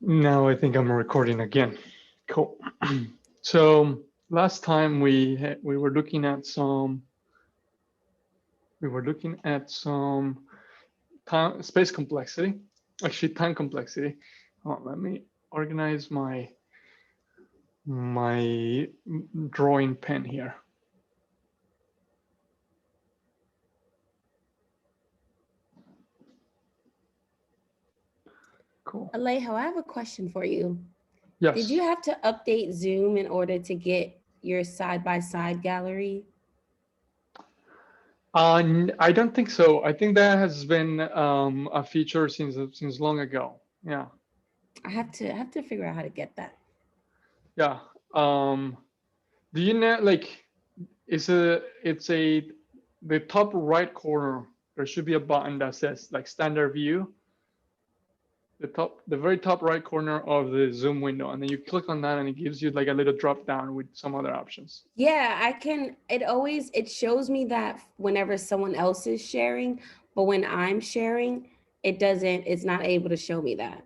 Now I think I'm recording again. Cool. So last time we were looking at some time, space complexity, actually time complexity. Oh, let me organize my drawing pen here. Cool. Alejo, I have a question for you. Yes. Did you have to update Zoom in order to get your side-by-side gallery? I don't think so. I think that has been a feature since long ago. Yeah. I have to figure out how to get that. Yeah. Do you know, like, the top right corner, there should be a button that says like standard view, the very top right corner of the Zoom window, and then you click on that and it gives you like a little drop down with some other options. Yeah, it shows me that whenever someone else is sharing, but when I'm sharing, it's not able to show me that.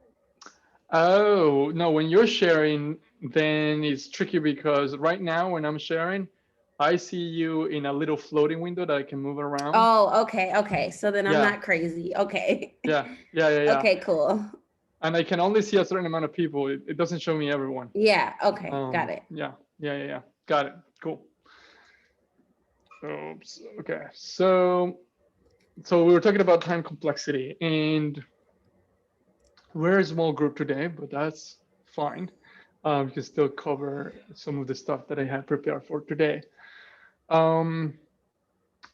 Oh, no, when you're sharing, then it's tricky because right now when I'm sharing, I see you in a little floating window that I can move around. Oh, okay. So then I'm Yeah. not crazy. Okay. Yeah. Okay, cool. And I can only see a certain amount of people. It doesn't show me everyone. Yeah, okay, got it. Yeah. Got it. Cool. Oops. Okay. So we were talking about time complexity, and we're a small group today, but that's fine. We can still cover some of the stuff that I had prepared for today. Um,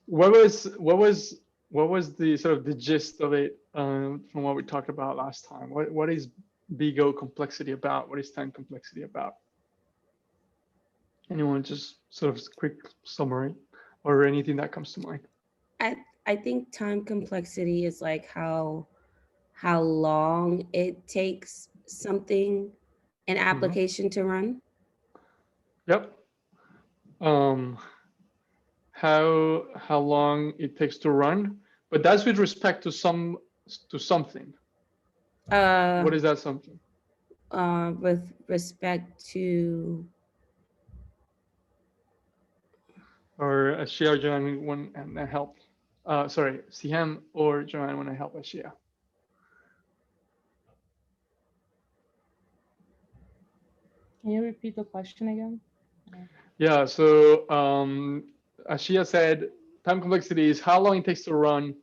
what was the sort of the gist of it from what we talked about last time? What is big O complexity about? What is time complexity about? Anyone, just sort of quick summary or anything that comes to mind? I think time complexity is like how long it takes something, an application to run. Yep. How long it takes to run, but that's with respect to something. What is that something? With respect to, or Ashia or Joanne want to help? Sorry, Siham or Joanne want to help Ashia? Can you repeat the question again? Yeah, so Ashia said time complexity is how long it takes to run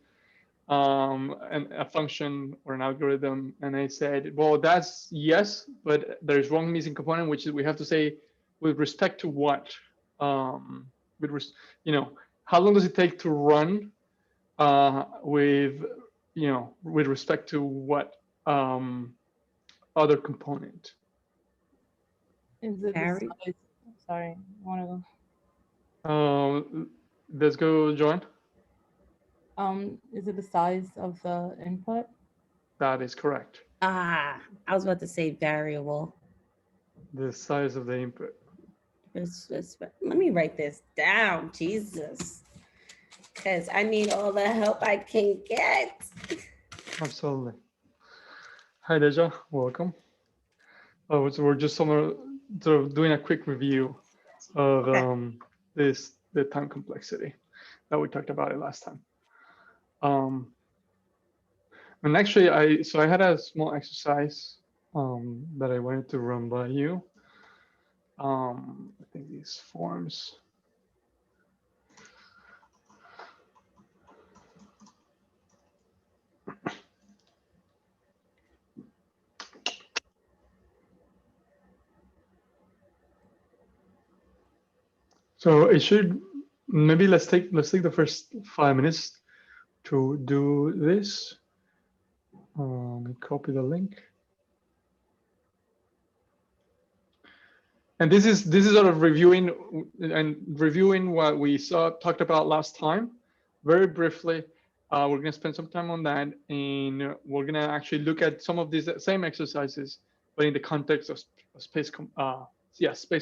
a function or an algorithm. And I said, well, that's yes, but there's one missing component, which is we have to say with respect to what? How long does it take to run with respect to what other component? Is it the size? Sorry, I want to go. Let's go, Joanne. Is it the size of the input? That is correct. I was about to say variable. The size of the input. Let me write this down, Jesus, because I need all the help I can get. Absolutely. Hi, Deja. Welcome. Oh, so we're just sort of doing a quick review of the time complexity that we talked about it last time. And actually, I had a small exercise that I wanted to run by you. I think these forms. So it should, maybe let's take the first 5 minutes to do this. Copy the link. And this is sort of reviewing what we talked about last time. Very briefly, we're going to spend some time on that, and we're going to actually look at some of these same exercises, but in the context of space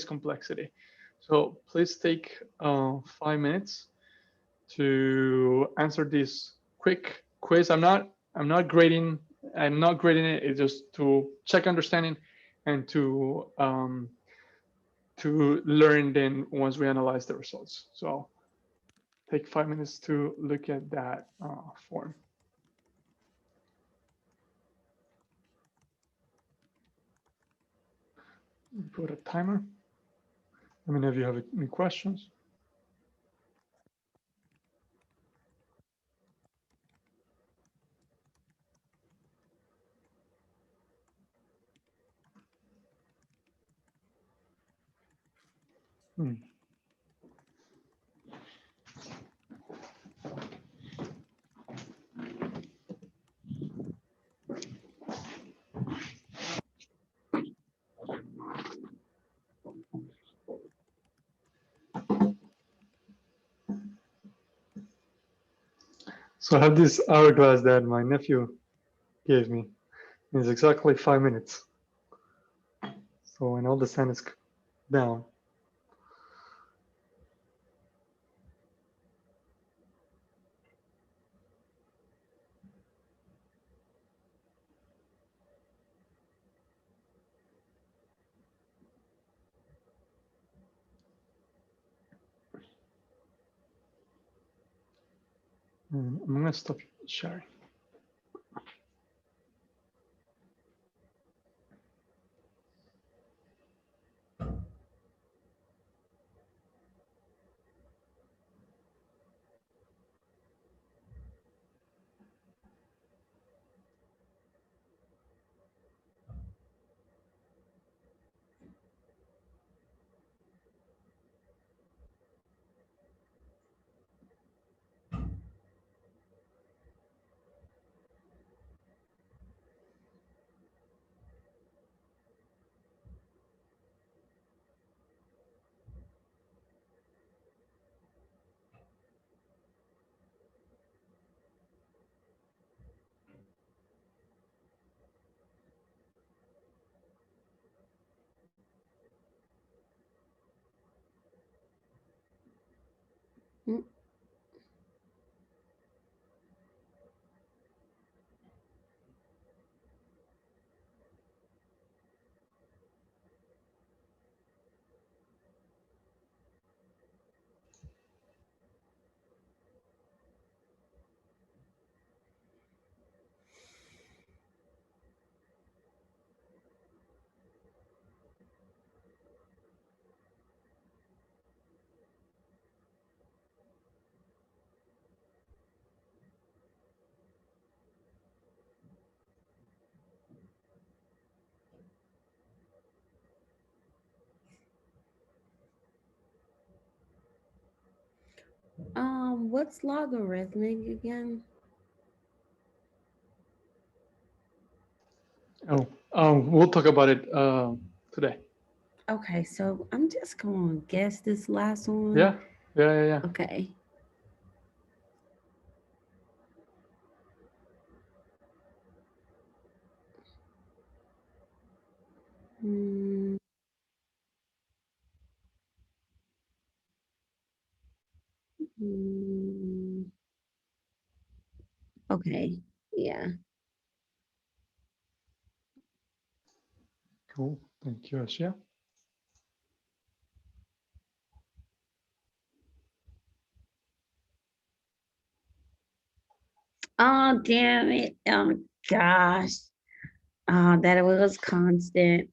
complexity. So please take 5 minutes to answer this quick quiz. I'm not grading I'm not grading it. It's just to check understanding and to learn then once we analyze the results. So take 5 minutes to look at that form. Put a timer. Let me know if you have any questions. Hmm. So I have this hourglass that my nephew gave me. It's exactly 5 minutes. So when all the sun is down, I'm gonna stop sharing. Mm. What's logarithmic again? We'll talk about it today. Okay, so I'm just gonna guess this last one. Yeah. Okay. Mm, mm, okay. Yeah. Cool. Thank you, Ashia. Oh, damn it. Oh, gosh. Oh, that it was constant.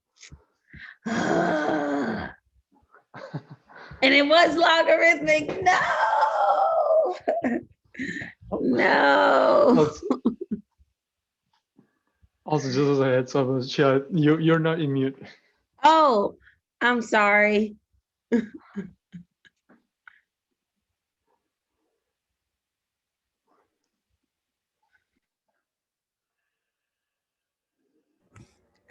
And it was logarithmic. No. No. Also, just as a heads up, Ashia, you're not in mute. Oh, I'm sorry.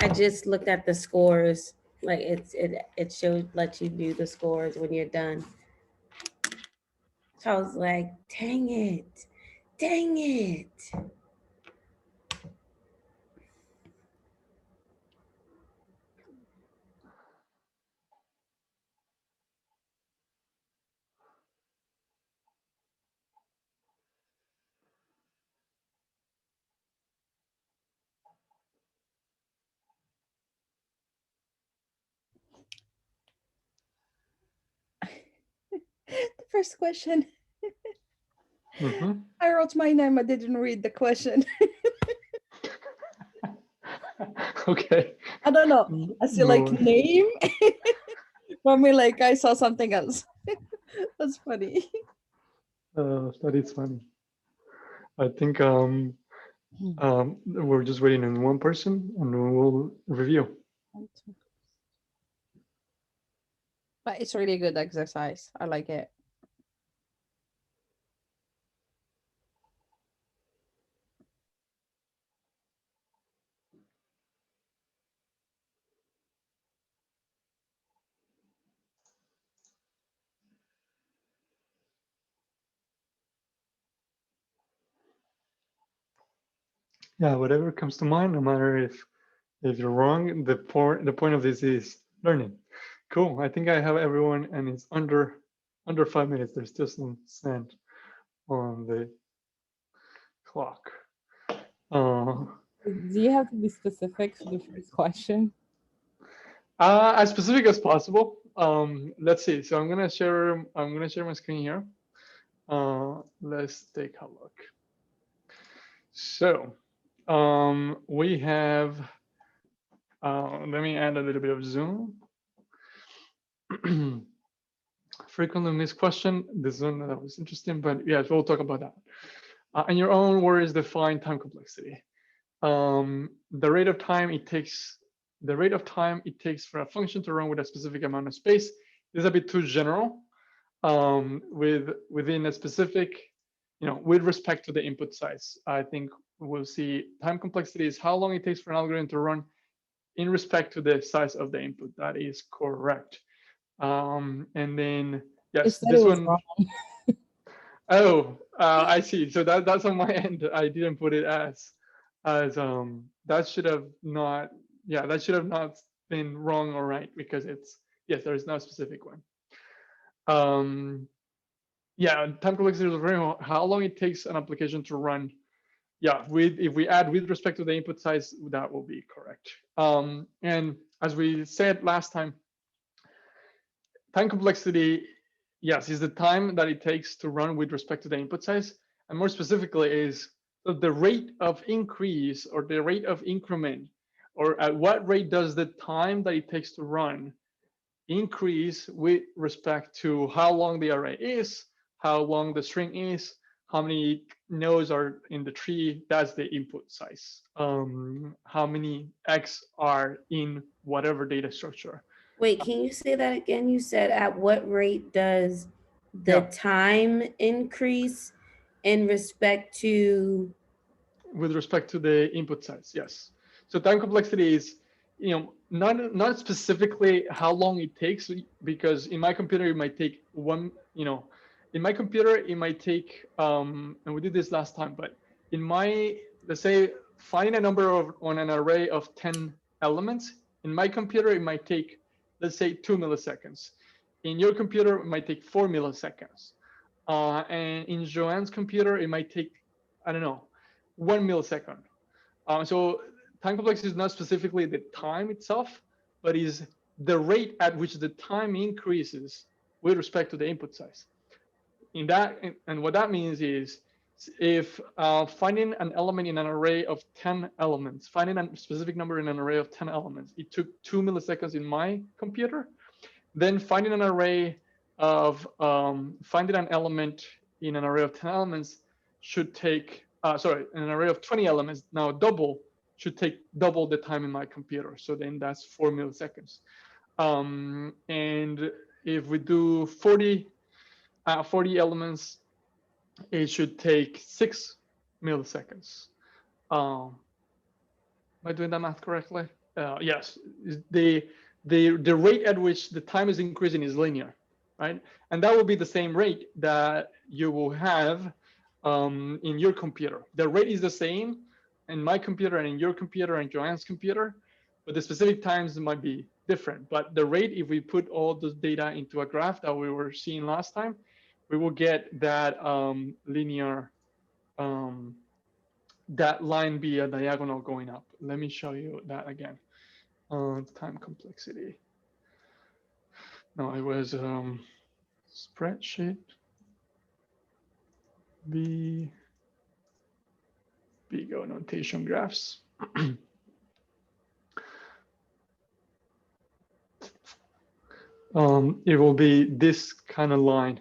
I just looked at the scores. Like it shows let you view the scores when you're done. So I was like, dang it. Dang it. first question. Mm-hmm. I wrote my name. I didn't read the question. Okay. I don't know. I see No like worries. name. For me, like I saw something else. That's funny. That is funny. I think we're just waiting on one person and we'll review. But it's really good exercise. I like it. Yeah, whatever comes to mind, no matter if you're wrong, the point of this is learning. Cool. I think I have everyone, and it's under 5 minutes. There's still some sand on the clock. Do you have to be specific for the first question? As specific as possible. Let's see. So I'm gonna share my screen here. Let's take a look. So we have. Let me add a little bit of zoom. Frequently missed question. This one that was interesting, but yeah, we'll talk about that. In your own words, define time complexity. The rate of time it takes for a function to run with a specific amount of space. This is a bit too general. Within a specific, with respect to the input size, I think we'll see time complexity is how long it takes for an algorithm to run in respect to the size of the input. That is correct. And then yes, said this it was one. wrong. Oh, I see. So that's on my end. I didn't put it as that should have not. Yeah, that should have not been wrong or right, because it's, yes, there is no specific one. Yeah, time complexity is very how long it takes an application to run. Yeah, if we add with respect to the input size, that will be correct. And as we said last time, time complexity, yes, is the time that it takes to run with respect to the input size. And more specifically is the rate of increase or the rate of increment, or at what rate does the time that it takes to run increase with respect to how long the array is, how long the string is, how many nodes are in the tree. That's the input size. How many X are in whatever data structure. Wait, can you say that again? You said at what rate does the time increase in respect to? With respect to the input size, yes. So time complexity is, not specifically how long it takes, because in my computer it might take one, in my computer it might take, and we did this last time, but in my, let's say, find a number on an array of 10 elements. In my computer it might take, let's say, 2 milliseconds. In your computer it might take 4 milliseconds. And in Joanne's computer it might take, I don't know, 1 millisecond. So time complexity is not specifically the time itself, but is the rate at which the time increases with respect to the input size. In that, and what that means is, if finding an element in an array of 10 elements, finding a specific number in an array of 10 elements, it took 2 milliseconds in my computer. Then finding an array of finding an element in an array of 10 elements should take, in an array of 20 elements, now should take double the time in my computer. So then that's 4 milliseconds. And if we do 40 elements, it should take 6 milliseconds. Am I doing that math correctly? Yes. The rate at which the time is increasing is linear, right? And that will be the same rate that you will have in your computer. The rate is the same in my computer and in your computer and Joanne's computer, but the specific times might be different. But the rate, if we put all this data into a graph that we were seeing last time, we will get that linear, that line be a diagonal going up. Let me show you that again. Time complexity. No, it was spreadsheet. Vigo notation graphs. It will be this kind of line,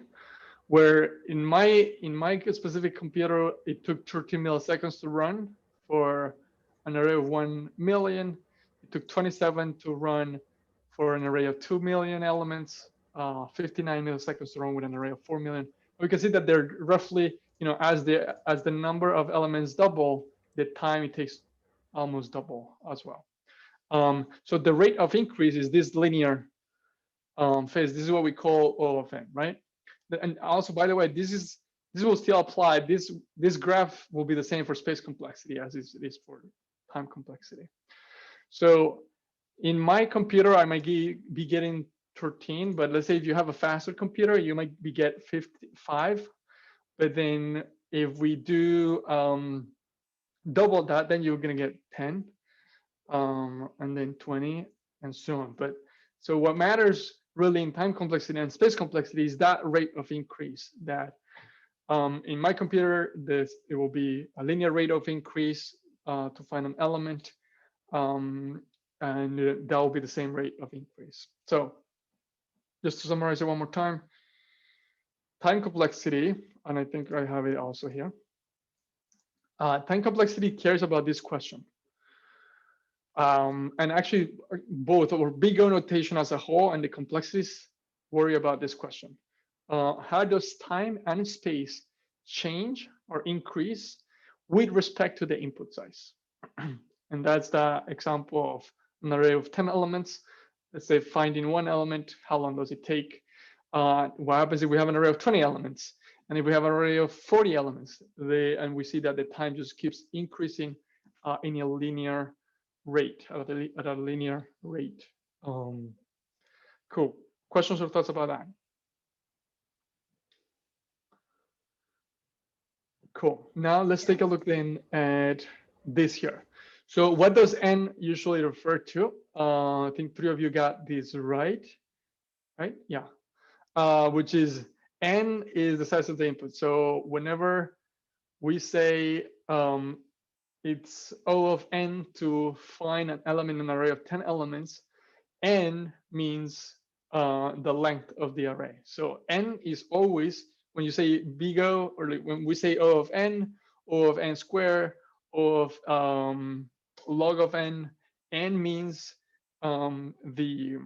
where in my specific computer, it took 13 milliseconds to run for an array of 1 million. It took 27 to run for an array of 2 million elements, 59 milliseconds to run with an array of 4 million. We can see that they're roughly, as the number of elements double, the time it takes almost double as well. So the rate of increase is this linear phase. This is what we call O of n, right? And also, by the way, this will still apply. This graph will be the same for space complexity as it is for time complexity. So in my computer, I might be getting 13, but let's say if you have a faster computer, you might be get 55. But then if we do double that, then you're gonna get 10, and then 20, and so on. But so what matters really in time complexity and space complexity is that rate of increase. That in my computer, it will be a linear rate of increase to find an element, and that will be the same rate of increase. So just to summarize it one more time, time complexity, and I think I have it also here. Time complexity cares about this question. And actually both, or big O notation as a whole and the complexities worry about this question. How does time and space change or increase with respect to the input size? And that's the example of an array of 10 elements. Let's say finding one element, how long does it take? What happens if we have an array of 20 elements? And if we have an array of 40 elements, and we see that the time just keeps increasing in a linear rate, at a linear rate. Cool. Questions or thoughts about that? Cool. Now let's take a look then at this here. So what does n usually refer to? I think 3 of you got this right? Yeah. Which is n is the size of the input. So whenever we say it's O of n to find an element in an array of 10 elements, n means the length of the array. So n is always, when you say big O, or like when we say O of n squared, O of log of n means the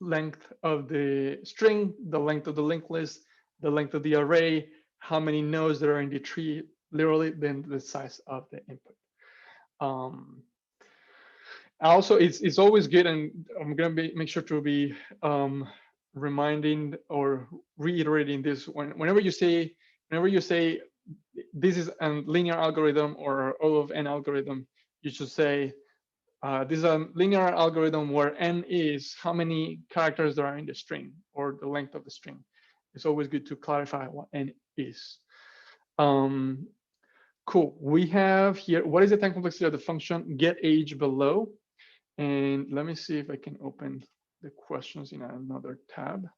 length of the string, the length of the linked list, the length of the array, how many nodes there are in the tree, literally, then the size of the input. Also, it's always good, and I'm gonna make sure to be reminding or reiterating this whenever you say this is a linear algorithm or O of n algorithm, you should say this is a linear algorithm where n is how many characters there are in the string or the length of the string. It's always good to clarify what n is. Cool. We have here, what is the time complexity of the function get age below? And let me see if I can open the questions in another tab.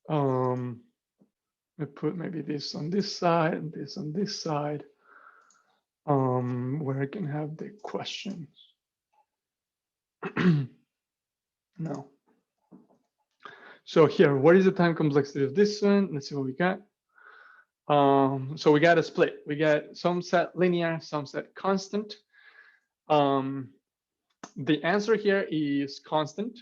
I put maybe this on this side and this on this side, where I can have the questions. No. So here, what is the time complexity of this one? Let's see what we got. So we got a split. We got some set linear, some set constant. The answer here is constant.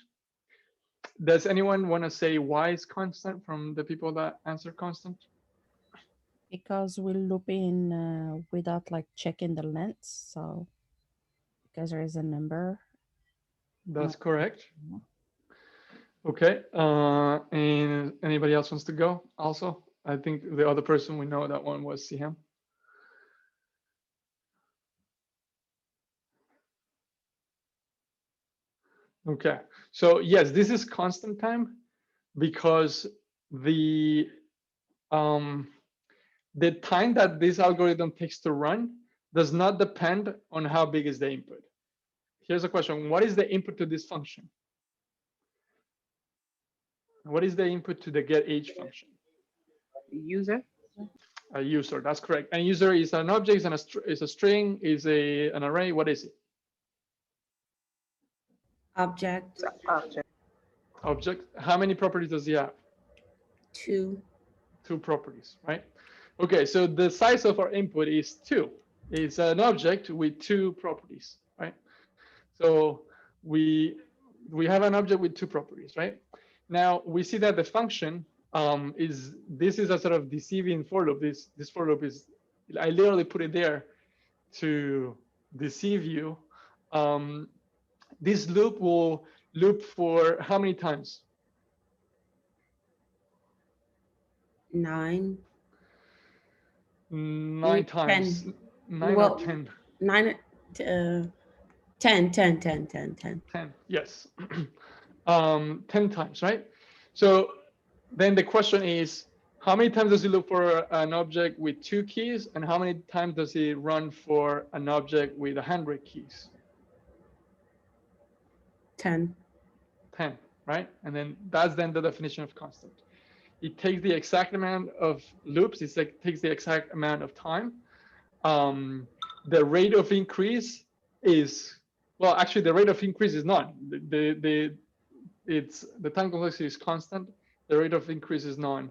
Does anyone want to say why it's constant from the people that answer constant? Because we loop in without like checking the length. So because there is a number. That's correct. Okay. And anybody else wants to go also? I think the other person we know that one was Siham. Okay. So yes, this is constant time because the time that this algorithm takes to run does not depend on how big is the input. Here's a question. What is the input to this function? What is the input to the get age function? User. A user, that's correct. And user is an object, is a string, is an array. What is it? Object. Object. Object. How many properties does it have? 2. 2 properties, right? Okay, so the size of our input is 2. It's an object with 2 properties, right? So we have an object with 2 properties, right? Now we see that the function is a sort of deceiving for loop. This for loop is, I literally put it there to deceive you. This loop will loop for how many times? 9. 9 times. 10. 9 Well, or 10? 9. 10. 10, yes. 10 times, right? So then the question is, how many times does it look for an object with 2 keys, and how many times does it run for an object with 100 keys? 10. 10, right? And then that's then the definition of constant. It takes the exact amount of loops. It takes the exact amount of time. The rate of increase is, well, actually the rate of increase is none. The time complexity is constant. The rate of increase is none,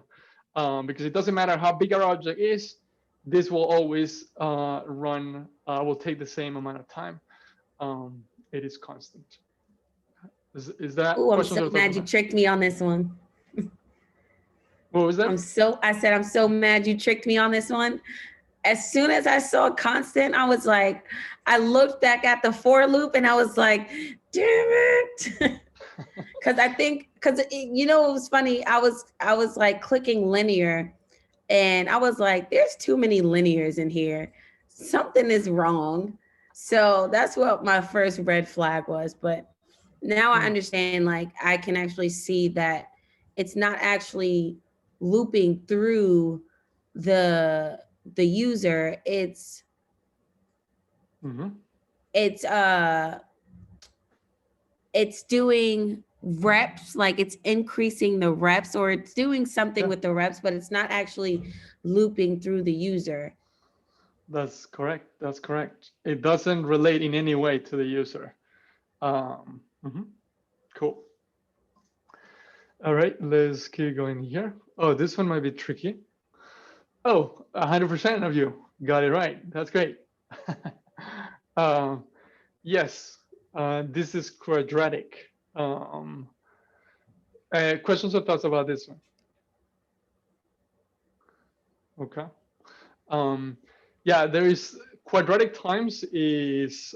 because it doesn't matter how big our object is. This will always will take the same amount of time. It is constant. Is that? Oh, I'm so mad you tricked me on this one. What was that? I said, I'm so mad you tricked me on this one. As soon as I saw constant, I was like, I looked back at the for loop and I was like, damn it. Because you know, it was funny. I was like clicking linear and I was like, there's too many linears in here. Something is wrong. So that's what my first red flag was. But now I understand, like, I can actually see that it's not actually looping through the user. It's doing reps, like it's increasing the reps, or it's doing something with the reps, but it's not actually looping through the user. That's correct. That's correct. It doesn't relate in any way to the user. Cool. All right, let's keep going here. Oh, this one might be tricky. Oh, 100% of you got it right. That's great. Yes, this is quadratic. Questions or thoughts about this one? Okay. Yeah, there is quadratic times is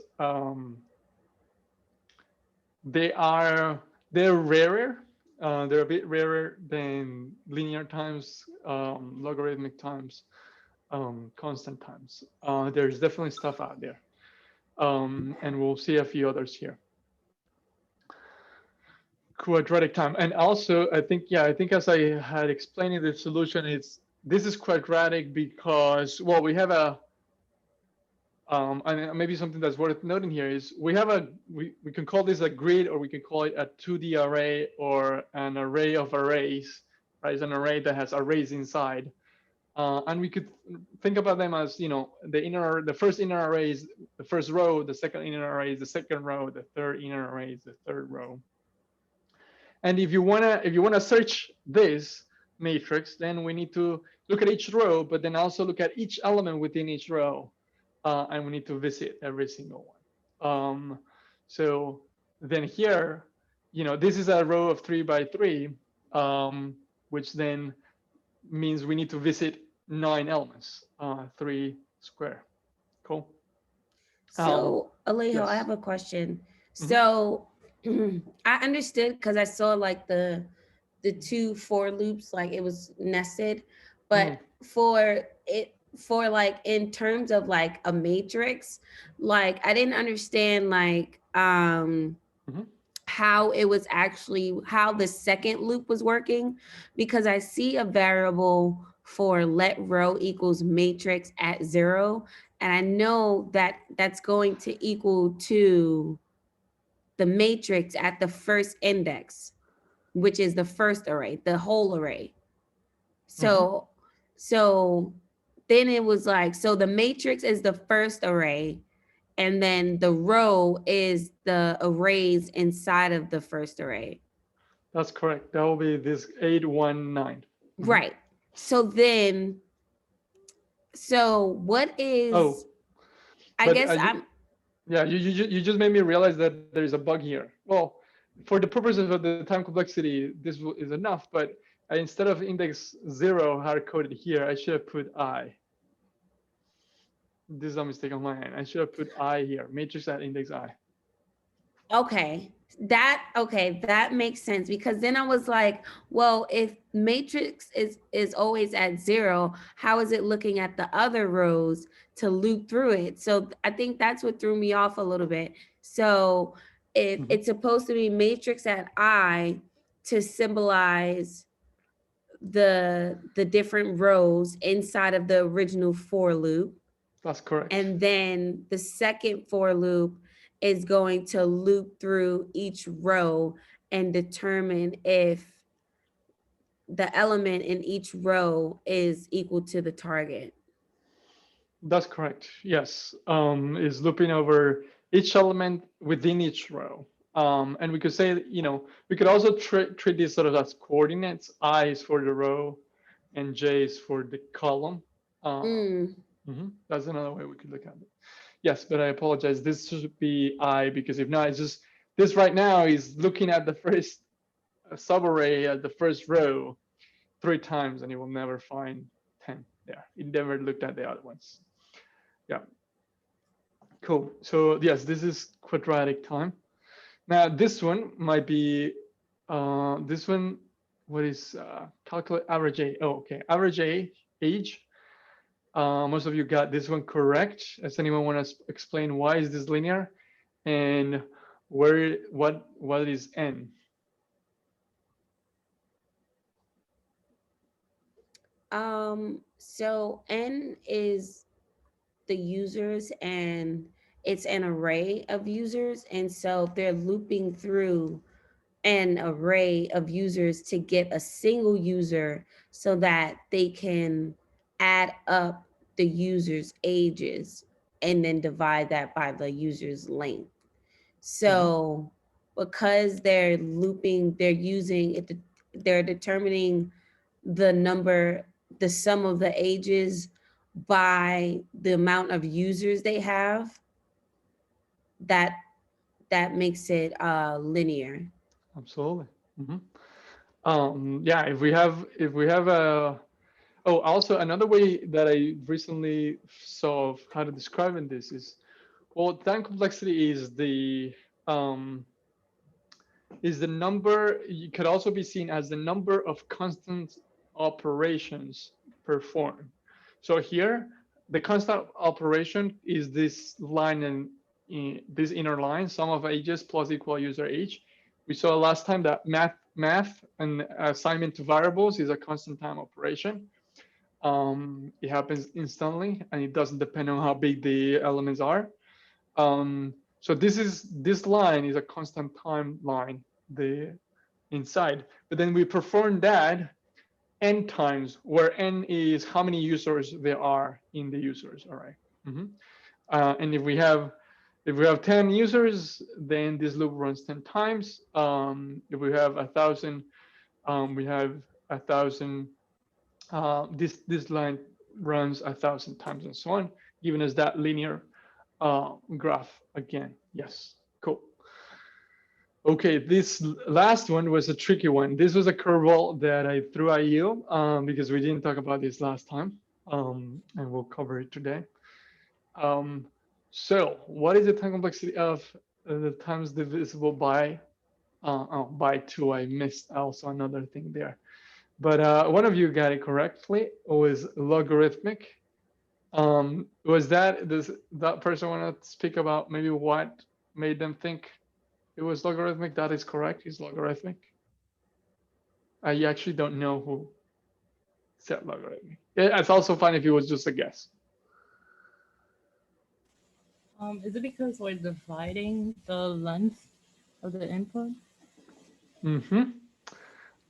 they're rarer. They're a bit rarer than linear times, logarithmic times, constant times. There's definitely stuff out there, and we'll see a few others here. Quadratic time, and also I think as I had explained in the solution, this is quadratic because, well, we have a and maybe something that's worth noting here is we can call this a grid, or we can call it a 2D array, or an array of arrays, right? It's an array that has arrays inside, and we could think about them as, you know, the first inner array is the first row, the second inner array is the second row, the third inner array is the third row. And if you wanna search this matrix, then we need to look at each row, but then also look at each element within each row, and we need to visit every single one. So then here, you know, this is a row of 3 by 3, which then means we need to visit 9 elements, 3 square. Cool. So Alejo, yes. I have a question. So I understood, because I saw like the 2 for loops, like it was nested, but for like in terms of like a matrix, like I didn't understand like how it was actually, how the second loop was working, because I see a variable for let row equals matrix at 0, and I know that that's going to equal to the matrix at the first index. which is the first array, the whole array. Mhm. So then it was like, so the matrix is the first array, and then the row is the arrays inside of the first array. That's correct. That will be this 819. Mhm. Right. So then, so what is, Oh, I but guess I'm, yeah, you just made me realize that there's a bug here. Well, for the purposes of the time complexity, this is enough, but instead of index 0 hard-coded here, I should have put I. This is a mistake on my end. I should have put I here, matrix at index I. okay. That makes sense, because then I was like, well, if matrix is always at 0, how is it looking at the other rows to loop through it? So I think that's what threw me off a little bit. So if Mhm. it's supposed to be matrix at I to symbolize the different rows inside of the original for loop, That's correct. and then the second for loop is going to loop through each row and determine if the element in each row is equal to the target. That's correct. Yes, is looping over each element within each row. And we could say, we could also treat this sort of as coordinates. I is for the row, and J is for the column. That's another way we could look at it. Yes, but I apologize. This should be I, because if not, it's just this right now is looking at the first subarray at the first row 3 times, and it will never find 10 there. It never looked at the other ones. Yeah. Cool. So yes, this is quadratic time. Now this one might be this one. What is calculate average age? Oh, okay. Average age. Most of you got this one correct. Does anyone want to explain why is this linear, and what is n? So n is the users, and it's an array of users, and so they're looping through an array of users to get a single user so that they can add up the users' ages and then divide that by the user's length. So because they're looping, they're using it, they're determining the number, the sum of the ages by the amount of users they have, that that makes it linear. Absolutely. Yeah, if we have a also another way that I recently saw of how to describe in this is, well, time complexity um, is the number. You could also be seen as the number of constant operations performed. So here, the constant operation is this line and this inner line, sum of ages plus equal user age. We saw last time that math and assignment to variables is a constant time operation. It happens instantly, and it doesn't depend on how big the elements are. So this line is a constant time line, the inside. But then we perform that n times, where n is how many users there are in the users array. And if we have 10 users, then this loop runs 10 times. If we have 1,000, we have 1,000. This line runs 1,000 times, and so on, giving us that linear graph again. Yes, cool. Okay, this last one was a tricky one. This was a curveball that I threw at you because we didn't talk about this last time, and we'll cover it today. So what is the time complexity of the times divisible by by 2? I missed also another thing there. But one of you got it correctly. It was logarithmic. Was that person want to speak about maybe what made them think it was logarithmic? That is correct. It's logarithmic. I actually don't know who said logarithmic. It's also fine if it was just a guess. Is it because we're dividing the length of the input? Mm-hmm.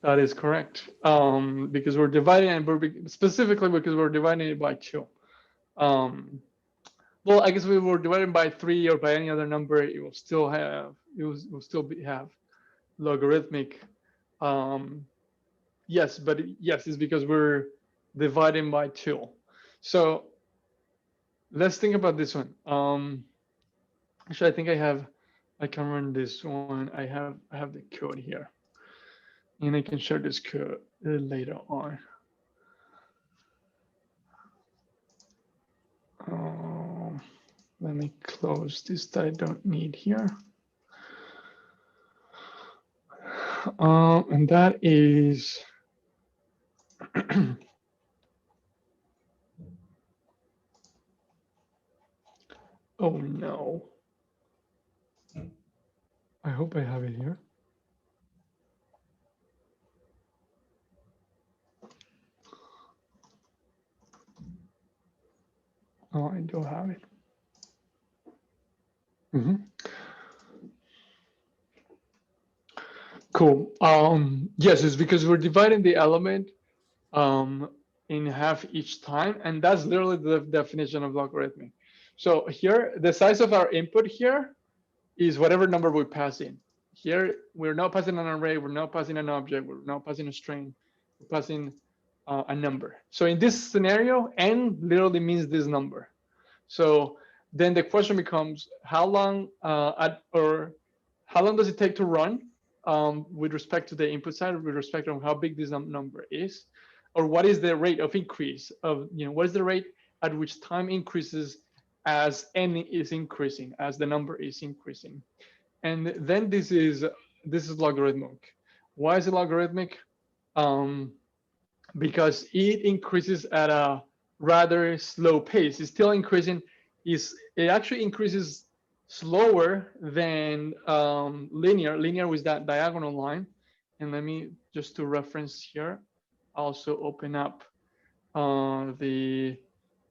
That is correct. Because we're dividing, and specifically because we're dividing it by 2. Well, I guess if we were dividing by 3 or by any other number, it will still have have logarithmic. Yes, but yes, it's because we're dividing by 2. So let's think about this one. Actually, I think I can run this one. I have the code here, and I can share this code later on. Let me close this that I don't need here. And that is oh no. I hope I have it here. Oh, I do have it. Cool. Yes, it's because we're dividing the element in half each time, and that's literally the definition of logarithmic. So here, the size of our input here is whatever number we pass in. Here, we're not passing an array, we're not passing an object, we're not passing a string, we're passing a number. So in this scenario, n literally means this number. So then the question becomes, how long how long does it take to run with respect to the input side, with respect to how big this number is, or what is the rate of increase of, what is the rate at which time increases as n is increasing, as the number is increasing. And then this is logarithmic. Why is it logarithmic? Because it increases at a rather slow pace. It's still increasing. It actually increases slower than linear. Linear with that diagonal line. And let me just to reference here, also open up the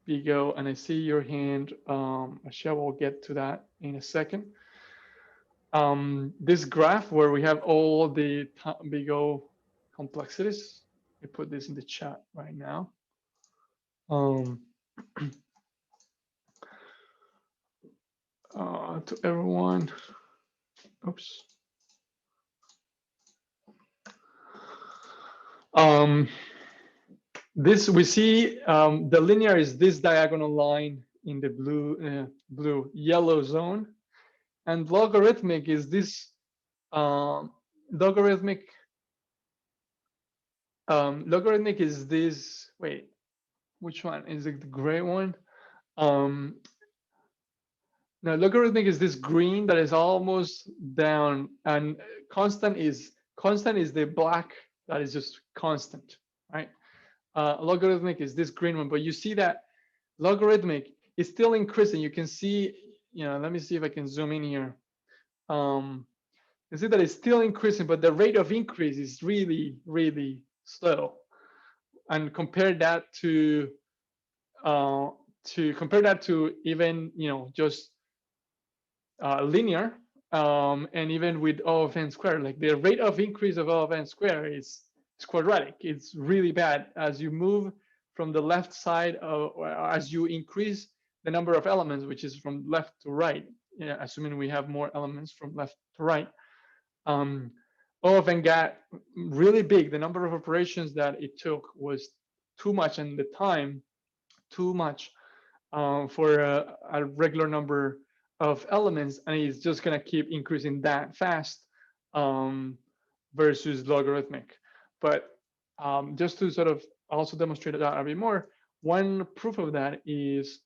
Vigo, and I see your hand. Michelle will get to that in a second. This graph where we have all the Vigo complexities. I put this in the chat right now. To everyone. Oops. This we see the linear is this diagonal line in the blue yellow zone, and logarithmic is this logarithmic is this. Wait, which one is it? The gray one. Now logarithmic is this green that is almost down, and constant is the black that is just constant, right? Logarithmic is this green one, but you see that logarithmic is still increasing. You can see, let me see if I can zoom in here. You see that it's still increasing, but the rate of increase is really, really slow. And compare that to even, just linear, and even with O of n squared, like the rate of increase of O of n squared is quadratic. It's really bad as you move from the left side, as you increase the number of elements, which is from left to right, assuming we have more elements from left to right. O of n got really big. The number of operations that it took was too much, and the time too much for a regular number of elements, and it's just going to keep increasing that fast versus logarithmic. But just to sort of also demonstrate that a bit more, one proof of that is,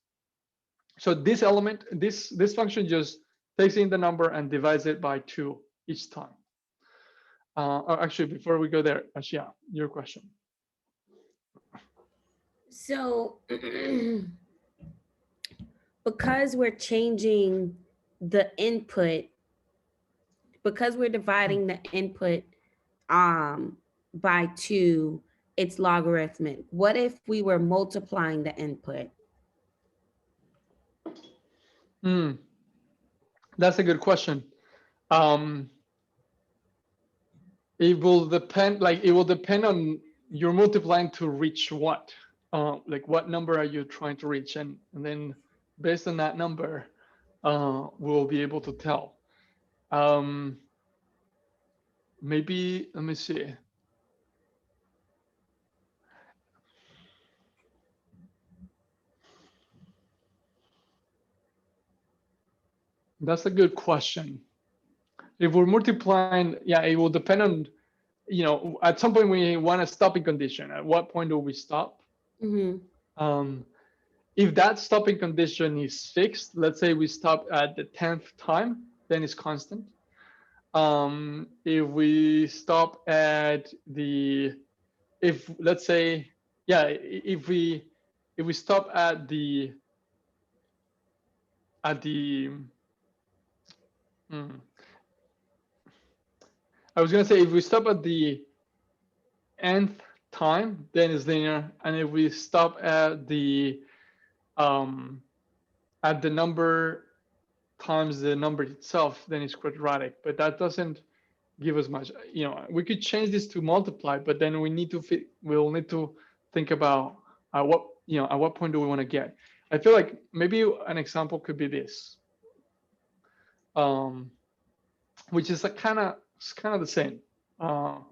so this element, this function just takes in the number and divides it by 2 each time. Actually, before we go there, Ashia, your question. So because we're changing the input, because we're dividing the input by 2, it's logarithmic. What if we were multiplying the input? That's a good question. It will depend, like it will depend on you're multiplying to reach what, like what number are you trying to reach, and then based on that number, we'll be able to tell. Maybe, let me see. That's a good question. If we're multiplying, yeah, it will depend on, you know, at some point we want a stopping condition. At what point do we stop? If that stopping condition is fixed, let's say we stop at the 10th time, then it's constant. If we stop at the, if let's say, yeah, if we stop at the I was gonna say if we stop at the nth time, then it's linear, and if we stop at the number times the number itself, then it's quadratic. But that doesn't give us much. You know, we could change this to multiply, but then we need to we'll need to think about what, you know, at what point do we want to get. I feel like maybe an example could be this, which is kind of the same. So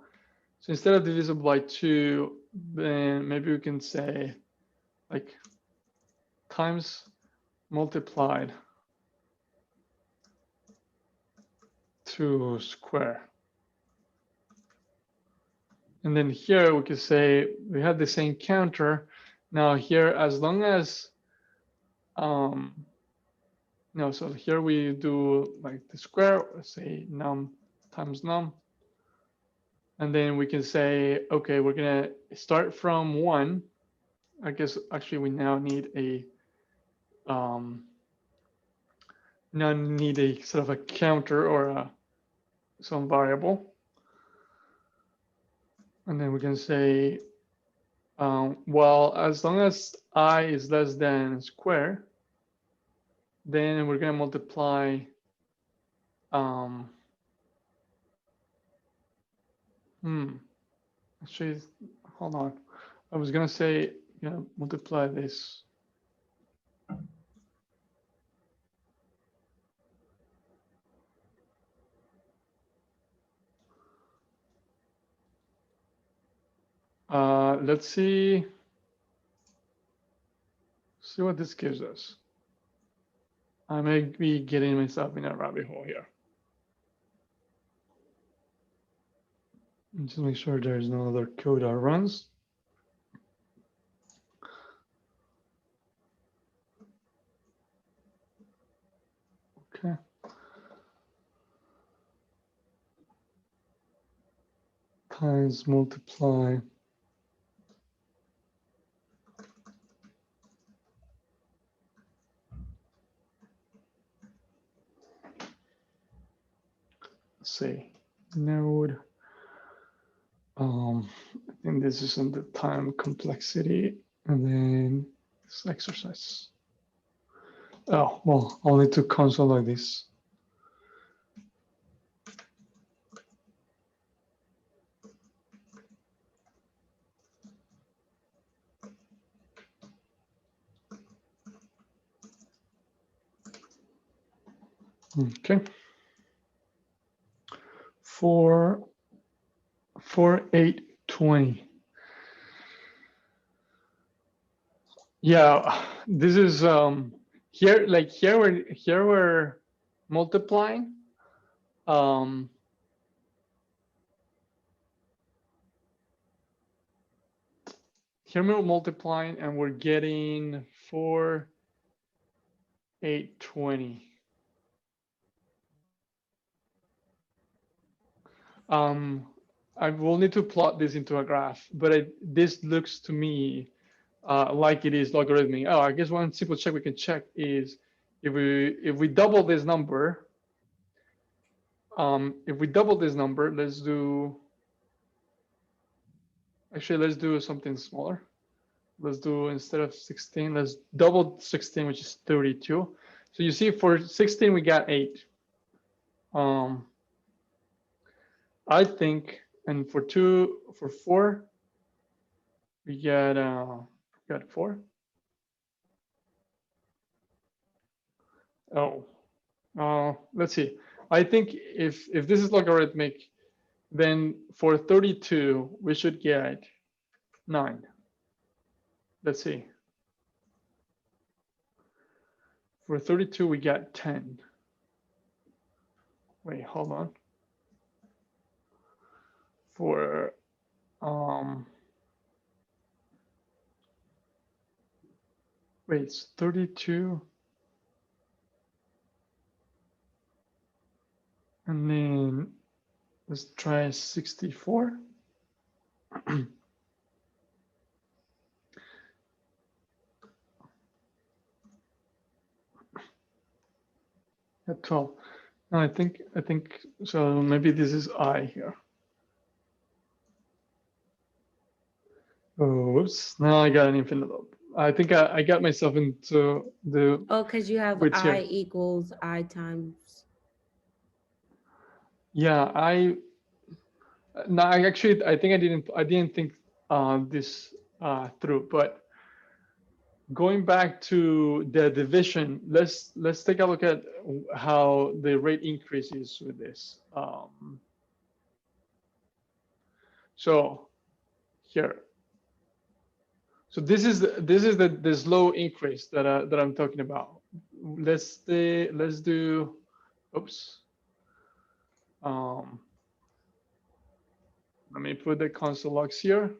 instead of divisible by 2, then maybe we can say like times multiplied to square. And then here we could say we have the same counter. Now here, as long as, no, so here we do like the square, say num times num. And then we can say, okay, we're gonna start from 1. I guess actually we now need a, sort of a counter or some variable. And then we can say, well, as long as I is less than square, then we're going to multiply, actually, hold on. I was going to say, multiply this. Let's see what this gives us. I may be getting myself in a rabbit hole here. Just make sure there's no other code that runs. Okay. Times multiply. Let's see, node. I think this is in the time complexity, and then this exercise. Oh, well, I'll need to console like this. Okay. 4, 8, 20. Yeah, this is here. Like here we're multiplying. Here we're multiplying, and we're getting 4, 8, 20. I will need to plot this into a graph, but this looks to me like it is logarithmic. Oh, I guess one simple check we can check is if we double this number. If we double this number, let's do something smaller. Let's do, instead of 16, let's double 16, which is 32. So you see, for 16 we got 8. I think And for 4, we got 4. Let's see. I think if this is logarithmic, then for 32 we should get 9. Let's see. For 32 we got 10. Wait, hold on. For wait, it's 32. And then let's try 64. At 12. No, I think so. Maybe this is I here. Oops! Now I got an infinite loop. I think I got myself into the. Oh, because you have Wait, I here. equals I times. Yeah, no, I think I didn't think this through, but going back to the division, let's take a look at how the rate increases with this. So here, so this is the slow increase that I'm talking about. Let's do, oops. Let me put the console logs here.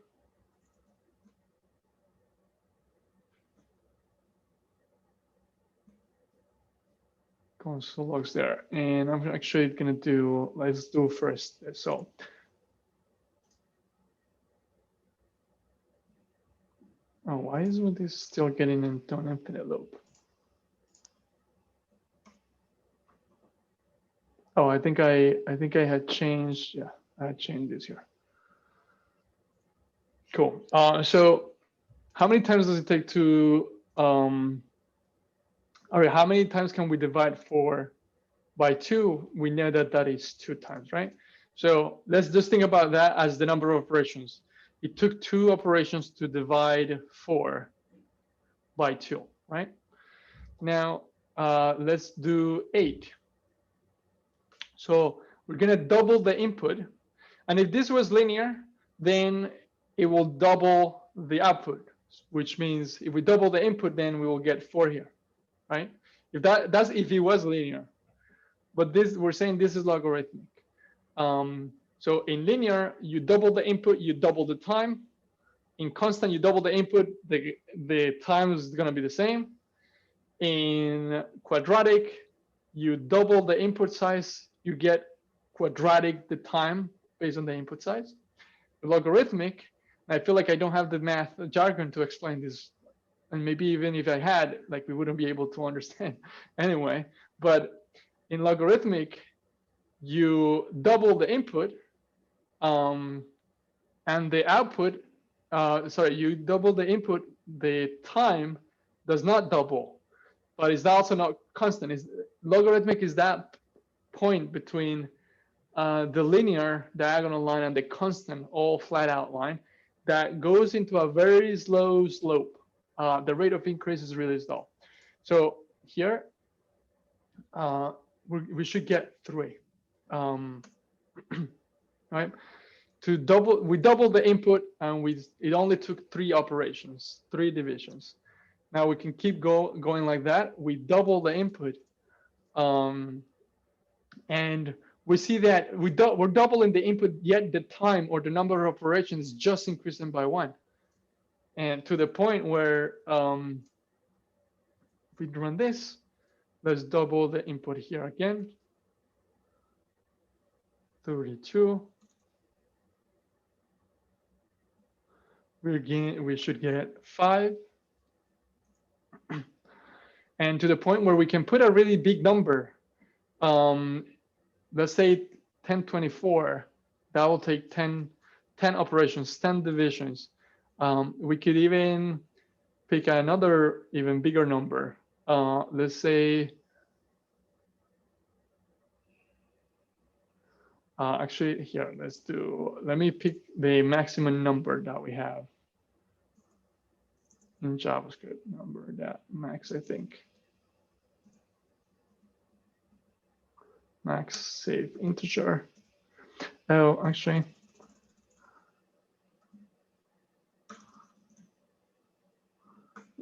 Console logs there, and I'm actually gonna do. Let's do first. So. Oh, why isn't this still getting into an infinite loop? Oh, I think I had changed. Yeah, I had changed this here. Cool. So how many times does it take to all right, how many times can we divide 4 by 2? We know that that is 2 times, right? So let's just think about that as the number of operations. It took 2 operations to divide 4 by 2, right? Now let's do 8. So we're gonna double the input. And if this was linear, then it will double the output, which means if we double the input, then we will get 4 here, right? If that's if it was linear. But this, we're saying this is logarithmic. So in linear, you double the input, you double the time. In constant, you double the input, the time is gonna be the same. In quadratic, you double the input size, you get quadratic the time based on the input size. The logarithmic, I feel like I don't have the math jargon to explain this, and maybe even if I had, like, we wouldn't be able to understand anyway. But in logarithmic, you double the input, and the output. Sorry, you double the input. The time does not double, but it's also not constant. Logarithmic is that point between the linear diagonal line and the constant all flat out line that goes into a very slow slope. The rate of increase is really slow. So here, we should get 3, right? We doubled the input, and it only took 3 operations, 3 divisions. Now we can keep going like that. We double the input, and we see that we're doubling the input, yet the time or the number of operations just increasing by 1. And to the point where if we run this, let's double the input here again. 32. We should get 5. And to the point where we can put a really big number, let's say 1024, that will take 10 operations, 10 divisions. We could even pick another even bigger number. Let's say Actually, here, let me pick the maximum number that we have in JavaScript, number that max, I think. Max save integer. Oh, actually,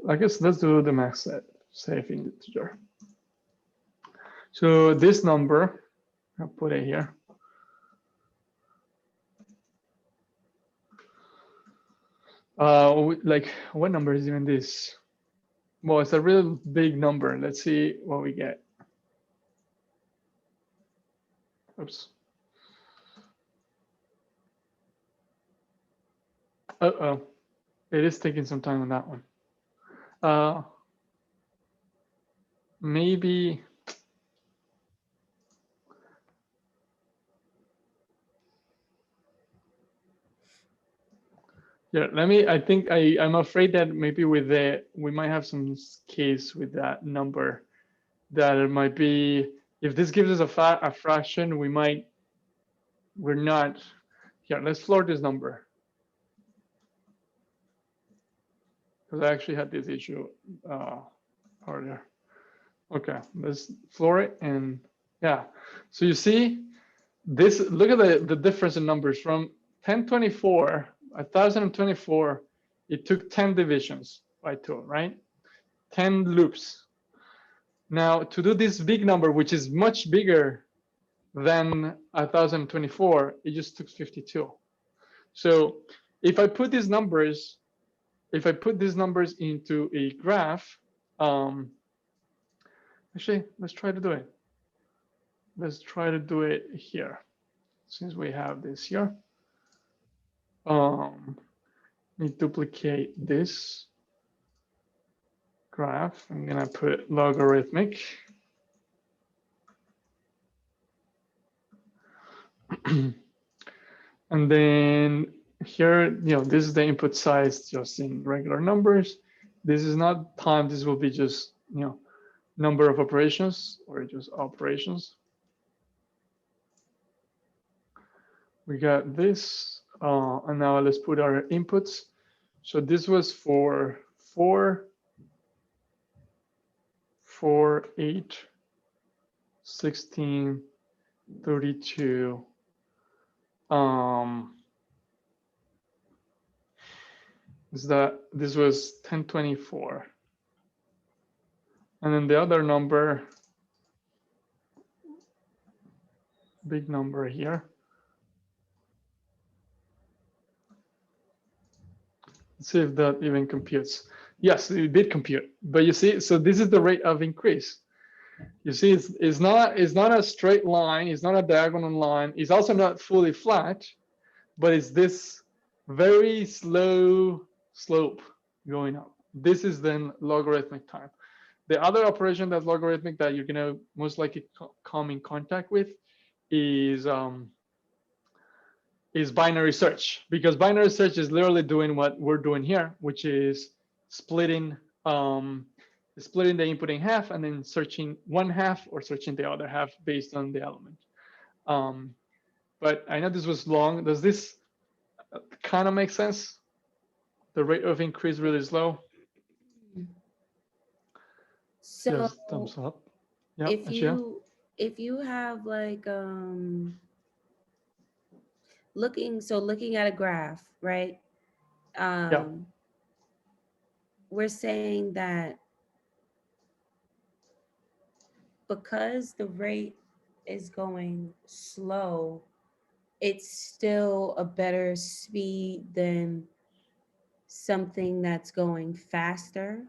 I guess let's do the max save integer. So this number, I'll put it here. Like, what number is even this? Well, it's a real big number. Let's see what we get. Oops. Uh-oh. It is taking some time on that one. Maybe. Yeah, I think I'm afraid that maybe with we might have some case with that number, that it might be, if this gives us a fraction, we're not, here, let's floor this number. Because I actually had this issue earlier. Okay, let's floor it, and yeah. So you see, look at the difference in numbers from 1024, it took 10 divisions by 2, right? 10 loops. Now, to do this big number, which is much bigger than 1024, it just took 52. So if I put these numbers into a graph, actually, let's try to do it. Let's try to do it here, since we have this here. Let me duplicate this graph. I'm gonna put logarithmic. And then here, this is the input size just in regular numbers. This is not time, this will be just, number of operations or just operations. We got this, and now let's put our inputs. So this was for 4, 8, 16, 32. This was 1024. And then the other number, big number here. Let's see if that even computes. Yes, it did compute. But you see, so this is the rate of increase. You see, it's not a straight line. It's not a diagonal line. It's also not fully flat, but it's this very slow slope going up. This is then logarithmic time. The other operation that's logarithmic that you're gonna most likely come in contact with is binary search, because binary search is literally doing what we're doing here, which is splitting the input in half and then searching one half or searching the other half based on the element. But I know this was long. Does this kind of make sense? The rate of increase really slow. So yes, thumbs up. Yeah, if you have like looking at a graph, right? Yeah. We're saying that because the rate is going slow, it's still a better speed than something that's going faster.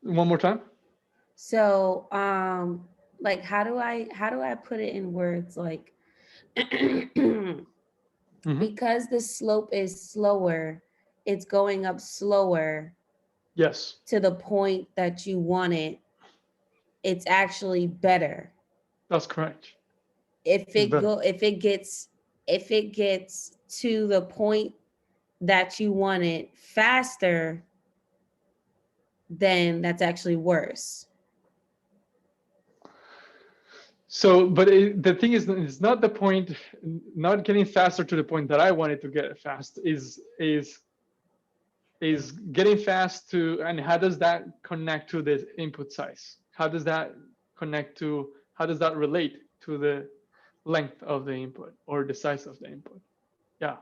One more time. So like how do I put it in words? Like because the slope is slower, it's going up slower. Yes. To the point that you want it, it's actually better. That's correct. If it gets to the point that you want it faster, then that's actually worse. So, but the thing is, it's not the point. Not getting faster to the point that I wanted to get fast is getting fast to, and how does that connect to the input size? How does that connect to? How does that relate to the length of the input or the size of the input? Yeah.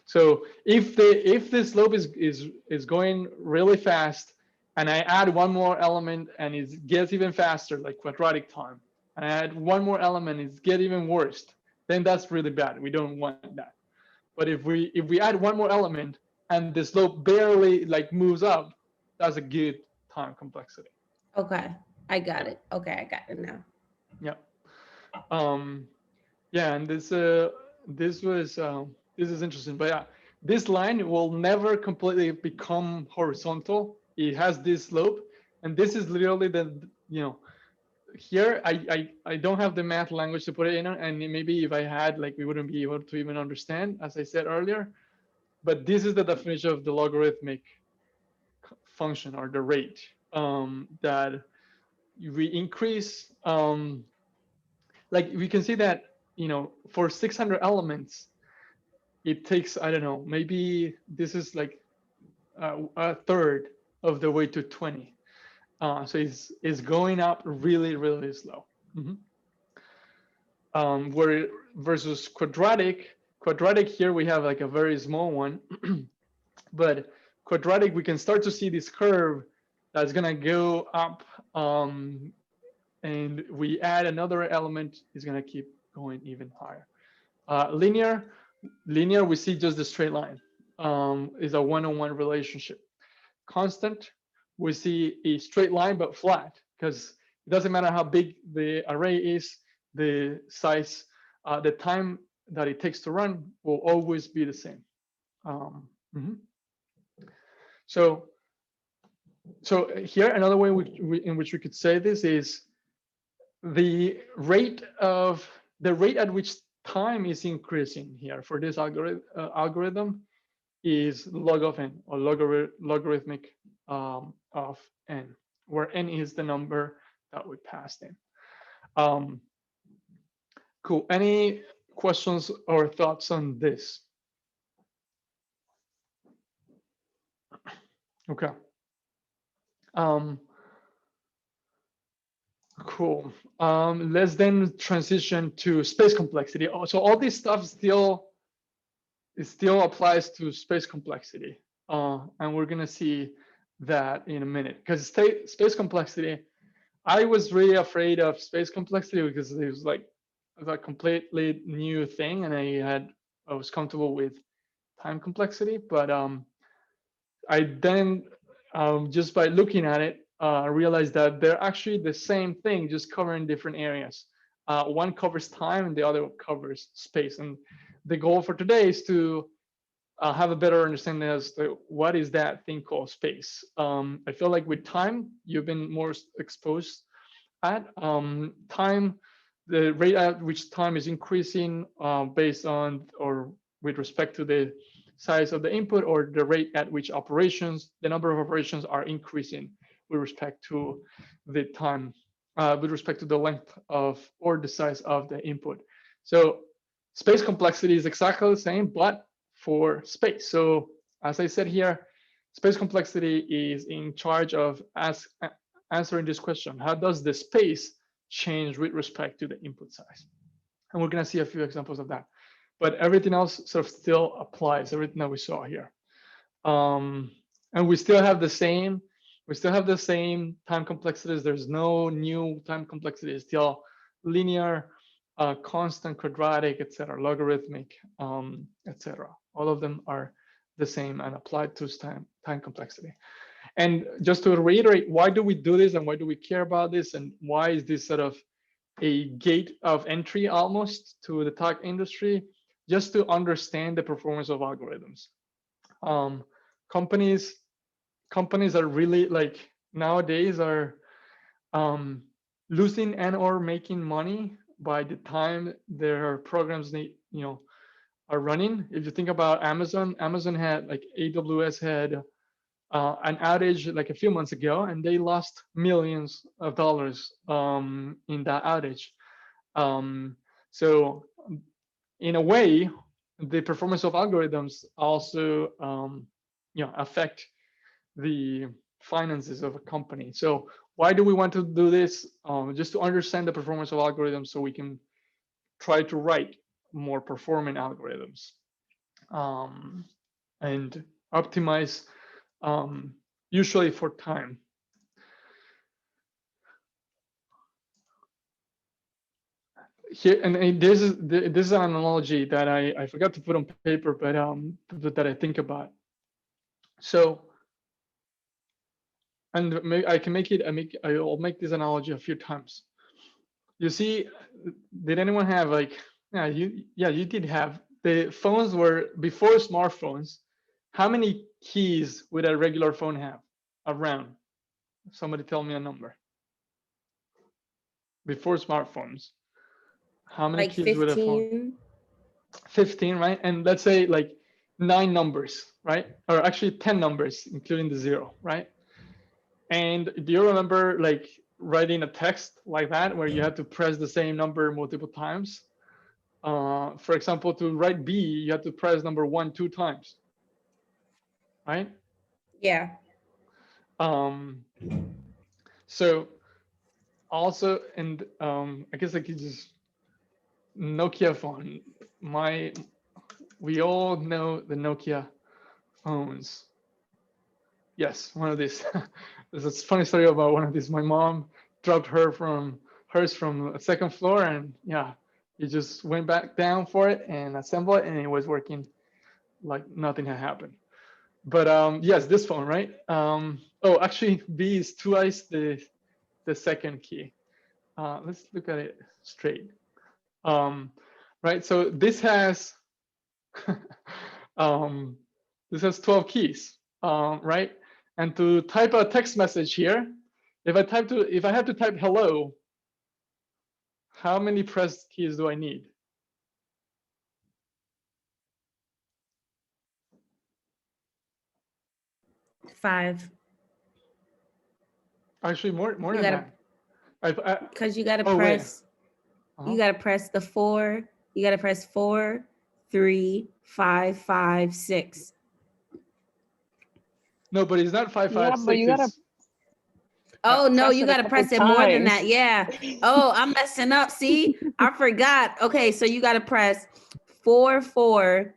So if the slope is going really fast, and I add one more element and it gets even faster, like quadratic time, and I add one more element, it's get even worse, then that's really bad. We don't want that. But if we add one more element and the slope barely like moves up, that's a good time complexity. Okay, I got it. Okay, I got it now. Yeah. Um, yeah, and this is interesting, but yeah, this line will never completely become horizontal. It has this slope, and this is literally the, here I don't have the math language to put it in, and maybe if I had, like, we wouldn't be able to even understand, as I said earlier. But this is the definition of the logarithmic function, or the rate, that we increase. Like we can see that, for 600 elements, it takes, I don't know, maybe this is like a third of the way to 20. So it's going up really, really slow. Where versus quadratic here we have like a very small one, but quadratic, we can start to see this curve that's gonna go up, and we add another element, is gonna keep going even higher. Linear, we see just the straight line, is a one-on-one relationship. Constant, we see a straight line but flat, because it doesn't matter how big the array is, the size, the time that it takes to run will always be the same. So here, another way in which we could say this is the rate at which time is increasing here for this algorithm is log of n, or logarithmic of n, where n is the number that we passed in. Cool. Any questions or thoughts on this? Okay. Cool. Let's then transition to space complexity. So all this stuff still applies to space complexity, and we're gonna see that in a minute. Because space complexity, I was really afraid of space complexity because it was like a completely new thing, and I was comfortable with time complexity. But I then, just by looking at it, realized that they're actually the same thing, just covering different areas. One covers time and the other covers space. And the goal for today is to have a better understanding as to what is that thing called space. I feel like with time, you've been more exposed at time, the rate at which time is increasing based on, or with respect to the size of the input, or the rate at which the number of operations are increasing with respect to the time, with respect to the length of, or the size of the input. So space complexity is exactly the same, but for space. So as I said here, space complexity is in charge of answering this question: how does the space change with respect to the input size? And we're going to see a few examples of that. But everything else sort of still applies, everything that we saw here. And we still have the same time complexities. There's no new time complexity. It's still linear, constant, quadratic, etc., logarithmic, etc. All of them are the same and applied to time complexity. And just to reiterate, why do we do this, and why do we care about this, and why is this sort of a gate of entry almost to the tech industry? Just to understand the performance of algorithms. Companies are really, like, nowadays are losing and or making money by the time their programs are running. If you think about Amazon had, like, AWS had an outage like a few months ago, and they lost millions of dollars in that outage. So in a way, the performance of algorithms also affect the finances of a company. So why do we want to do this? Just to understand the performance of algorithms so we can try to write more performing algorithms and optimize usually for time. Here, and this is an analogy that I forgot to put on paper, but that I think about. So, and maybe I can make it. I'll make this analogy a few times. You see, did anyone have like? You did have. The phones were before smartphones. How many keys would a regular phone have around? Somebody tell me a number. Before smartphones, how many Like keys would a phone? 15. 15, right? And let's say like 9 numbers, right? Or actually 10 numbers, including the 0, right? And do you remember like writing a text like that where you had to press the same number multiple times? For example, to write B, you have to press number 1 2 times, right? Yeah. So also, and I guess I could just Nokia phone. We all know the Nokia phones. Yes, one of these. There's a funny story about one of these. My mom dropped hers from a second floor, and yeah, he just went back down for it and assembled it, and it was working like nothing had happened. But yes, this phone, right? Oh, actually, B is twice the second key. Let's look at it straight. Right. So this has this has 12 keys, right? And to type a text message here, if I have to type hello, how many press keys do I need? Five. Actually, more You than gotta, that. because you gotta Oh wait. press. You gotta press the 4. You gotta press 4, 3, 5, 5, 6. No, but it's not 5 Yeah, 5 but 6. you gotta It's Oh no, press you it a gotta couple press it more than that. times. Yeah. Oh, I'm messing up. See, I forgot. Okay, so you gotta press 4, 4,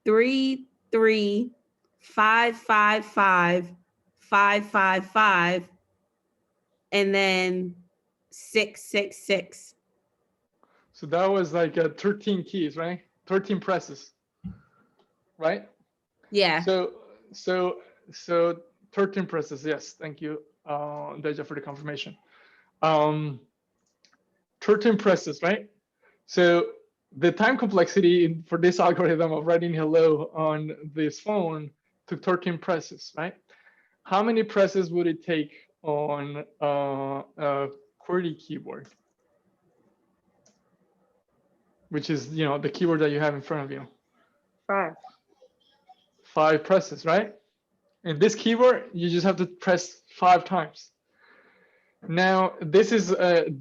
3, 3, 5, 5, 5, 5, 5, 5, and then 6, 6, 6. so that was like 13 keys, right? 13 presses, right? Yeah. So 13 presses. Yes, thank you, Deja, for the confirmation. 13 presses, right? So the time complexity for this algorithm of writing hello on this phone took 13 presses, right? How many presses would it take on a QWERTY keyboard, which is the keyboard that you have in front of you? 5. 5 presses, right? In this keyboard, you just have to press 5 times. Now, this is the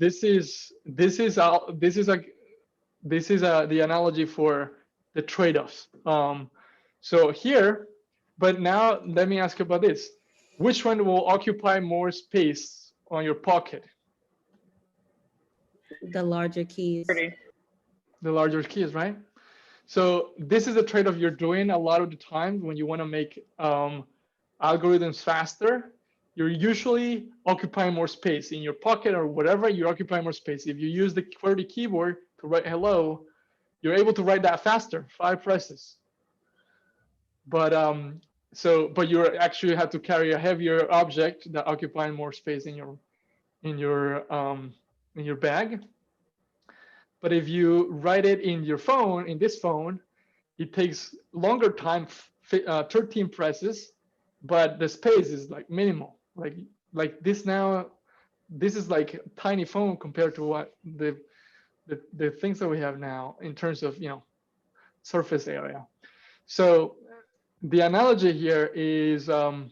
analogy for the trade-offs. So here, but now let me ask you about this. Which one will occupy more space on your pocket? The larger keys. 30. The larger keys, right? So this is a trade-off you're doing a lot of the time when you want to make algorithms faster. You're usually occupying more space in your pocket or whatever. You're occupying more space. If you use the QWERTY keyboard to write hello, you're able to write that faster, 5 presses. But you actually have to carry a heavier object that occupies more space in your bag. But if you write it in your phone, in this phone, it takes longer time, 13 presses, but the space is like minimal. Like this now, this is like a tiny phone compared to what the things that we have now in terms of surface area. So the analogy here is in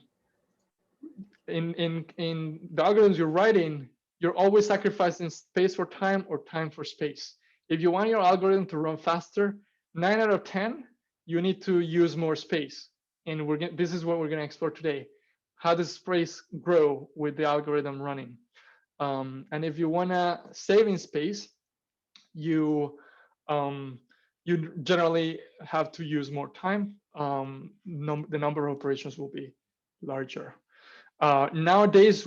the algorithms you're writing, you're always sacrificing space for time or time for space. If you want your algorithm to run faster, 9 out of 10, you need to use more space. And this is what we're going to explore today. How does space grow with the algorithm running? And if you want to save in space, you generally have to use more time. The number of operations will be larger. Nowadays,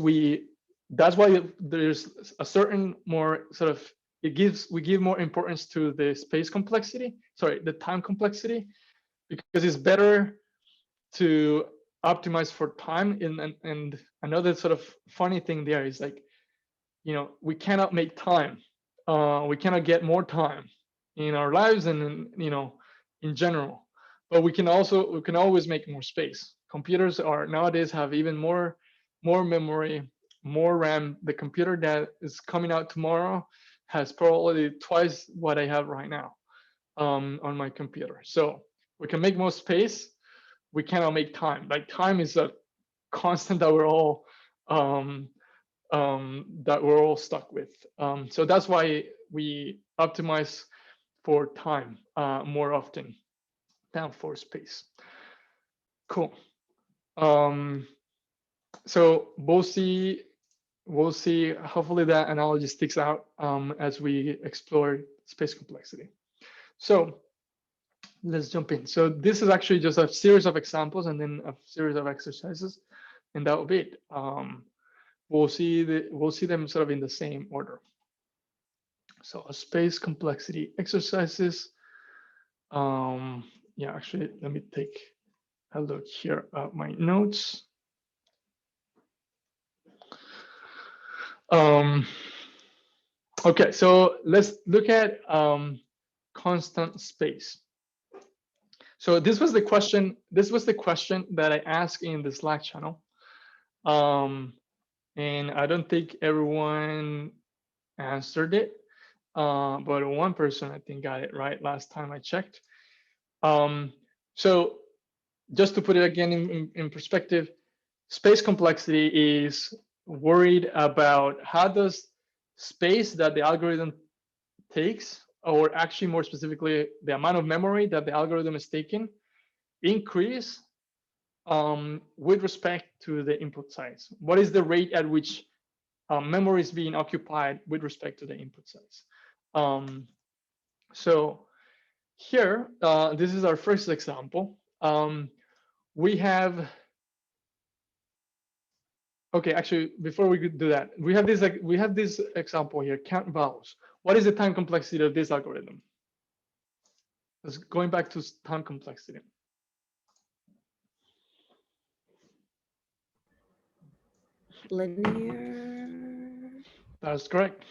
that's why there's a certain more sort of, we give more importance to the space complexity, the time complexity, because it's better to optimize for time. And another sort of funny thing there is like, we cannot make time. We cannot get more time in our lives and in general, but we can always make more space. Computers nowadays have even more memory, more RAM. The computer that is coming out tomorrow has probably twice what I have right now on my computer. So we can make more space. We cannot make time. Like, time is a constant that we're all stuck with. So that's why we optimize for time more often than for space. Cool. So we'll see. Hopefully that analogy sticks out as we explore space complexity. So let's jump in. So this is actually just a series of examples and then a series of exercises, and that will be it. We'll see them sort of in the same order. So space complexity exercises. Yeah, actually, let me take a look here at my notes. Okay, so let's look at constant space. So this was the question that I asked in the Slack channel. And I don't think everyone answered it, but one person I think got it right last time I checked. So just to put it again in perspective, space complexity is worried about how does space that the algorithm takes, or actually more specifically, the amount of memory that the algorithm is taking, increase with respect to the input size. What is the rate at which memory is being occupied with respect to the input size? So here, this is our first example. We have, okay, actually, before we could do that, we have this example here, count vowels. What is the time complexity of this algorithm? Let's going back to time complexity. Linear. That's correct.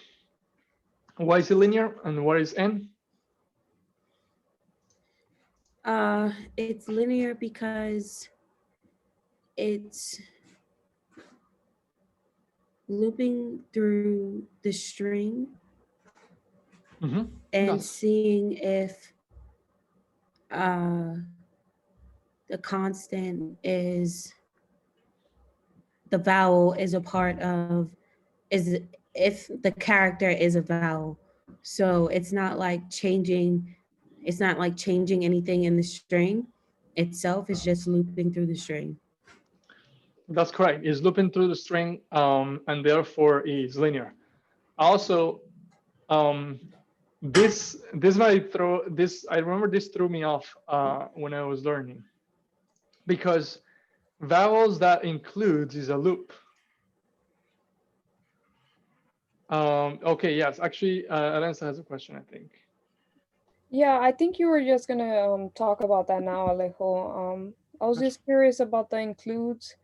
Why is it linear and what is n? It's linear because it's looping through the string and Yes. seeing if the constant is, the vowel is a part of, is if the character is a vowel. So it's not like changing anything in the string itself. It's just looping through the string. That's correct. It's looping through the string and therefore is linear. Also, this might throw this. I remember this threw me off when I was learning, because vowels that includes is a loop. Okay, yes, actually, Alenza has a question, I think. Yeah, I think you were just gonna talk about that now, Alejo. I was just curious about the includes,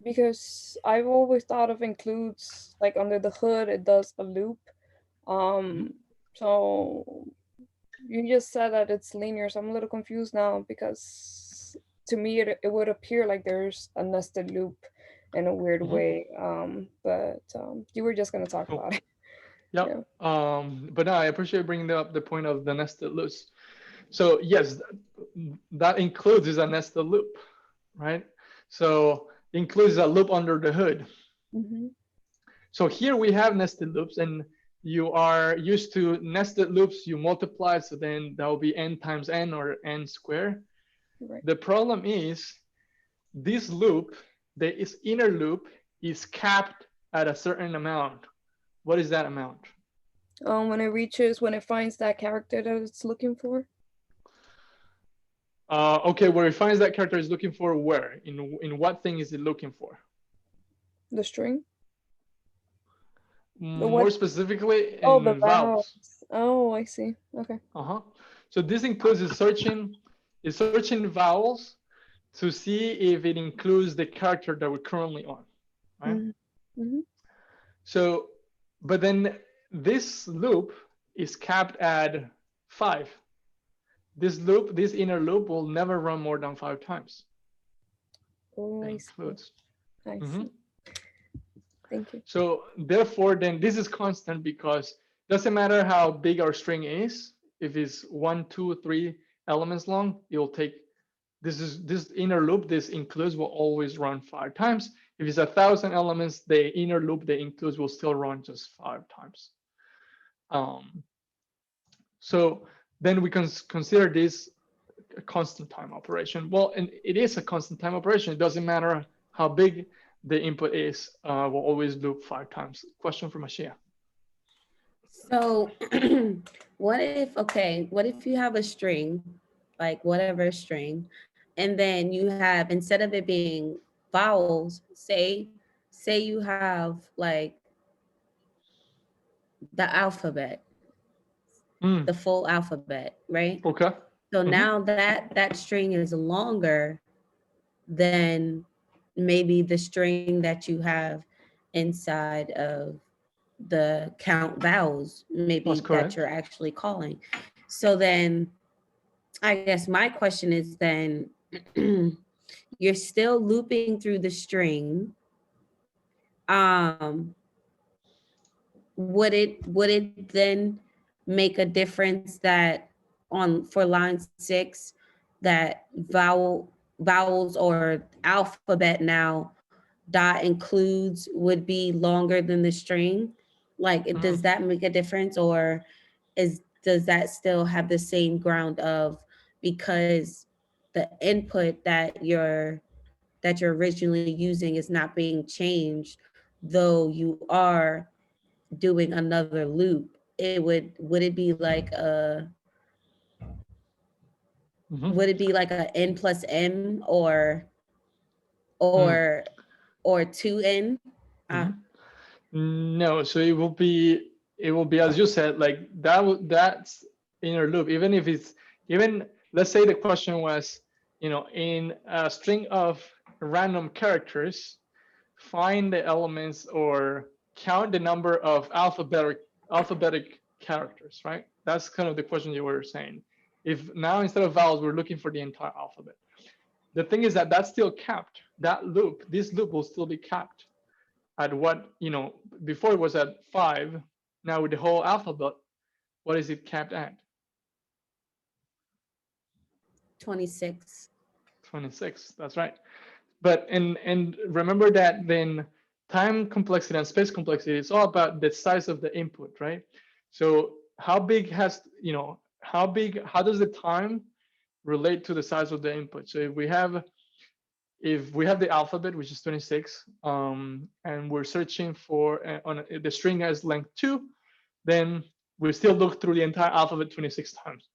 because I've always thought of includes like under the hood it does a loop. So you just said that it's linear, so I'm a little confused now, because to me it would appear like there's a nested loop in a weird way. But you were just gonna talk about it. Yep. Yeah. But no, I appreciate bringing up the point of the nested loops. So yes, that includes is a nested loop, right? So includes a loop under the hood. So here we have nested loops, and you are used to nested loops, you multiply, so then that will be n times n or n squared. Right. The problem is this loop, this inner loop, is capped at a certain amount. What is that amount? When it finds that character that it's looking for. Okay, where it finds that character is looking for where? In what thing is it looking for? The string. More specifically, Oh, the in vowels. vowels. Oh, I see. Okay. So this includes searching vowels to see if it includes the character that we're currently on, right? Mm-hmm. So, but then this loop is capped at 5. This inner loop will never run more than 5 times. Oh, That I includes. see. I see. Thank you. So therefore, then this is constant because it doesn't matter how big our string is. If it's 1, 2, 3 elements long, it'll take this inner loop. This includes will always run 5 times. If it's 1,000 elements, the inner loop the includes will still run just 5 times. So then we can consider this a constant time operation. Well, and it is a constant time operation. It doesn't matter how big the input is. We'll always loop 5 times. Question from Ashia. So what if you have a string, like whatever string, and then you have, instead of it being vowels, say you have like the alphabet, the full alphabet, right? Okay. So now that string is longer than maybe the string that you have inside of the count vowels, maybe that you're actually calling. So then I guess my question is then you're still looping through the string. Would it then make a difference that for line 6 that vowels or alphabet now dot includes would be longer than the string? Like, does that make a difference, or does that still have the same ground of, because the input that you're originally using is not being changed, though you are doing another loop? Would it be like a would it be like a n plus m or 2n? No, so it will be as you said, like that's inner loop. Even if it's let's say the question was, in a string of random characters, find the elements or count the number of alphabetic characters, right? That's kind of the question you were saying. If now instead of vowels, we're looking for the entire alphabet. The thing is that that's still capped. This loop will still be capped at what, before it was at 5. Now with the whole alphabet, what is it capped at? 26. 26, that's right. But and remember that then time complexity and space complexity is all about the size of the input, right? So how does the time relate to the size of the input? So if we have the alphabet, which is 26, and we're searching for the string has length 2, then we still look through the entire alphabet 26 times.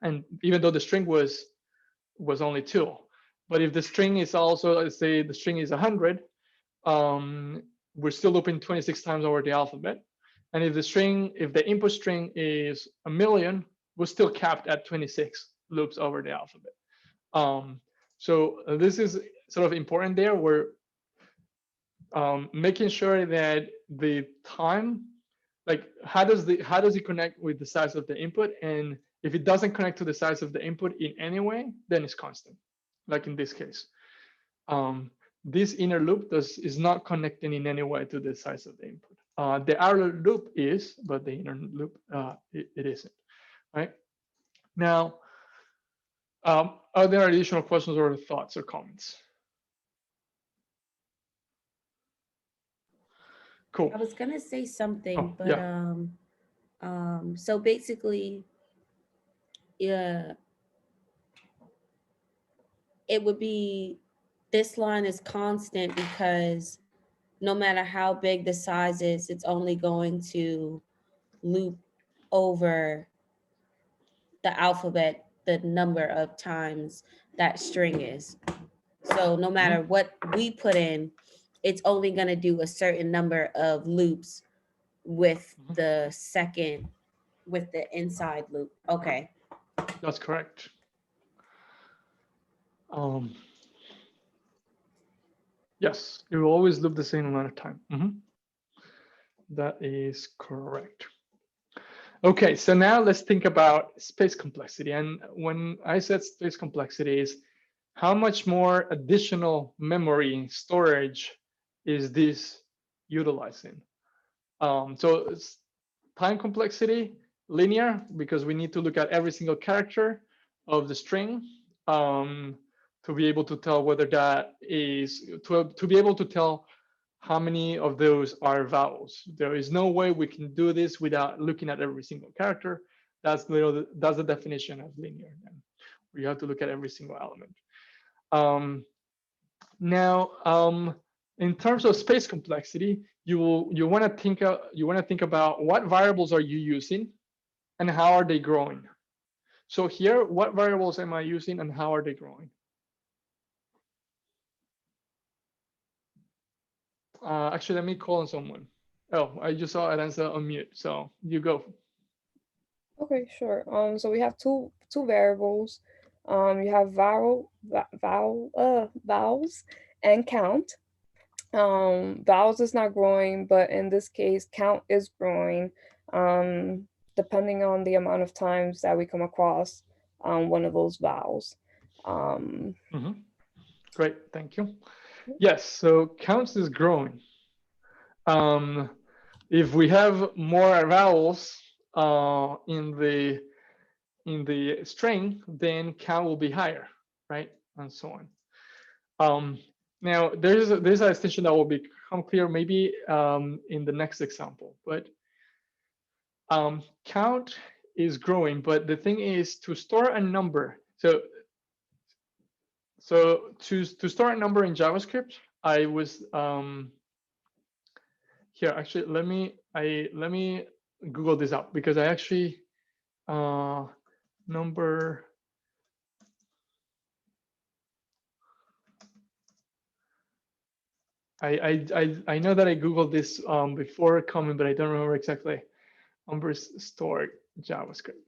And even though the string was only 2, but if the string is also, let's say the string is 100, we're still looping 26 times over the alphabet. And if the input string is 1,000,000, we're still capped at 26 loops over the alphabet. So this is sort of important there. We're making sure that the time, like how does it connect with the size of the input? And if it doesn't connect to the size of the input in any way, then it's constant, like in this case. This inner loop is not connecting in any way to the size of the input. The outer loop is, but the inner loop, it isn't, right? Now, are there additional questions or thoughts or comments? Cool. I was gonna say something, Oh, but yeah. so basically, yeah, it would be this line is constant because no matter how big the size is, it's only going to loop over the alphabet the number of times that string is. So no matter what we put in, it's only going to do a certain number of loops with the second, with the inside loop. Okay. That's correct. Yes, it will always loop the same amount of time. That is correct. Okay, so now let's think about space complexity. And when I said space complexity is how much more additional memory storage is this utilizing? So it's time complexity, linear, because we need to look at every single character of the string to be able to tell whether that is, to be able to tell how many of those are vowels. There is no way we can do this without looking at every single character. That's the definition of linear. Then we have to look at every single element. Now, in terms of space complexity, you want to think about what variables are you using and how are they growing. So here, what variables am I using and how are they growing? Actually, let me call on someone. Oh, I just saw Aranza on mute, so you go. Okay, sure. So we have two variables. You have vowels and count. Vowels is not growing, but in this case, count is growing. Depending on the amount of times that we come across one of those vowels. Great, thank you. Yes, so counts is growing. If we have more vowels in the string, then count will be higher, right? And so on. Now there's a distinction that will become clear maybe in the next example, but count is growing, but the thing is to store a number. So to store a number in JavaScript, I was here. Actually, let me Google this up because I actually number. I know that I Googled this before coming, but I don't remember exactly. Numbers stored JavaScript.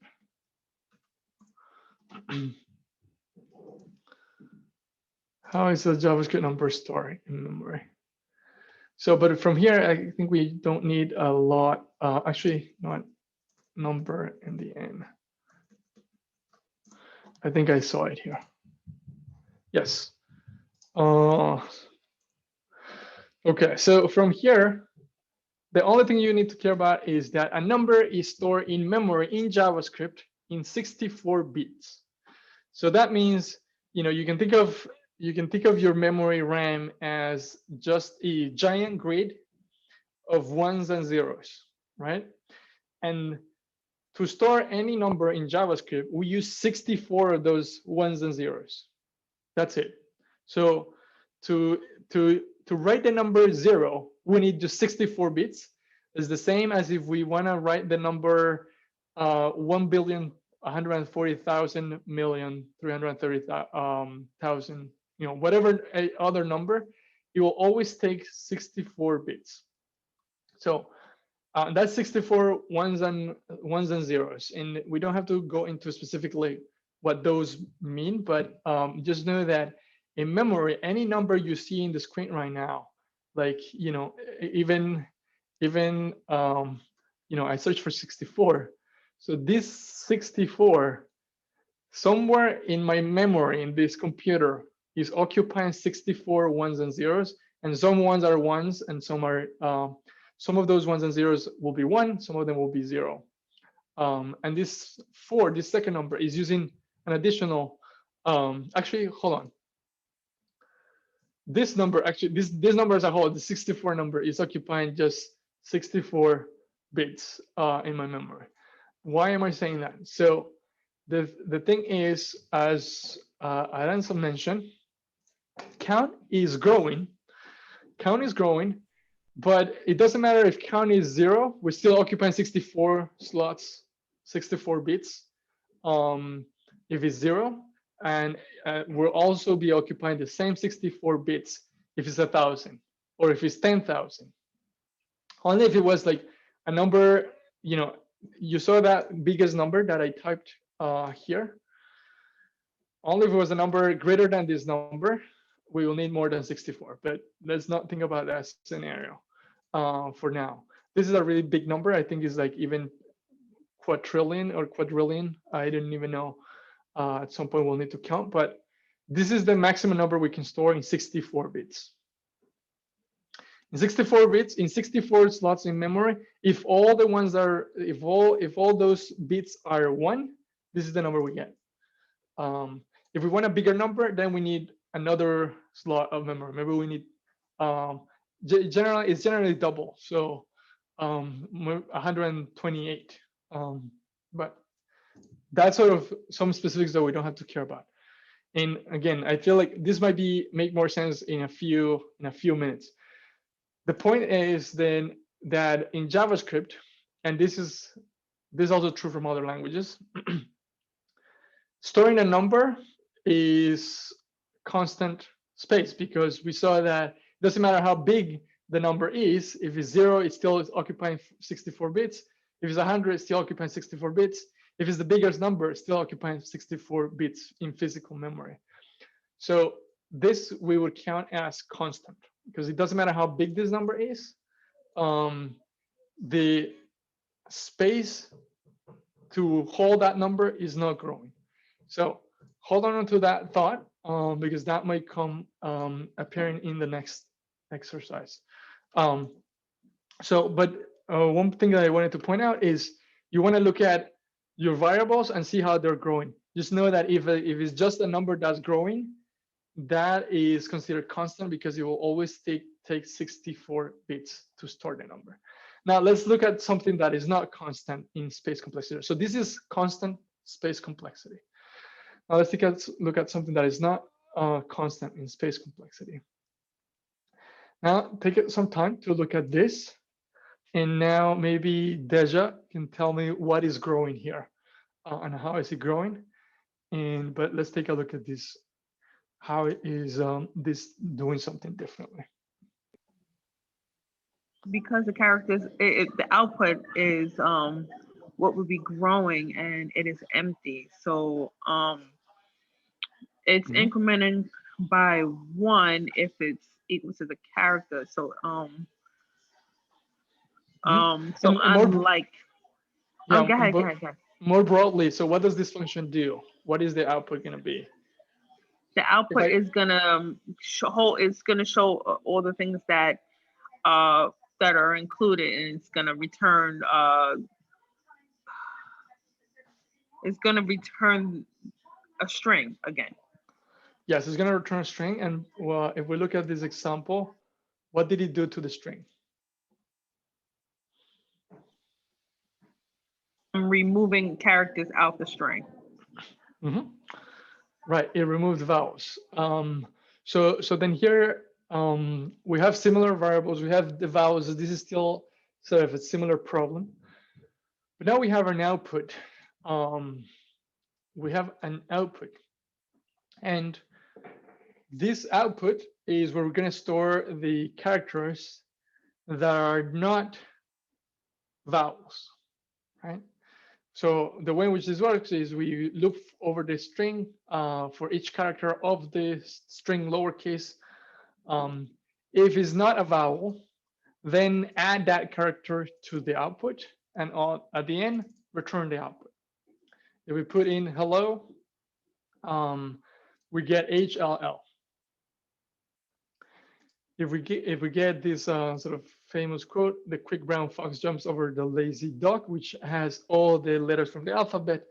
How is the JavaScript number stored in memory? So, but from here, I think we don't need a lot. Actually, not number in the end. I think I saw it here. Yes. Okay, so from here, the only thing you need to care about is that a number is stored in memory in JavaScript in 64 bits. So that means, you can think of your memory RAM as just a giant grid of ones and zeros, right? And to store any number in JavaScript, we use 64 of those ones and zeros. That's it. So to write the number 0, we need just 64 bits. It's the same as if we want to write the number 1,140,000,330,000, whatever other number, it will always take 64 bits. So that's 64 ones and zeros, and we don't have to go into specifically what those mean, but just know that in memory, any number you see in the screen right now, like even I search for 64. So this 64, somewhere in my memory in this computer is occupying 64 ones and zeros, and some ones are ones and some are some of those ones and zeros will be 1, some of them will be 0. And this second number is using an additional, actually, hold on. This number, actually, this number as a whole, the 64 number is occupying just 64 bits in my memory. Why am I saying that? So the thing is, as Aranza mentioned, count is growing. Count is growing, but it doesn't matter if count is 0. We're still occupying 64 slots, 64 bits. If it's 0, and we'll also be occupying the same 64 bits if it's 1,000 or if it's 10,000. Only if it was like a number, you saw that biggest number that I typed here. Only if it was a number greater than this number, we will need more than 64. But let's not think about that scenario for now. This is a really big number. I think it's like even quadrillion or quadrillion. I didn't even know. At some point we'll need to count, but this is the maximum number we can store in 64 bits. In 64 bits, in 64 slots in memory, if all the ones are, if all those bits are 1, this is the number we get. If we want a bigger number, then we need another slot of memory. Maybe we need, it's generally double, so 128. But that's sort of some specifics that we don't have to care about. And again, I feel like this might make more sense in a few minutes. The point is then that in JavaScript, and this is also true from other languages, storing a number is constant space, because we saw that it doesn't matter how big the number is. If it's 0, it still is occupying 64 bits. If it's 100, it's still occupying 64 bits. If it's the biggest number, it's still occupying 64 bits in physical memory. So this we would count as constant, because it doesn't matter how big this number is. The space to hold that number is not growing. So hold on to that thought, because that might come appearing in the next exercise. But one thing that I wanted to point out is you want to look at your variables and see how they're growing. Just know that if it's just a number that's growing, that is considered constant, because it will always take 64 bits to store the number. Now let's look at something that is not constant in space complexity. So this is constant space complexity. Now let's look at something that is not constant in space complexity. Now take some time to look at this. And now maybe Deja can tell me what is growing here and how is it growing. But let's take a look at this. How is this doing something differently? Because the characters, the output is what would be growing, and it is empty. So it's incrementing by 1 if it's equal to the character. So so unlike, go ahead. More broadly, so what does this function do? What is the output going to be? The output is gonna show. It's gonna show all the things that are included, and it's gonna return. It's gonna return a string again. Yes, it's gonna return a string. And if we look at this example, what did it do to the string? I'm removing characters out the string. Right, it removed vowels. So then here we have similar variables. We have the vowels. This is still sort of a similar problem. But now we have an output. We have an output. And this output is where we're going to store the characters that are not vowels, right? So the way in which this works is we loop over the string for each character of the string lowercase. If it's not a vowel, then add that character to the output, and at the end, return the output. If we put in hello, we get HLL. If we get this sort of famous quote, the quick brown fox jumps over the lazy dog, which has all the letters from the alphabet,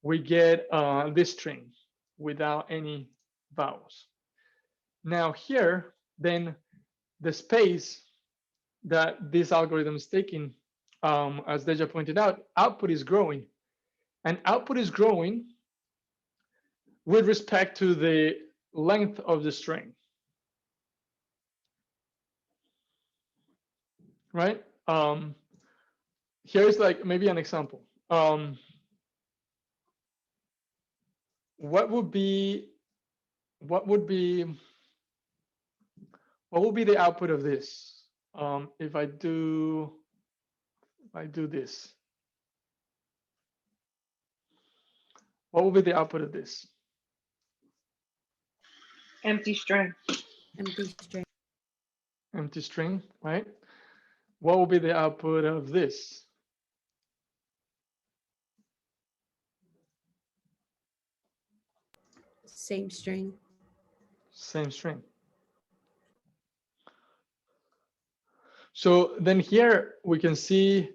we get this string without any vowels. Now here, then the space that this algorithm is taking, as Deja pointed out, output is growing. And output is growing with respect to the length of the string, right? Here's like maybe an example. What would be the output of this? If I do this, what will be the output of this? Empty string. Empty string. Empty string, right? What will be the output of this? Same string. Same string. So then here we can see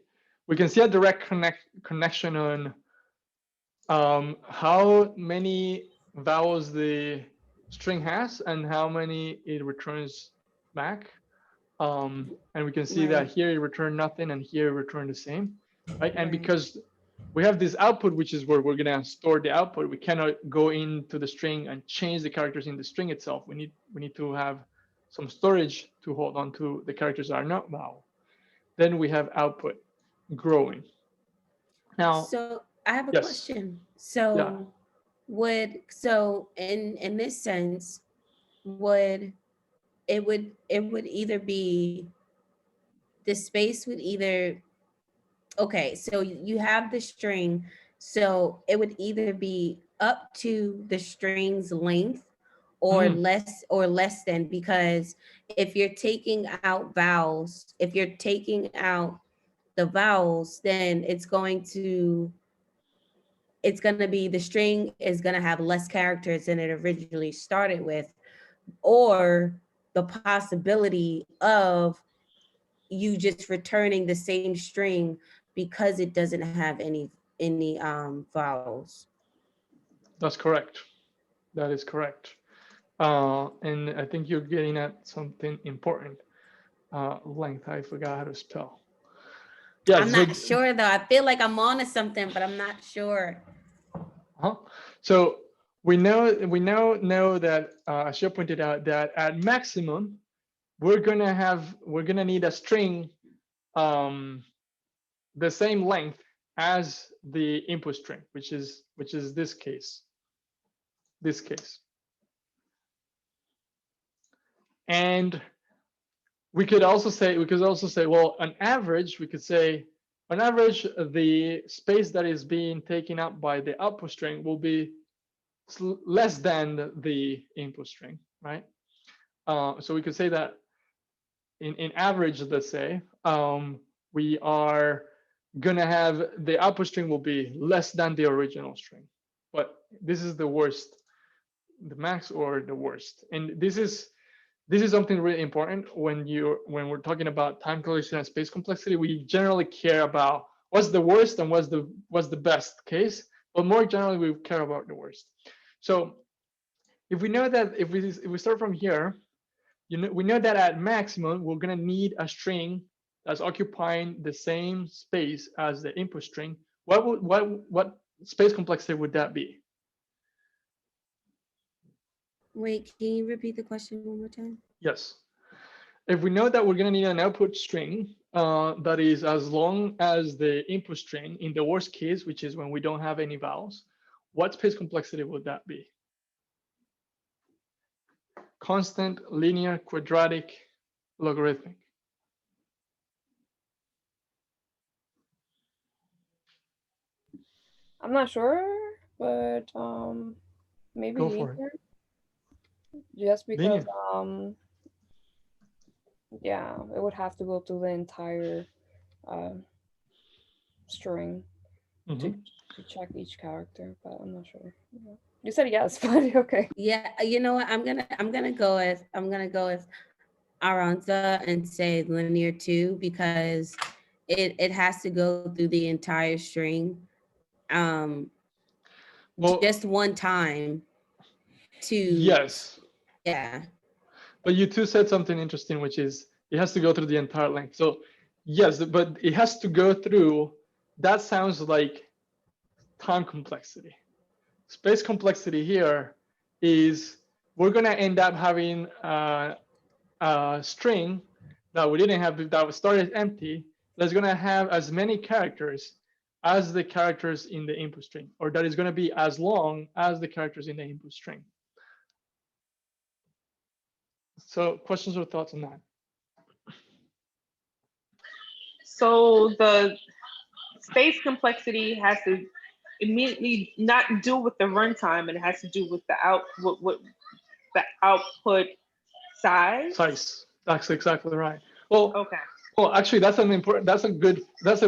a direct connection on how many vowels the string has and how many it returns back. And we can see that Right. here it returned nothing and here it returned the same, right? And Right. because we have this output, which is where we're gonna store the output, we cannot go into the string and change the characters in the string itself. We need to have some storage to hold on to the characters that are not vowel. Then we have output growing. Now, So I have a yes. question. So in this sense, would either be the space would either, okay, so you have the string, so it would either be up to the string's length or less than, because if you're taking out vowels, if you're taking out the vowels, then it's going to be, the string is going to have less characters than it originally started with, or the possibility of you just returning the same string because it doesn't have any vowels. That's correct. That is correct. And I think you're getting at something important. Length, I forgot how to spell. Yeah, I'm not sure though. I feel like I'm on to something, but I'm not sure. So we now know that, as you pointed out, that at maximum we're gonna need a string the same length as the input string, which is this case. And we could also say, well, on average, the space that is being taken up by the output string will be less than the input string, right? So we could say that in average, let's say, we are gonna have the output string will be less than the original string. But this is the worst, the max or the worst. And this is something really important when we're talking about time correlation and space complexity. We generally care about what's the worst and what's the best case, but more generally we care about the worst. So if we know that, if we start from here, we know that at maximum we're gonna need a string that's occupying the same space as the input string. What space complexity would that be? Wait, can you repeat the question one more time? Yes. If we know that we're going to need an output string that is as long as the input string, in the worst case, which is when we don't have any vowels, what space complexity would that be? Constant, linear, quadratic, logarithmic? I'm not sure, but maybe Go for linear. Just because Linear. yeah, it would have to go through the entire string to check each character, but I'm not sure. Yeah. You said yes, but okay. Yeah, you know what? I'm gonna go with Aranza and say linear too, because it has to go through the entire string, Well, just one time. Yes. Yeah. But you two said something interesting, which is It has to go through the entire length. So yes, but it has to go through. That sounds like time complexity. Space complexity here is we're going to end up having a string that we didn't have, that started empty, that's going to have as many characters as the characters in the input string, or that is going to be as long as the characters in the input string. So questions or thoughts on that? So the space complexity has to immediately not do with the runtime, it has to do with the the output size. That's exactly right. Well, Okay. well, actually, that's a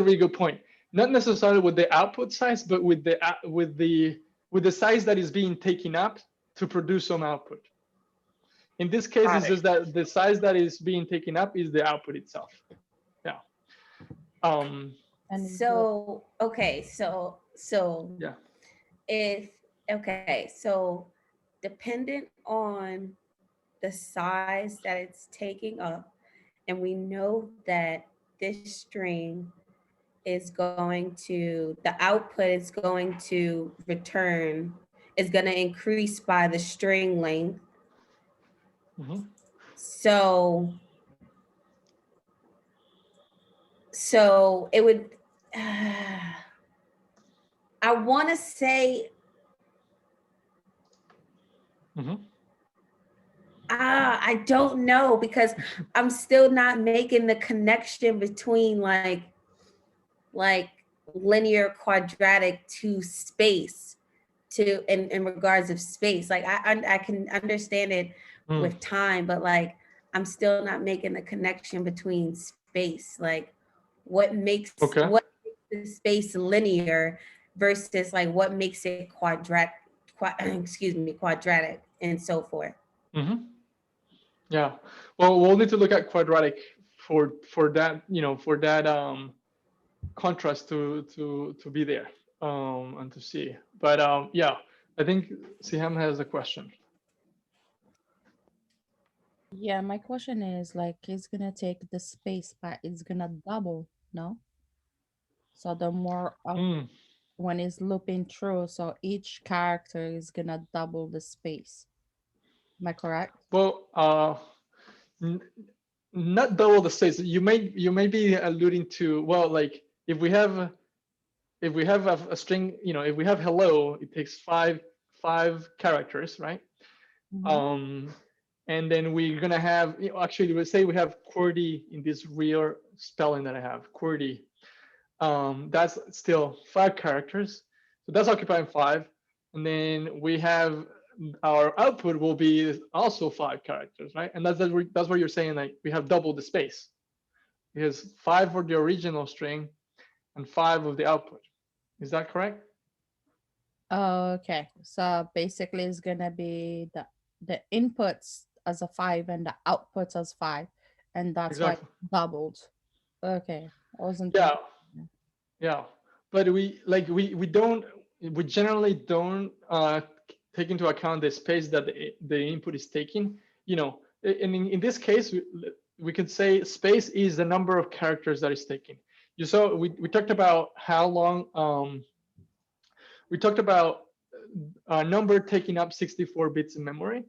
really good point. Not necessarily with the output size, but with the size that is being taken up to produce some output. In this case, it's just that the size that is being taken up is the output itself. Yeah. So okay, so yeah. So dependent on the size that it's taking up, and we know that this string is going to, the output is going to return, is going to increase by the string length. Mm-hmm. So it would, I want to say, Mm-hmm. I don't know, because I'm still not making the connection between like linear quadratic to space, to in regards of space. Like I can understand it with time, but like I'm still not making the connection between space. Like what makes the space linear versus like what makes it quadratic, quadratic and so forth. Mm-hmm. Yeah. Well, we'll need to look at quadratic for that, for that contrast to be there and to see. But yeah, I think Siham has a question. Yeah, my question is like, it's gonna take the space, but it's gonna double, no? So the more when it's looping through, so each character is gonna double the space. Am I correct? Well, not double the space. You may be alluding to, well, like if we have a string, if we have hello, it takes five characters, right? Mm-hmm. And then we're gonna have, actually, let's say we have QWERTY in this real spelling that I have, QWERTY. That's still 5 characters, so that's occupying 5. And then we have our output will be also 5 characters, right? And that's what you're saying, like we have double the space, because 5 for the original string and 5 of the output. Is that correct? Okay, so basically it's gonna be the inputs as a 5 and the outputs as 5, and that's why Exactly. it doubled. Okay, I wasn't Yeah. thinking. Yeah, but we generally don't take into account the space that the input is taking. And in this case, we could say space is the number of characters that is taken. You saw we talked about how long. We talked about a number taking up 64 bits in memory.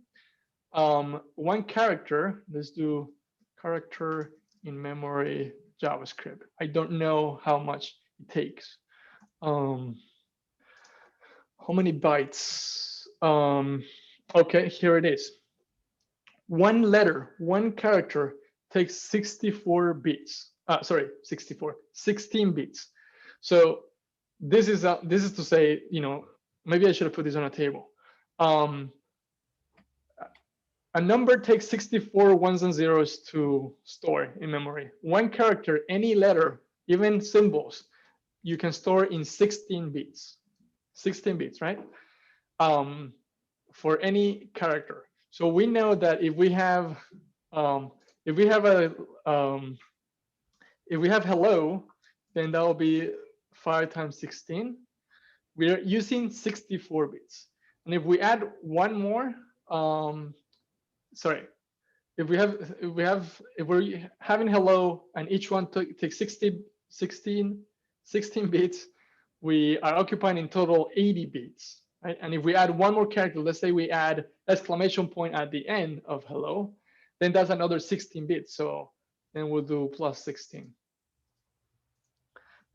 One character. Let's do character in memory JavaScript. I don't know how much it takes. How many bytes? Okay, here it is. One letter, one character takes 64 bits. 16 bits. So this is to say, maybe I should have put this on a table. A number takes 64 ones and zeros to store in memory. One character, any letter, even symbols, you can store in 16 bits. 16 bits, right? For any character. So we know that if we have hello, then that will be 5 times 16. We're using 64 bits. And if we add one more, if we're having hello and each one takes 16 bits, we are occupying in total 80 bits, right? And if we add one more character, let's say we add exclamation point at the end of hello, then that's another 16 bits. So then we'll do plus 16.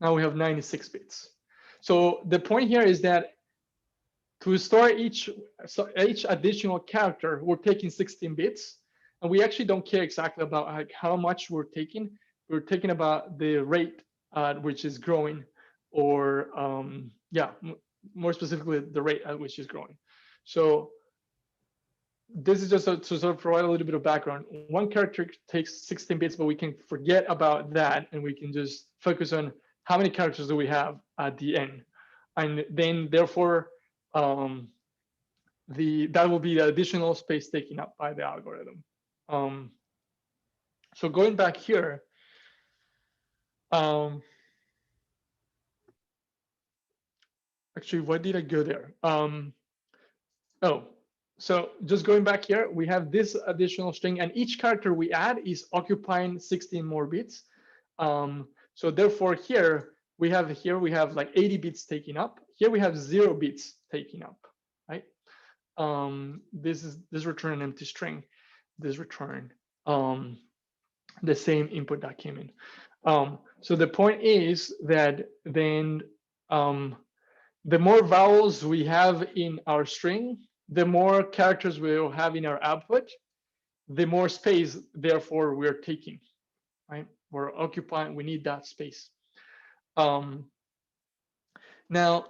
Now we have 96 bits. So the point here is that to store each additional character, we're taking 16 bits, and we actually don't care exactly about like how much we're taking. We're taking about the rate which is growing, or more specifically, the rate at which is growing. So this is just to sort of provide a little bit of background. One character takes 16 bits, but we can forget about that, and we can just focus on how many characters do we have at the end, and then therefore that will be the additional space taken up by the algorithm. So going back here, actually, why did I go there? So just going back here, we have this additional string, and each character we add is occupying 16 more bits. So therefore here we have like 80 bits taken up. Here we have 0 bits taken up, right? This return an empty string. This return the same input that came in. So the point is that then the more vowels we have in our string, the more characters we'll have in our output, the more space, therefore, we're taking, right? We're occupying, we need that space. Now,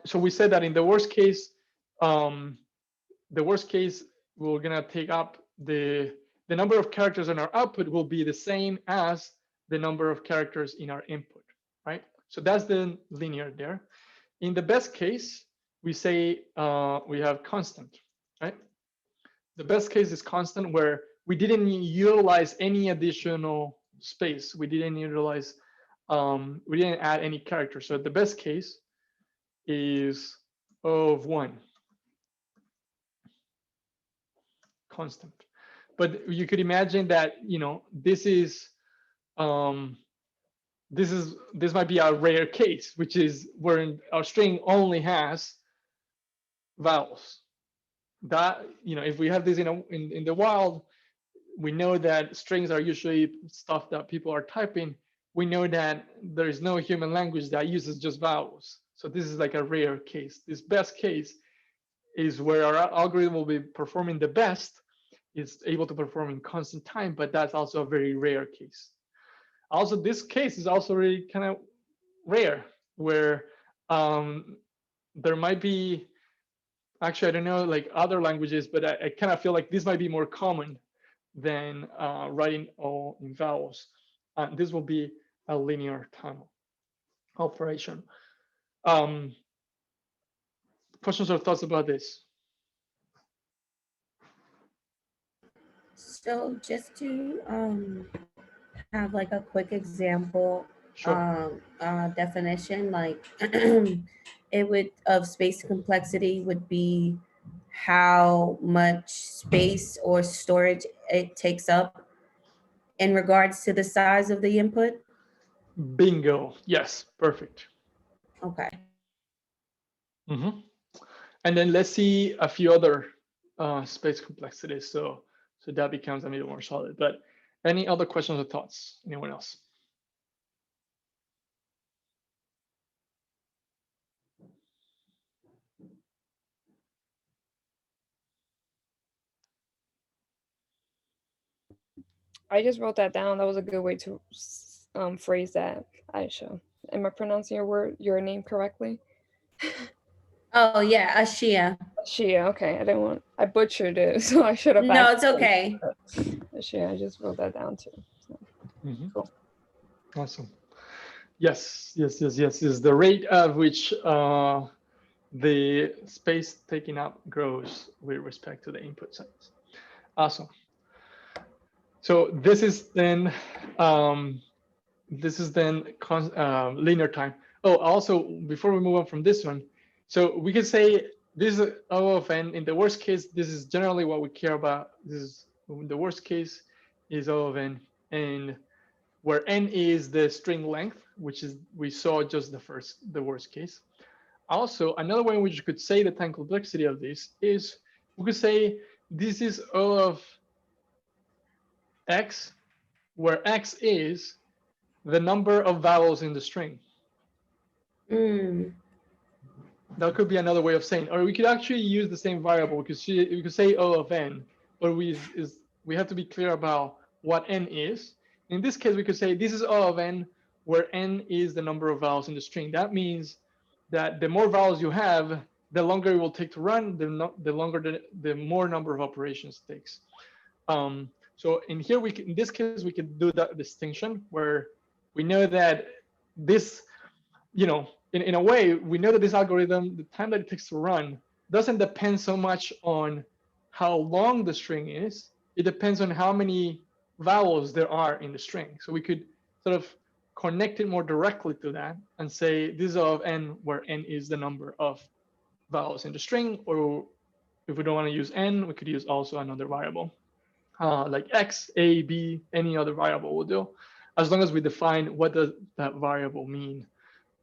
so we said that in the worst case, we're gonna take up the number of characters in our output will be the same as the number of characters in our input, right? So that's the linear there. In the best case, we say we have constant, right? The best case is constant, where we didn't utilize any additional space. We didn't utilize, we didn't add any characters. So the best case is of 1, constant. But you could imagine that, you know, this might be a rare case, which is where our string only has vowels. That, you know, if we have this in the wild, we know that strings are usually stuff that people are typing. We know that there is no human language that uses just vowels. So this is like a rare case. This best case is where our algorithm will be performing the best. It's able to perform in constant time, but that's also a very rare case. Also, this case is also really kind of rare, where there might be, actually, I don't know, like other languages, but I kind of feel like this might be more common than writing all in vowels. This will be a linear time operation. Questions or thoughts about this? So just to have like a quick example, Sure. definition, like it would of space complexity would be how much space or storage it takes up in regards to the size of the input. Bingo. Yes, perfect. Okay. And then let's see a few other space complexities. So that becomes a little more solid. But any other questions or thoughts? Anyone else? I just wrote that down. That was a good way to phrase that, Aisha. Am I pronouncing your name correctly? Oh yeah, Ashia. Shia, okay. I butchered it, so I should have. No, it's okay. Shia, I just wrote that down too. So. Cool. Awesome. Yes. Is the rate at which the space taken up grows with respect to the input size. Awesome. So this is then linear time. Oh, also before we move on from this one, so we could say this is O of n. In the worst case, this is generally what we care about. This is the worst case. is O of n, and where n is the string length, which is we saw just the worst case. Also, another way in which you could say the time complexity of this is we could say this is O of x, where x is the number of vowels in the string. That could be another way of saying, or we could actually use the same variable. We could say O of n, but we have to be clear about what n is. In this case, we could say this is O of n, where n is the number of vowels in the string. That means that the more vowels you have, the longer it will take to run, the more number of operations it takes. So in here, in this case, we could do that distinction where we know that this, in a way, we know that this algorithm, the time that it takes to run, doesn't depend so much on how long the string is. It depends on how many vowels there are in the string. So we could sort of connect it more directly to that and say this is O of n, where n is the number of vowels in the string. Or if we don't want to use n, we could use also another variable like x, a, b, any other variable will do, as long as we define what does that variable mean.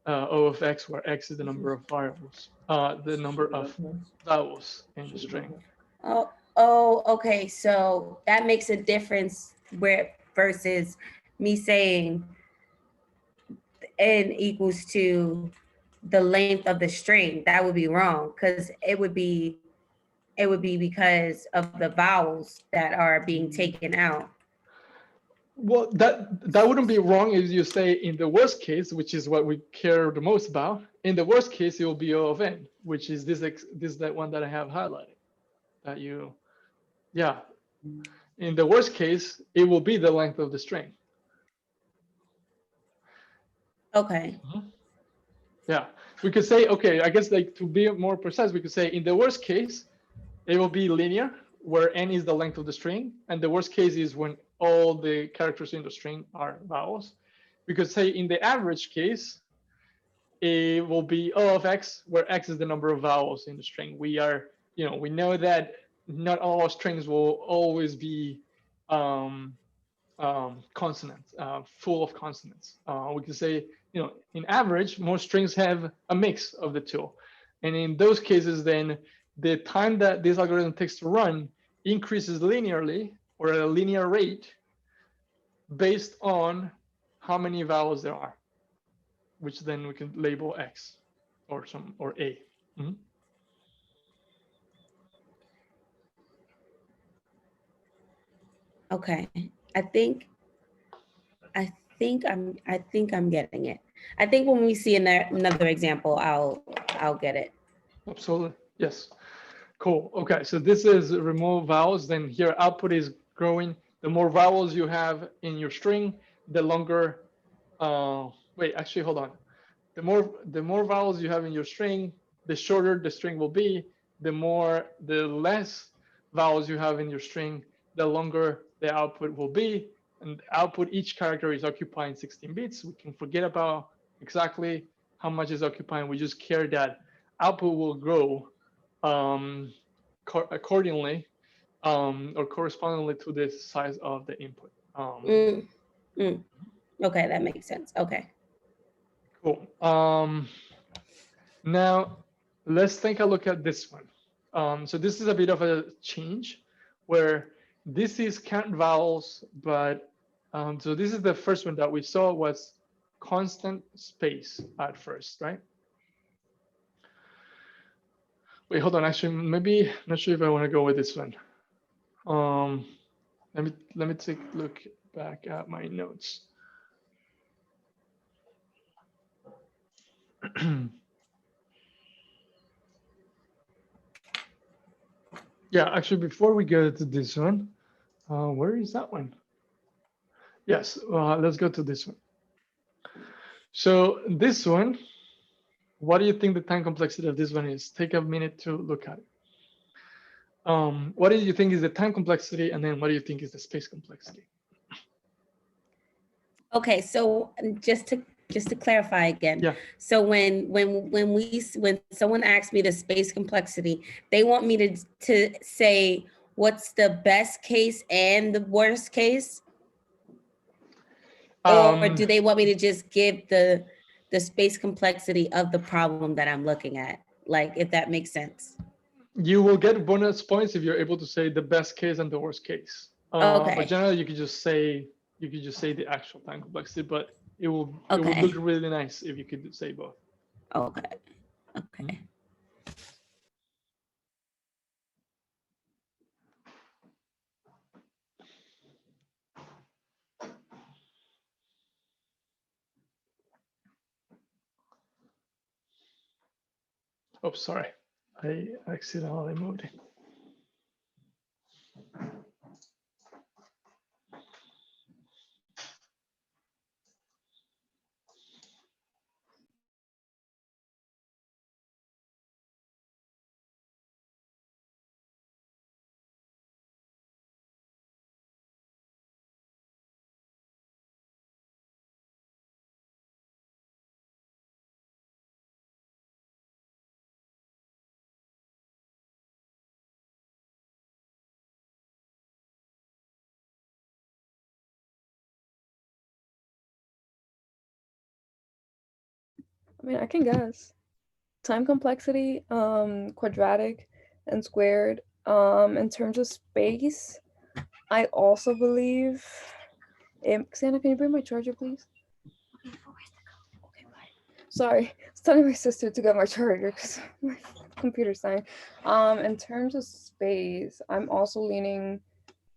O of x, where x is the number of variables, the number of vowels in the string. Okay. So that makes a difference versus me saying n equals to the length of the string. That would be wrong because it would be because of the vowels that are being taken out. Well, that wouldn't be wrong if you say in the worst case, which is what we care the most about. In the worst case, it will be O of n, which is that one that I have highlighted. In the worst case, it will be the length of the string. Okay. Yeah, we could say, okay, I guess like to be more precise, we could say in the worst case, it will be linear, where n is the length of the string. And the worst case is when all the characters in the string are vowels. We could say in the average case, it will be O of x, where x is the number of vowels in the string. We know that not all strings will always be consonants, full of consonants. We can say, in average, most strings have a mix of the two. And in those cases, then the time that this algorithm takes to run increases linearly or at a linear rate based on how many vowels there are, which then we can label X or A. Mm-hmm. Okay, I think I'm getting it. I think when we see another example, I'll get it. Absolutely, yes. Cool. Okay, so this is remove vowels. Then here output is growing. The more vowels you have in your string, the longer. Wait, actually, hold on. The more vowels you have in your string, the shorter the string will be. The less vowels you have in your string, the longer the output will be. And output, each character is occupying 16 bits. We can forget about exactly how much is occupying. We just care that output will grow accordingly or correspondingly to the size of the input. Okay, that makes sense. Okay. Cool. Now let's take a look at this one. So this is a bit of a change where this is count vowels, but so this is the first one that we saw was constant space at first, right? Wait, hold on. Actually, maybe not sure if I want to go with this one. Let me take a look back at my notes. Yeah, actually, before we go to this one, where is that one? Yes, let's go to this one. So this one, what do you think the time complexity of this one is? Take a minute to look at it. What do you think is the time complexity, and then what do you think is the space complexity? Okay, so just to clarify again. Yeah. So when someone asks me the space complexity, they want me to say what's the best case and the worst case? Or do Um, they want me to just give the space complexity of the problem that I'm looking at? Like, if that makes sense. you will get bonus points if you're able to say the best case and the worst case. But Okay. generally, you could just say the actual time complexity, but it would Okay. look really nice if you could say both. Okay. Okay. Oh, sorry, I accidentally moved it. I mean, I can guess. Time complexity, quadratic and squared. In terms of space, I also believe. Xana, can you bring my charger, please? Okay, bye. Sorry, I was telling my sister to get my charger because my computer's dying. In terms of space, I'm also leaning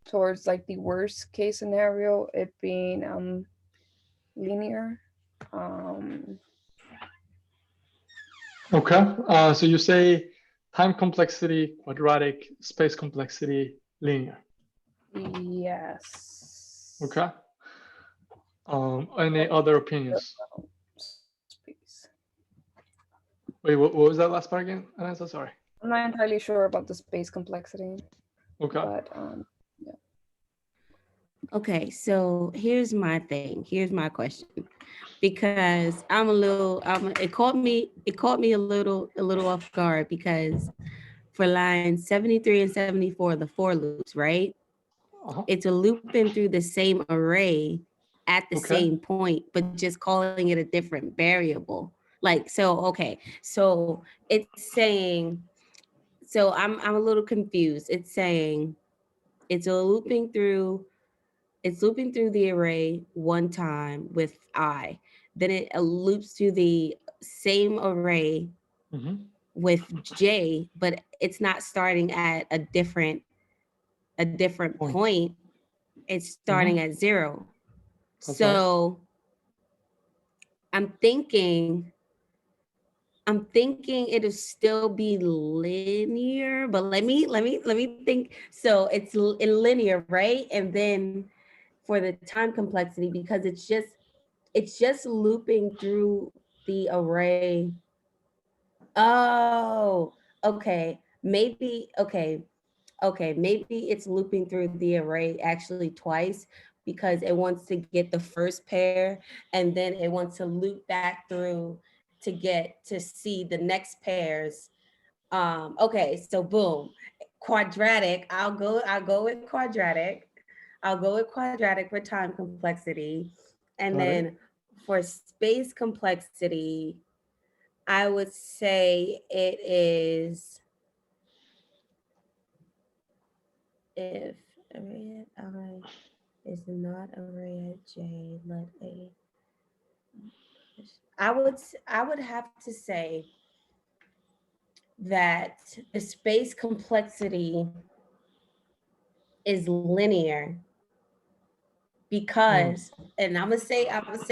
towards like the worst case scenario, it being linear. Okay, so you say time complexity, quadratic, space complexity, linear. Yes. Okay. Any other opinions? Space. Wait, what was that last part again? Anessa, sorry. I'm not entirely sure about the space complexity, Okay. but yeah. Okay, so here's my thing. Here's my question. Because it caught me a little off guard because for lines 73 and 74, the for loops, right? It's a looping through the same array at the same point, but just calling it a different variable. Like, so, okay. So it's saying, so I'm a little confused. It's saying it's looping through the array one time with I. Then it loops through the same array with J, but it's not starting at a different point. It's starting at 0. That's so I'm thinking it'll still be linear, but let me think. So it's in linear, right? And then for the time complexity, because it's just looping through the array. Oh, okay. Maybe it's looping through the array actually twice because it wants to get the first pair and then it wants to loop back through to get to see the next pairs. Okay, so boom, quadratic. I'll go with quadratic. I'll go with quadratic for time complexity. And then for space complexity, I would say it is if array at I is not array at J, let A. I would have to say that the space complexity is linear because, and I'm gonna say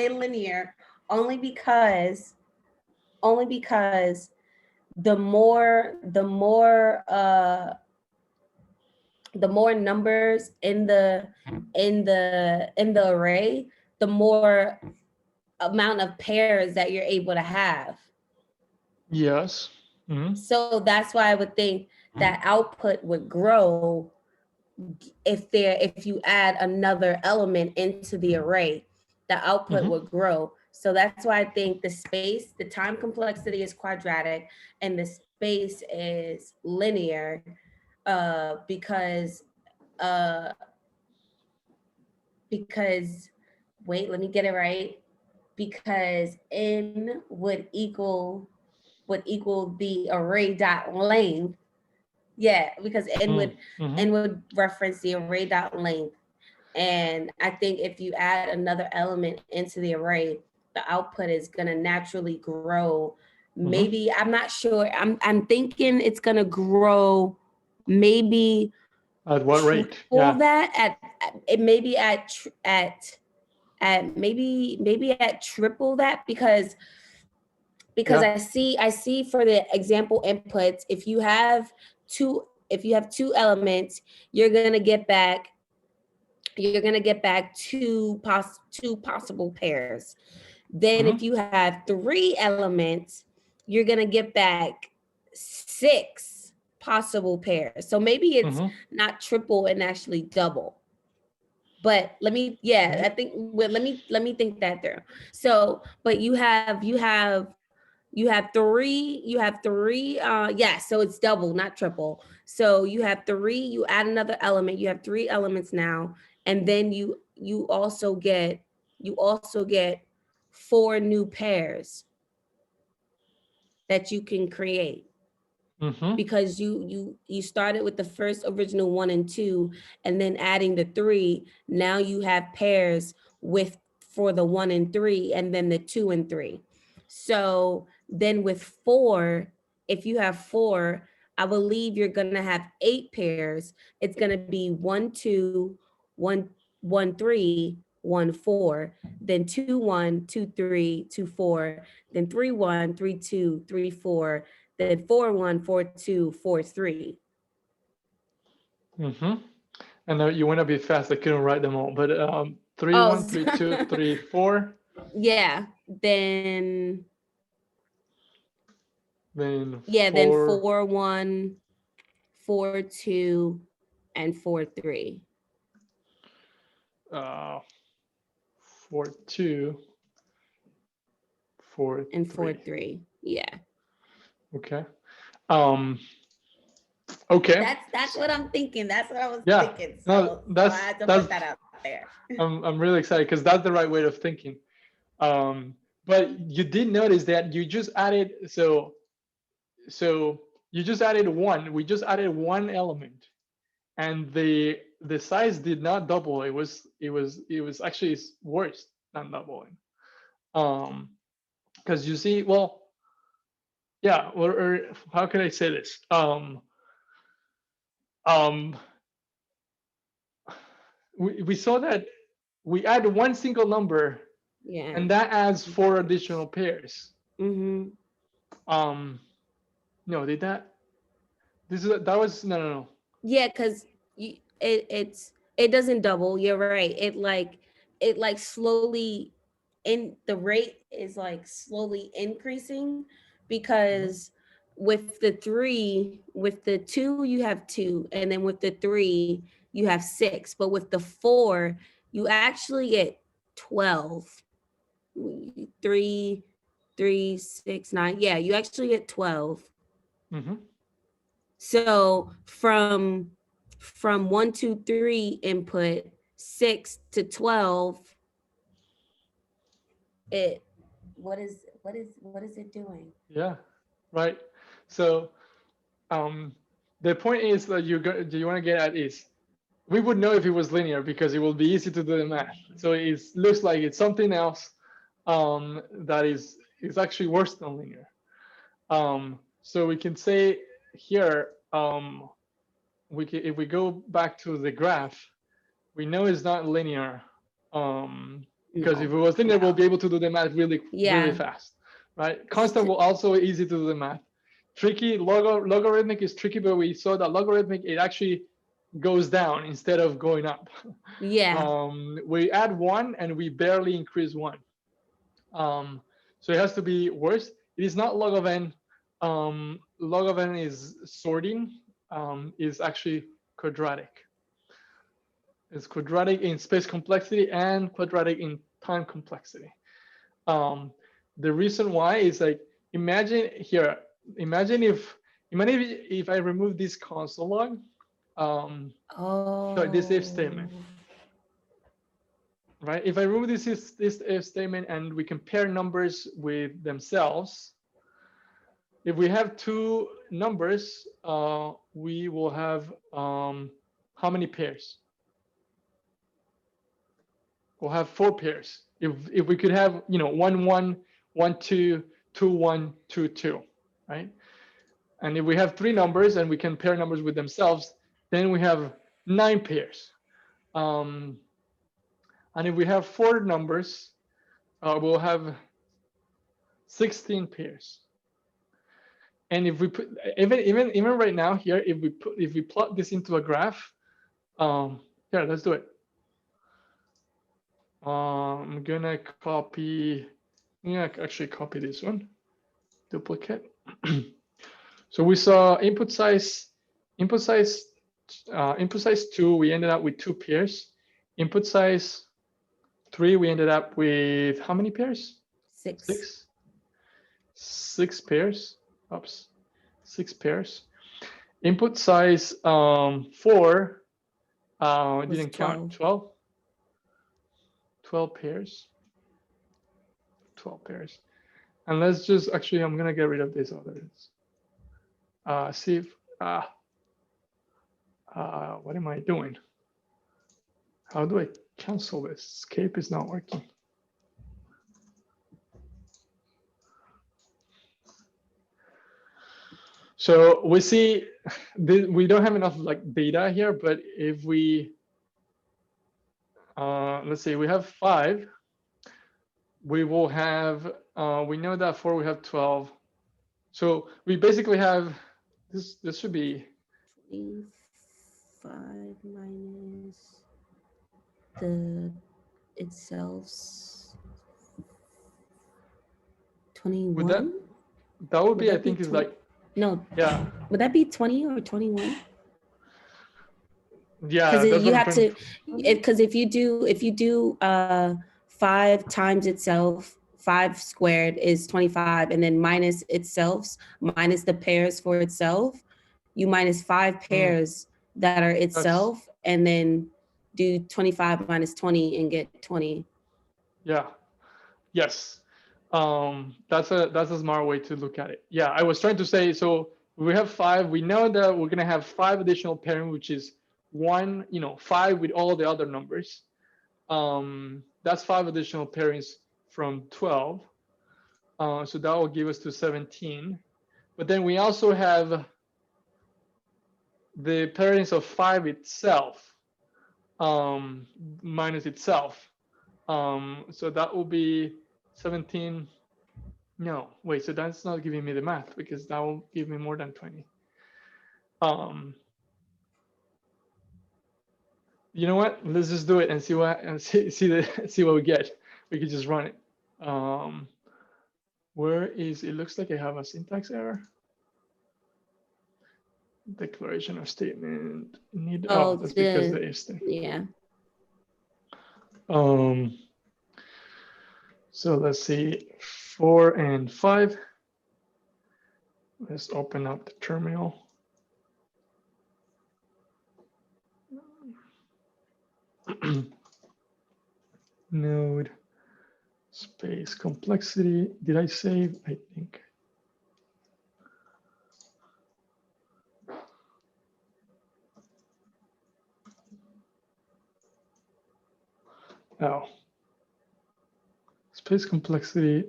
linear only because the more numbers in the array, the more amount of pairs that you're able to have. Yes. So that's why I would think that output would grow if you add another element into the array, the output would grow. So that's why I think the time complexity is quadratic and the space is linear. because wait, let me get it right. Because n would equal the array dot length. Yeah, because n would reference the array dot length. And I think if you add another element into the array, the output is gonna naturally grow. Maybe I'm not sure. I'm thinking it's gonna grow maybe At what rate? For that at it maybe at maybe at triple that, because Yeah. I see for the example inputs, if you have two elements, you're gonna get back two possible pairs. Then if you have three elements, you're gonna get back 6 possible pairs. So maybe it's not triple and actually double. But I think let me think that through. So, but you have three, yeah, so it's double, not triple. So you have 3, you add another element, you have 3 elements now, and then you also get 4 new pairs that you can create. Because you started with the first original 1 and 2, and then adding the 3. Now you have pairs for the 1 and 3, and then the 2 and 3. So then with 4, if you have 4, I believe you're gonna have 8 pairs. It's gonna be 1 2 1 1 3 1 4, then 2 1 2 3 2 4, then 3 1 3 2 3 4, then 4 1 4 2 4 3. And you went a bit fast. I couldn't write them all, but 3 1 3 2 3 4. Yeah. Then 4 1 4 2 and 4 3. 4 2 4 and 4 3. Yeah. Okay. Okay. That's what I'm thinking. That's what I was Yeah. thinking. So I had to put that out there. I'm really excited because that's the right way of thinking. But you did notice that you just added so you just added 1. We just added 1 element, and the size did not double. It was actually worse than doubling. Because you see, well, yeah, or how can I say this? We saw that we add 1 single number, and that adds 4 additional pairs. No, did that? That was no. Yeah, because it doesn't double. You're right. It slowly, in the rate is like slowly increasing, because with the 2 you have 2, and then with the 3 you have 6, but with the 4 you actually get 12. 3 3 6 9. Yeah, you actually get 12. So from 1 2 3 input 6 to 12, what is it doing? Yeah, right. So the point is that you want to get at is, we would know if it was linear because it will be easy to do the math. So it looks like it's something else that is actually worse than linear. So we can say here, if we go back to the graph, we know it's not linear. Because if it was linear, we'll be able to do the math really fast, right? Constant will also easy to do the math. Tricky, logarithmic is tricky, but we saw that logarithmic, it actually goes down instead of going up. Yeah. We add 1 and we barely increase 1. So it has to be worse. It is not log of n. Log of n is sorting, is actually quadratic. It's quadratic in space complexity and quadratic in time complexity. The reason why is like, imagine if I remove this console log, Oh. this if statement, right? If I remove this if statement and we compare numbers with themselves, if we have two numbers, we will have how many pairs? We'll have 4 pairs. If we could have 1 1 1 2 2 1 2 2, right? And if we have 3 numbers and we compare numbers with themselves, then we have 9 pairs. And if we have 4 numbers, we'll have 16 pairs. And if we put even right now here, if we plot this into a graph, here, let's do it. I'm gonna copy. Yeah, actually copy this one. Duplicate. So we saw input size 2. We ended up with 2 pairs. Input size 3. We ended up with how many pairs? 6. 6 pairs. Oops, 6 pairs. Input size 4. Didn't count. 12. 12 pairs. 12 pairs. And let's just actually, I'm gonna get rid of this others. See if what am I doing? How do I cancel this? Escape is not working. So we see we don't have enough data here, but if we let's say we have 5, we will have we know that 4 we have 12. So we basically have this should be 25 minus the itself's 21. That would be, I think, is like, no, yeah, would that be 20 or 21? Yeah, because you have to, because if you do 5 times itself, 5 squared is 25, and then minus itself, minus the pairs for itself, you minus 5 pairs that are itself, and then do 25 minus 20 and get 20. Yeah. Yes. That's a smart way to look at it. Yeah, I was trying to say, so we have 5. We know that we're gonna have 5 additional pairing, which is 1, 5 with all the other numbers. That's 5 additional pairings from 12. So that will give us to 17. But then we also have the pairings of 5 itself, minus itself. So that will be 17. No, wait, so that's not giving me the math, because that will give me more than 20. You know what? Let's just do it and see what see what we get. We could just run it. Where is it? Looks like I have a syntax error. Declaration of statement need. Oh, that's because the if statement. Yeah. So let's see, 4 and 5. Let's open up the terminal. Node space complexity. Did I save? I think. Oh. Space complexity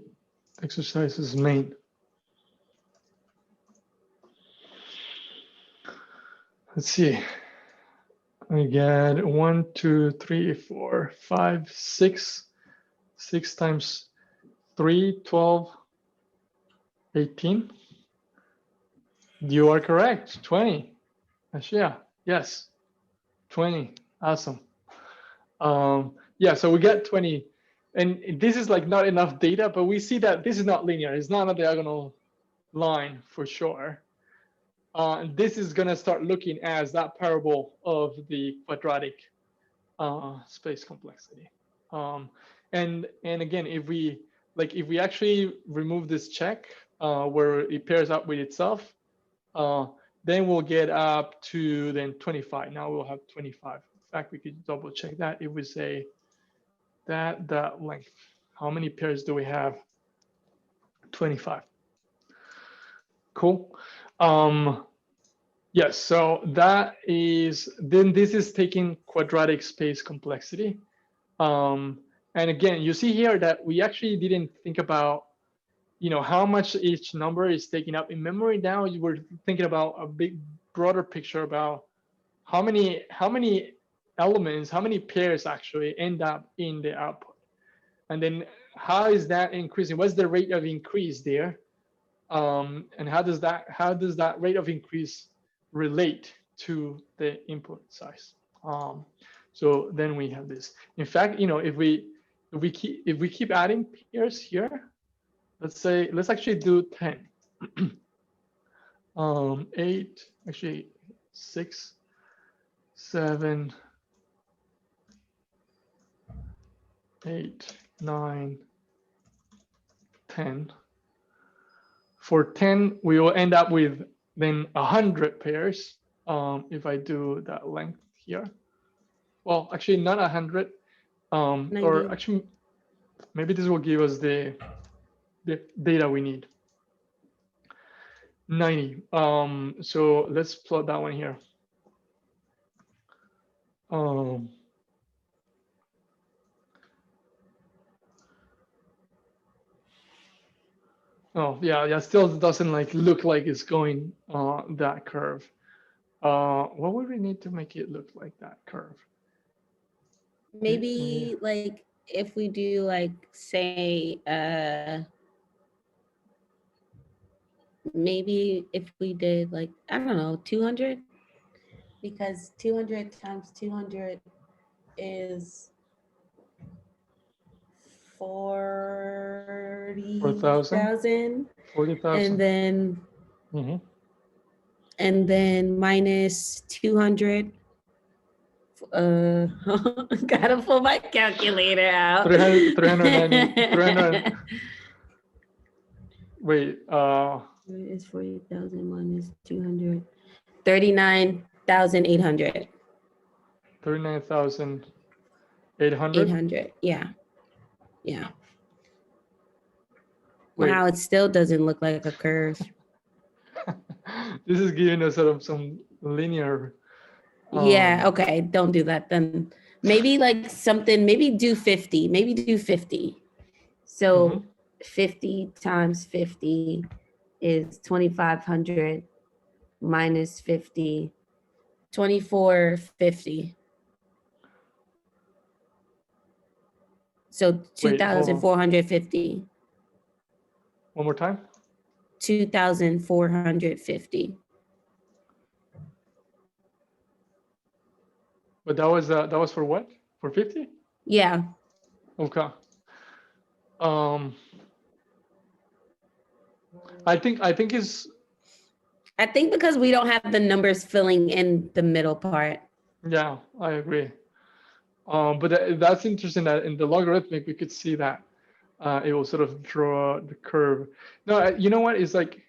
exercises main. Let's see. I get 1, 2, 3, 4, 5, 6. 6 times 3, 12, 18. You are correct. 20. Ashia, yes. 20. Awesome. Yeah, so we get 20. And this is like not enough data, but we see that this is not linear. It's not a diagonal line for sure. This is going to start looking as that parable of the quadratic space complexity. And again, if we actually remove this check where it pairs up with itself, then we'll get up to then 25. Now we'll have 25. In fact, we could double check that. If we say that length, how many pairs do we have? 25. Cool. Yes, so that is, then this is taking quadratic space complexity. And again, you see here that we actually didn't think about, how much each number is taking up in memory. Now you were thinking about a big, broader picture about how many elements, how many pairs actually end up in the output. And then how is that increasing? What's the rate of increase there? And how does that rate of increase relate to the input size? So then we have this. In fact, if we keep adding pairs here, let's actually do 10. 8, actually 6, 7, 8, 9, 10. For 10, we will end up with then 100 pairs. If I do that length here, well, actually not 100, or actually maybe this will give us the data we need. 90. So let's plot that one here. Oh yeah, still doesn't look like it's going that curve. What would we need to make it look like that curve? Maybe like if we do like say maybe if we did like, I don't know, 200, because 200 times 200 is 40,000. 40,000. And then minus 200. Gotta pull my calculator out. 390. Wait. It's 40,000 minus 200. 39,800. 39,800. 800. Yeah. Wow, it still doesn't look like a curve. This is giving us sort of some linear. Yeah, okay, don't do that then. Maybe like something, maybe do 50. Maybe do 50. So 50 times 50 is 2,500 minus 50, 2,450. So 2,450. One more time. 2,450. But that was for what? For 50? Yeah. Okay. I think because we don't have the numbers filling in the middle part. Yeah, I agree. But that's interesting that in the logarithmic we could see that it will sort of draw the curve. No, you know what? It's like,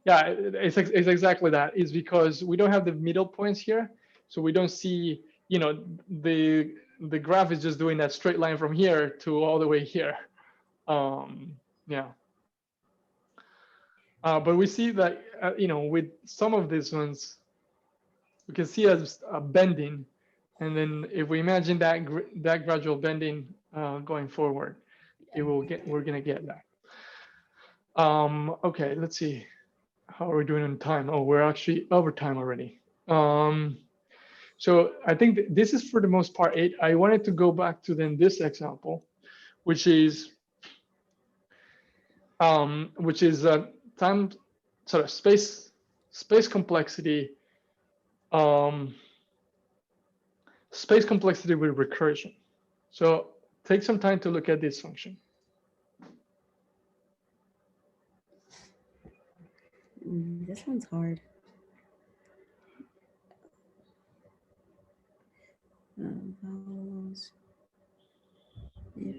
yeah, it's exactly that. It's because we don't have the middle points here, so we don't see, the graph is just doing that straight line from here to all the way here. Yeah. But we see that, with some of these ones, we can see as a bending. And then if we imagine that gradual bending going forward, we're gonna get that. Okay, let's see. How are we doing on time? Oh, we're actually over time already. So I think this is for the most part it. I wanted to go back to then this example, which is time, sort of space complexity. Space complexity with recursion. So take some time to look at this function. This one's hard. If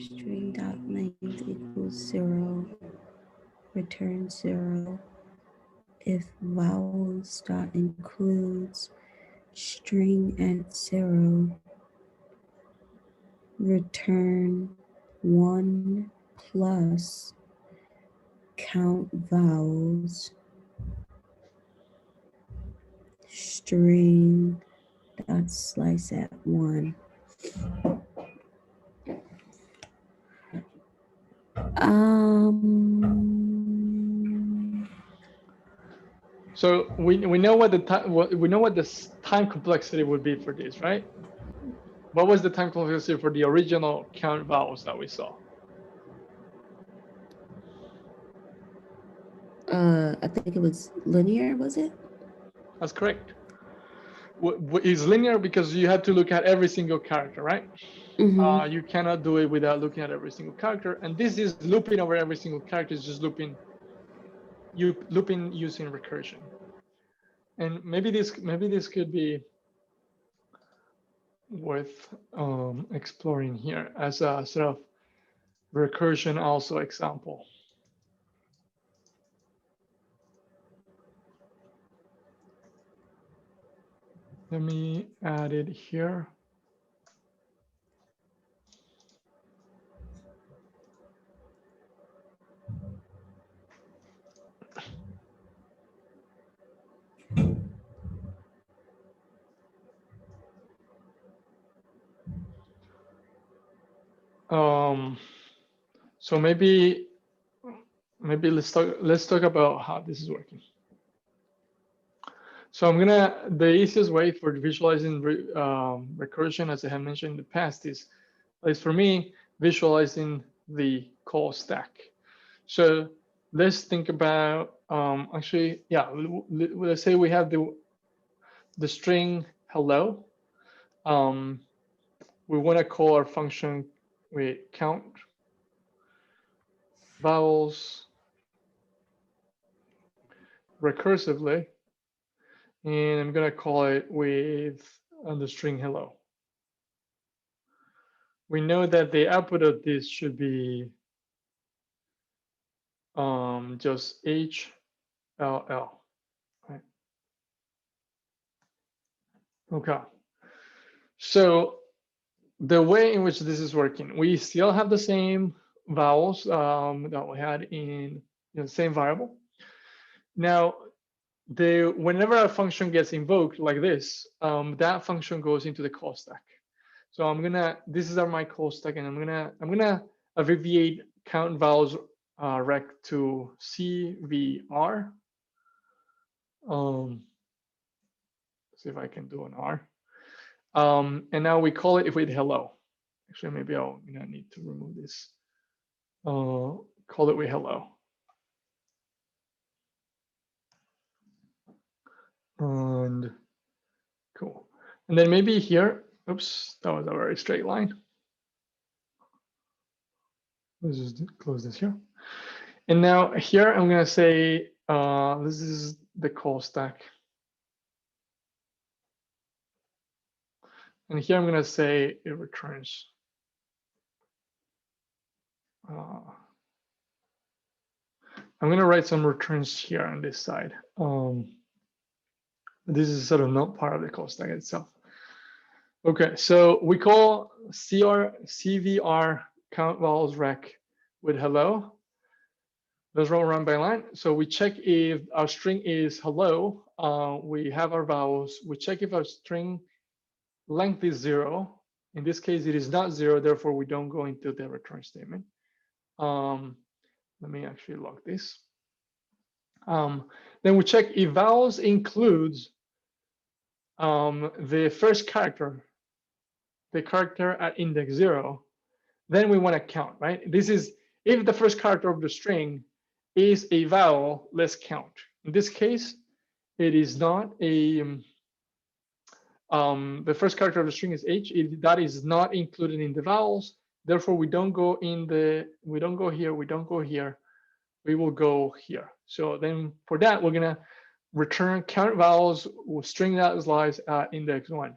string dot length equals 0, return 0. if vowels dot includes string at 0, return 1 plus count vowels string dot slice at 1. So we know what the time we know what the time complexity would be for this, right? What was the time complexity for the original count vowels that we saw? I think it was linear, was it? That's correct. It's linear because you have to look at every single character, right? Mm-hmm. You cannot do it without looking at every single character. And this is looping over every single character, is just looping using recursion. And maybe this could be worth exploring here as a sort of recursion also example. Let me add it here. So maybe let's talk about how this is working. So the easiest way for visualizing recursion, as I have mentioned in the past, is for me visualizing the call stack. So let's think about actually, yeah, let's say we have the string hello. We want to call our function with count vowels recursively, and I'm going to call it with the string hello. We know that the output of this should be just HLL, right? Okay. So the way in which this is working, we still have the same vowels that we had in the same variable. Now, whenever a function gets invoked like this, that function goes into the call stack. So this is my call stack, and I'm gonna abbreviate count vowels rec to CVR. See if I can do an R. And now we call it with hello. Actually, maybe I'm gonna need to remove this. Call it with hello. And cool. And then maybe here, oops, that was a very straight line. Let's just close this here. And now here, I'm gonna say, this is the call stack. And here I'm gonna say it returns. I'm gonna write some returns here on this side. This is sort of not part of the call stack itself. Okay, so we call CVR count vowels rec with hello. Let's run by line. So we check if our string is hello. We have our vowels. We check if our string length is 0. In this case, it is not 0. Therefore, we don't go into the return statement. Let me actually log this. Then we check if vowels includes the first character, the character at index 0. Then we want to count, right? This is if the first character of the string is a vowel, let's count. In this case, it is not a the first character of the string is H. That is not included in the vowels. Therefore, we don't go here, we don't go here. We will go here. So then for that, we're gonna return count vowels with string that slice at index 1.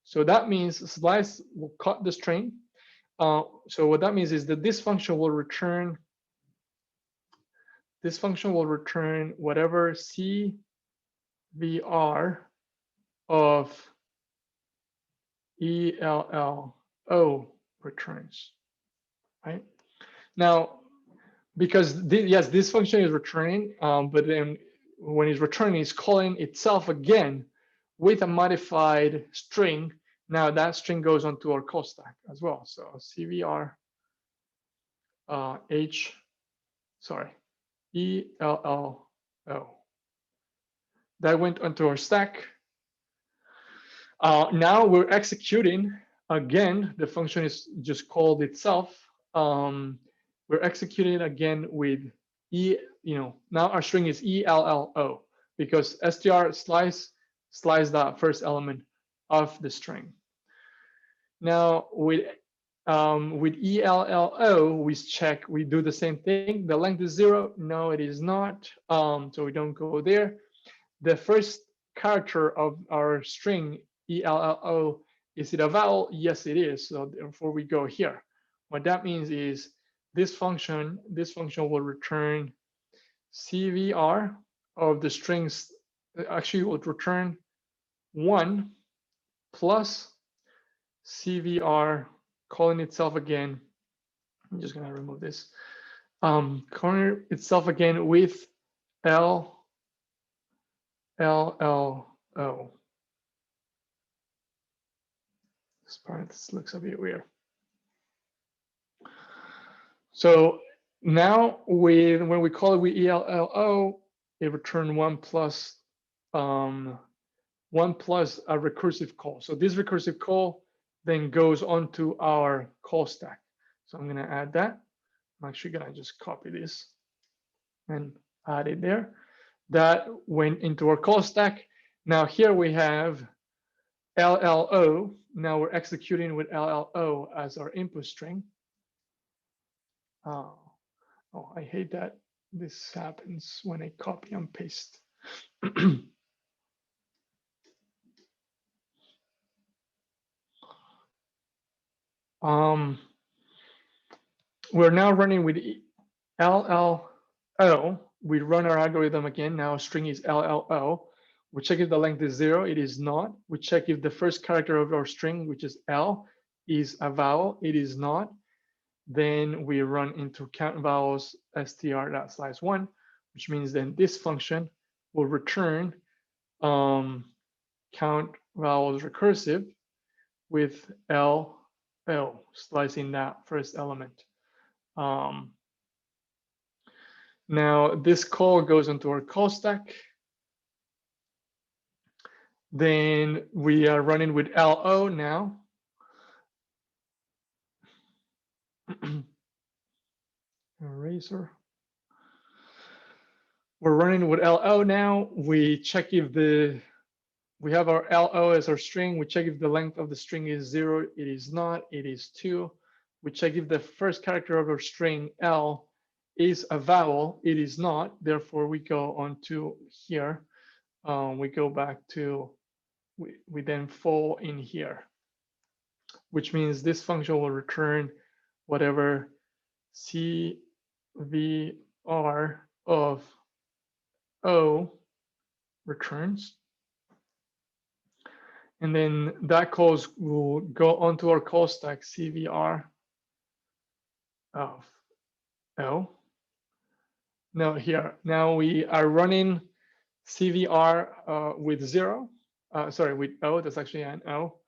So that means slice will cut the string. So what that means is that this function will return this function will return whatever CVR of ELLO returns, right? Now, because yes, this function is returning, but then when it's returning, it's calling itself again with a modified string. Now that string goes onto our call stack as well. So CVR ELLO. That went onto our stack. Now we're executing again. The function is just called itself. We're executing again with now our string is ELLO because str slice that first element of the string. Now with ELLO, we do the same thing. The length is 0. No, it is not. So we don't go there. The first character of our string ELLO, is it a vowel? Yes, it is. So therefore we go here. What that means is this function will return CVR of the strings. Actually, it will return 1 plus CVR calling itself again. I'm just gonna remove this. Calling itself again with LLO. This looks a bit weird. So now when we call it with ELLO, it returns 1 plus a recursive call. So this recursive call then goes onto our call stack. So I'm going to add that. I'm actually going to just copy this and add it there. That went into our call stack. Now here we have LLO. Now we're executing with LLO as our input string. Oh, I hate that this happens when I copy and paste. We're now running with LLO. We run our algorithm again. Now string is LLO. We check if the length is 0. It is not. We check if the first character of our string, which is L, is a vowel. It is not. Then we run into count vowels str.slice1, which means then this function will return count vowels recursive with LL, slicing that first element. Now this call goes into our call stack. Then we are running with LO now. Eraser. We're running with LO now. We check if we have our LO as our string. We check if the length of the string is 0. It is not. It is 2. We check if the first character of our string L is a vowel. It is not. Therefore, we go on to here. We go back to, we then fall in here, which means this function will return whatever CVR of O returns. And then that calls will go onto our call stack CVR of O. Now here, now we are running CVR with 0. Sorry, with O, that's actually an O.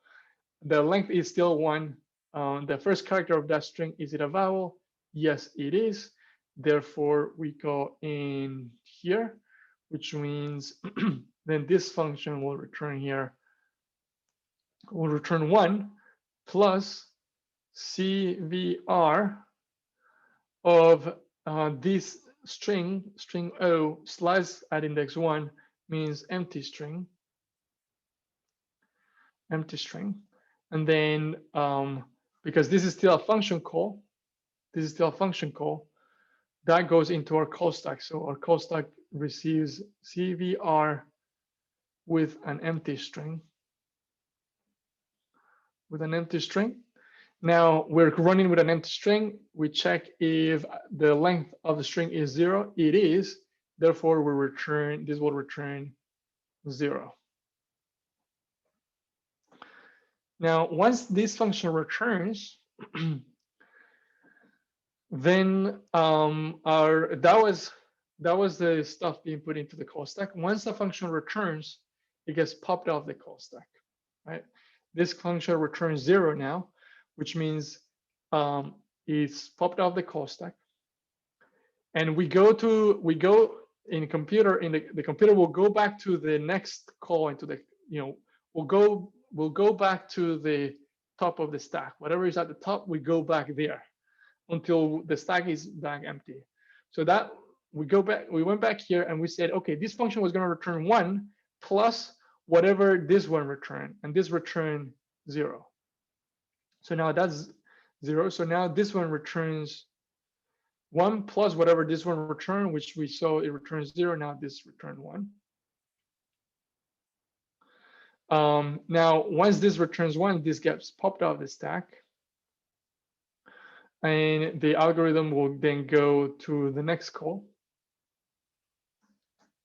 The length is still 1. The first character of that string, is it a vowel? Yes, it is. Therefore, we go in here, which means then this function will return here, will return 1 plus CVR of this string O slice at index 1 means empty string. And then because this is still a function call, that goes into our call stack. So our call stack receives CVR with an empty string. Now we're running with an empty string. We check if the length of the string is 0. It is. Therefore, we return, this will return 0. Now, once this function returns, then that was the stuff being put into the call stack. Once the function returns, it gets popped off the call stack, right? This function returns 0 now, which means it's popped off the call stack. And we go in computer, the computer will go back to the next call into the, we'll go back to the top of the stack. Whatever is at the top, we go back there until the stack is back empty. So that we went back here and we said, okay, this function was going to return 1 plus whatever this one returned, and this returned 0. So now that's 0. So now this one returns 1 plus whatever this one returned, which we saw it returns 0. Now this returned 1. Now, once this returns 1, this gets popped off the stack. And the algorithm will then go to the next call,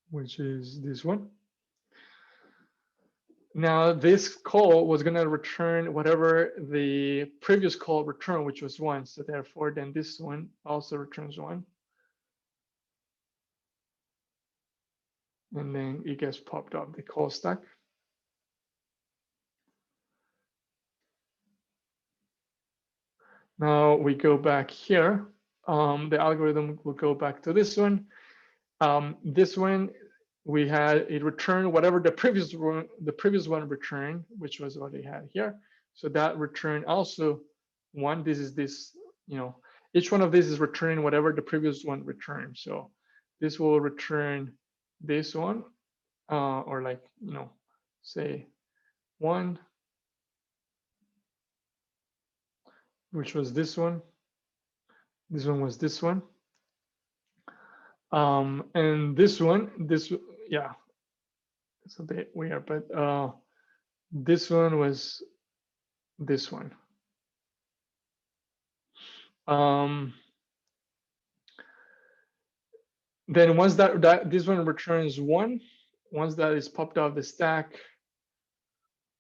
which is this one. Now, this call was going to return whatever the previous call returned, which was 1. So therefore, then this one also returns 1. And then it gets popped off the call stack. Now we go back here. The algorithm will go back to this one. This one, we had it returned whatever the previous one returned, which was what we had here. So that returned also 1. This is this, each one of these is returning whatever the previous one returned. So this will return this one, or like, say 1. Which was this one. This one was this one. And this one, yeah, it's a bit weird, but this one was this one. Then once that this one returns 1, once that is popped off the stack,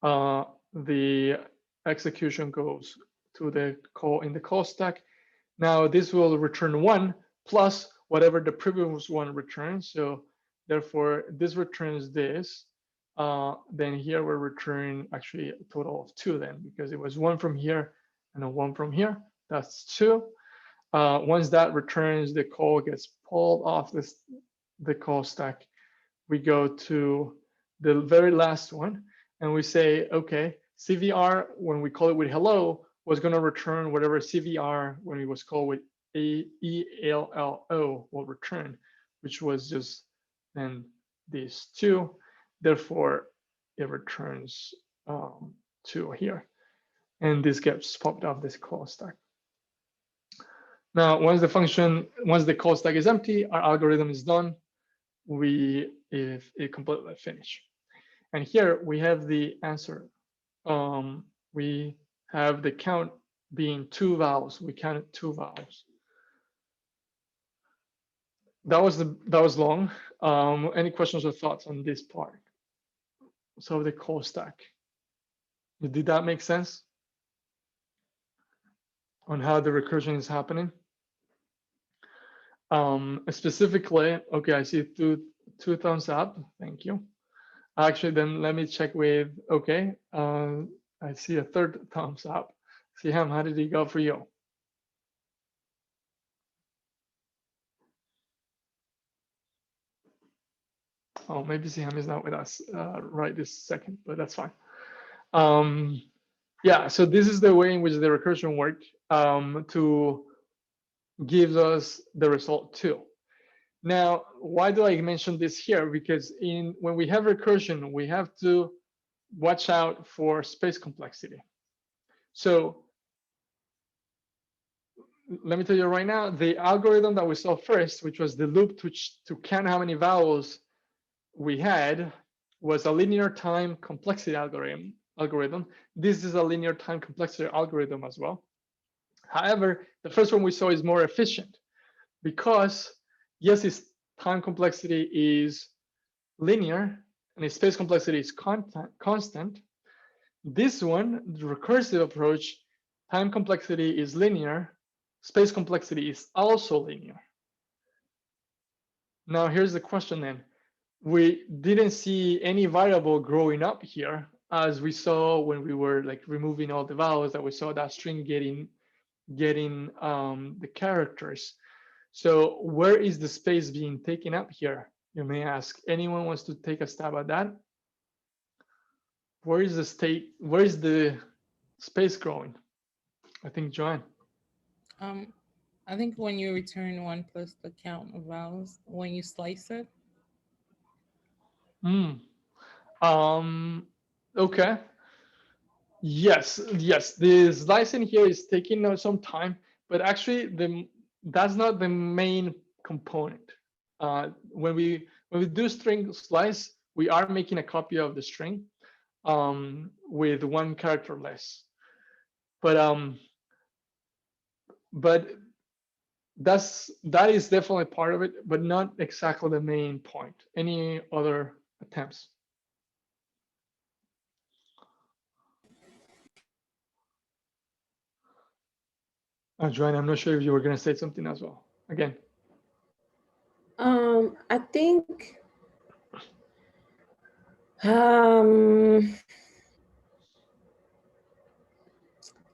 the execution goes to the call in the call stack. Now this will return 1 plus whatever the previous one returns. So therefore, this returns this. Then here we're returning actually a total of 2 then, because it was 1 from here and a 1 from here. That's 2. Once that returns, the call gets pulled off the call stack. We go to the very last one and we say, okay, CVR, when we call it with hello, was going to return whatever CVR when it was called with ELLO will return, which was just then these 2. Therefore, it returns 2 here. And this gets popped off this call stack. Now, once the call stack is empty, our algorithm is done. If it completely finished. And here we have the answer. We have the count being 2 vowels. We counted 2 vowels. That was long. Any questions or thoughts on this part? So the call stack. Did that make sense? On how the recursion is happening? Specifically, okay, I see two thumbs up. Thank you. Actually, then let me check with, okay, I see a 3rd thumbs up. Siham, how did it go for you? Oh, maybe Siham is not with us right this second, but that's fine. Yeah, so this is the way in which the recursion worked to give us the result 2. Now, why do I mention this here? Because when we have recursion, we have to watch out for space complexity. So let me tell you right now, the algorithm that we saw first, which was the loop to count how many vowels we had, was a linear time complexity algorithm. algorithm. This is a linear time complexity algorithm as well. However, the first one we saw is more efficient because, yes, its time complexity is linear and its space complexity is constant. This one, the recursive approach, time complexity is linear, space complexity is also linear. Now, here's the question then. We didn't see any variable growing up here as we saw when we were like removing all the values, that we saw that string getting the characters. So where is the space being taken up here? You may ask. Anyone wants to take a stab at that? Where is the space growing? I think Joanne. I think when you return 1 plus the count of vowels, when you slice it. Okay. Yes. The slicing here is taking some time, but actually that's not the main component. When we do string slice, we are making a copy of the string with 1 character less. But that is definitely part of it, but not exactly the main point. Any other attempts? Joanne, I'm not sure if you were going to say something as well. Again. I think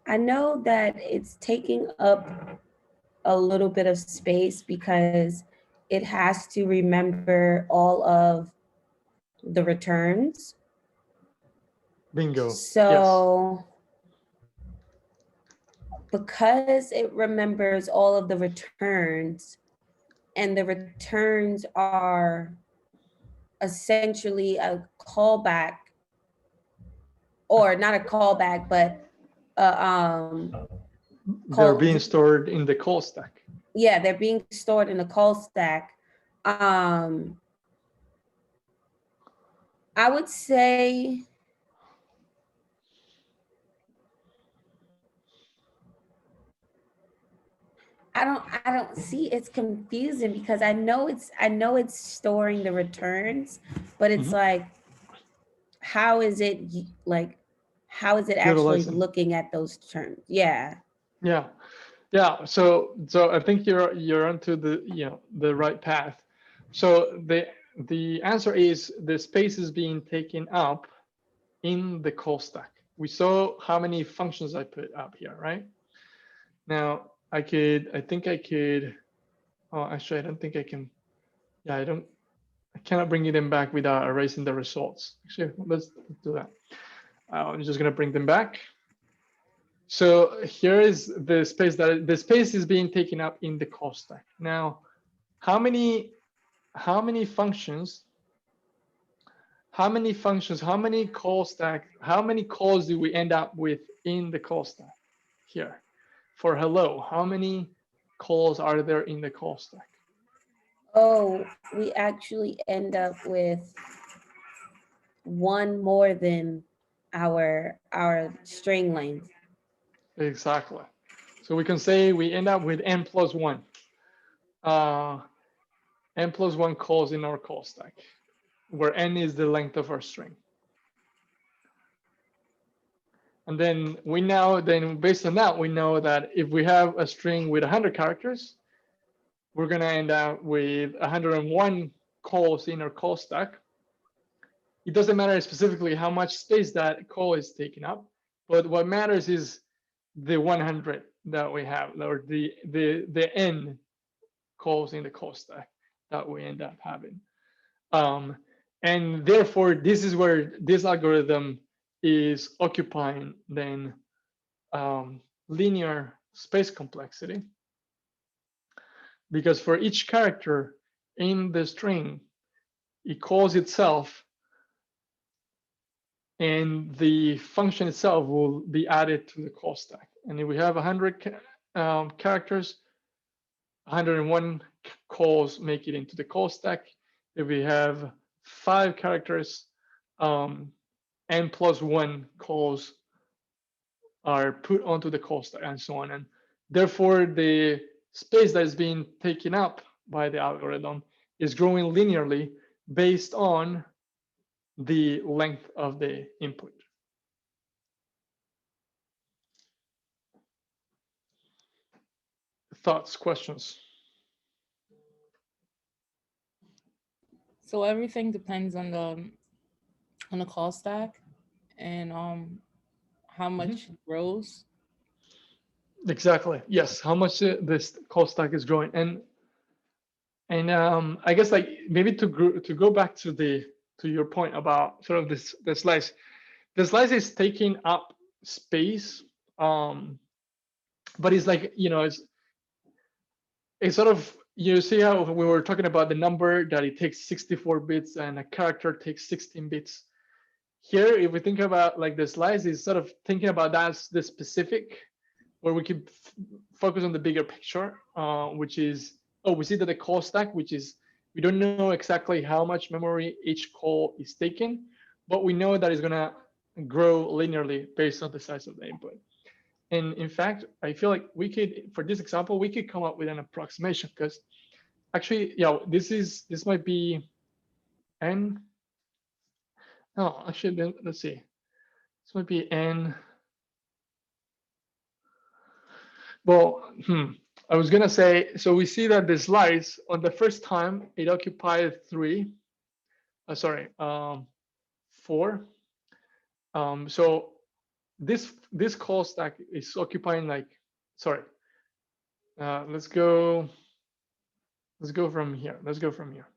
I know that it's taking up a little bit of space because it has to remember all of the returns. Bingo. So because it remembers all of the returns, and the returns are essentially a callback, or not a callback, but they're being stored in the call stack. Yeah, they're being stored in the call stack. I would say I don't see, it's confusing because I know it's storing the returns, but it's like, how is it actually looking at those terms? Yeah. So I think you're onto the right path. So the answer is the space is being taken up in the call stack. We saw how many functions I put up here, right? Now I think I could. Oh, actually, I don't think I can. Yeah, I cannot bring them back without erasing the results. Actually, let's do that. I'm just gonna bring them back. So here is the space is being taken up in the call stack. Now, how many functions, how many calls do we end up with in the call stack here? For hello, how many calls are there in the call stack? Oh, we actually end up with 1 more than our string length. Exactly. So we can say we end up with n plus 1. N plus 1 calls in our call stack, where n is the length of our string. And then based on that, we know that if we have a string with 100 characters, we're going to end up with 101 calls in our call stack. It doesn't matter specifically how much space that call is taking up, but what matters is the 100 that we have, or the n calls in the call stack that we end up having. And therefore, this is where this algorithm is occupying then linear space complexity, because for each character in the string, it calls itself, and the function itself will be added to the call stack. And if we have 100 characters, 101 calls make it into the call stack. If we have 5 characters, n plus 1 calls are put onto the call stack and so on. And therefore, the space that is being taken up by the algorithm is growing linearly based on the length of the input. Thoughts, questions? So everything depends on the call stack and how much it grows. Exactly. Yes. How much this call stack is growing, and I guess like maybe to go back to your point about sort of the slice. The slice is taking up space, but it's like it's sort of, you see how we were talking about the number that it takes 64 bits and a character takes 16 bits. Here, if we think about like the slice, is sort of thinking about that as the specific, where we can focus on the bigger picture, which is, we see that the call stack, which is, we don't know exactly how much memory each call is taking, but we know that it's gonna grow linearly based on the size of the input. And in fact, I feel like we could, for this example, we could come up with an approximation, because actually, this might be n. No, actually, let's see. This might be n. Well, I was gonna say, so we see that the slice on the first time it occupied 3. Sorry, 4. So this call stack is occupying like, sorry. Let's go from here. Let's go from here.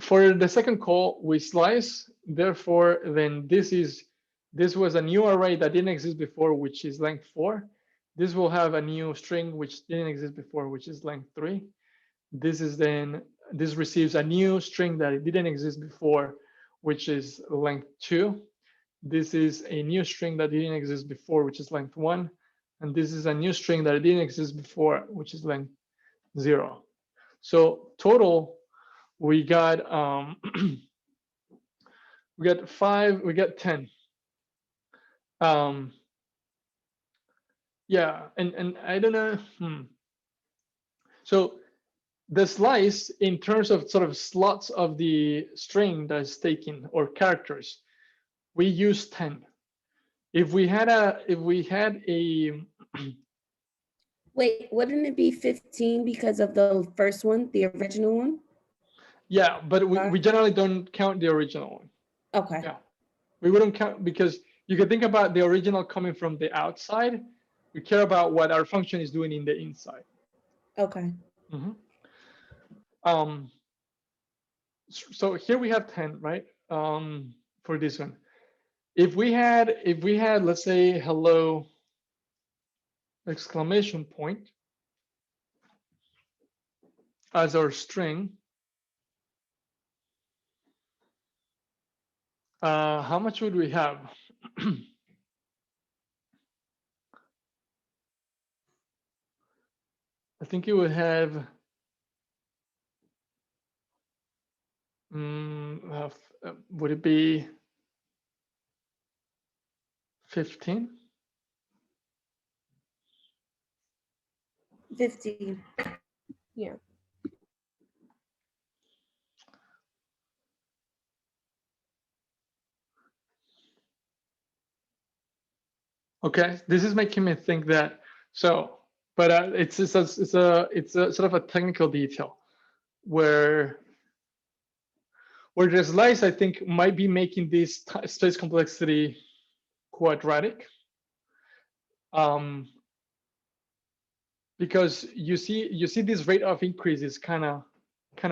For the second call we slice. Therefore, then this was a new array that didn't exist before, which is length 4. This will have a new string which didn't exist before, which is length 3. This receives a new string that it didn't exist before, which is length 2. This is a new string that didn't exist before, which is length 1. And this is a new string that didn't exist before, which is length 0. So total, we got we got 5, we got 10. Yeah, and I don't know. So the slice, in terms of sort of slots of the string that is taken, or characters, we use 10. If we had a Wait, wouldn't it be 15 because of the first one, the original one? Yeah, but we generally don't count the original one. Okay. Yeah, we wouldn't count, because you can think about the original coming from the outside. We care about what our function is doing in the inside. Okay. So here we have 10, right? For this one, if we had, let's say, hello exclamation point as our string, how much would we have? I think it would have, would it be 15? 15. Yeah. Okay, this is making me think that, so, but it's a sort of a technical detail where the slice, I think, might be making this space complexity quadratic, because you see this rate of increase is kind of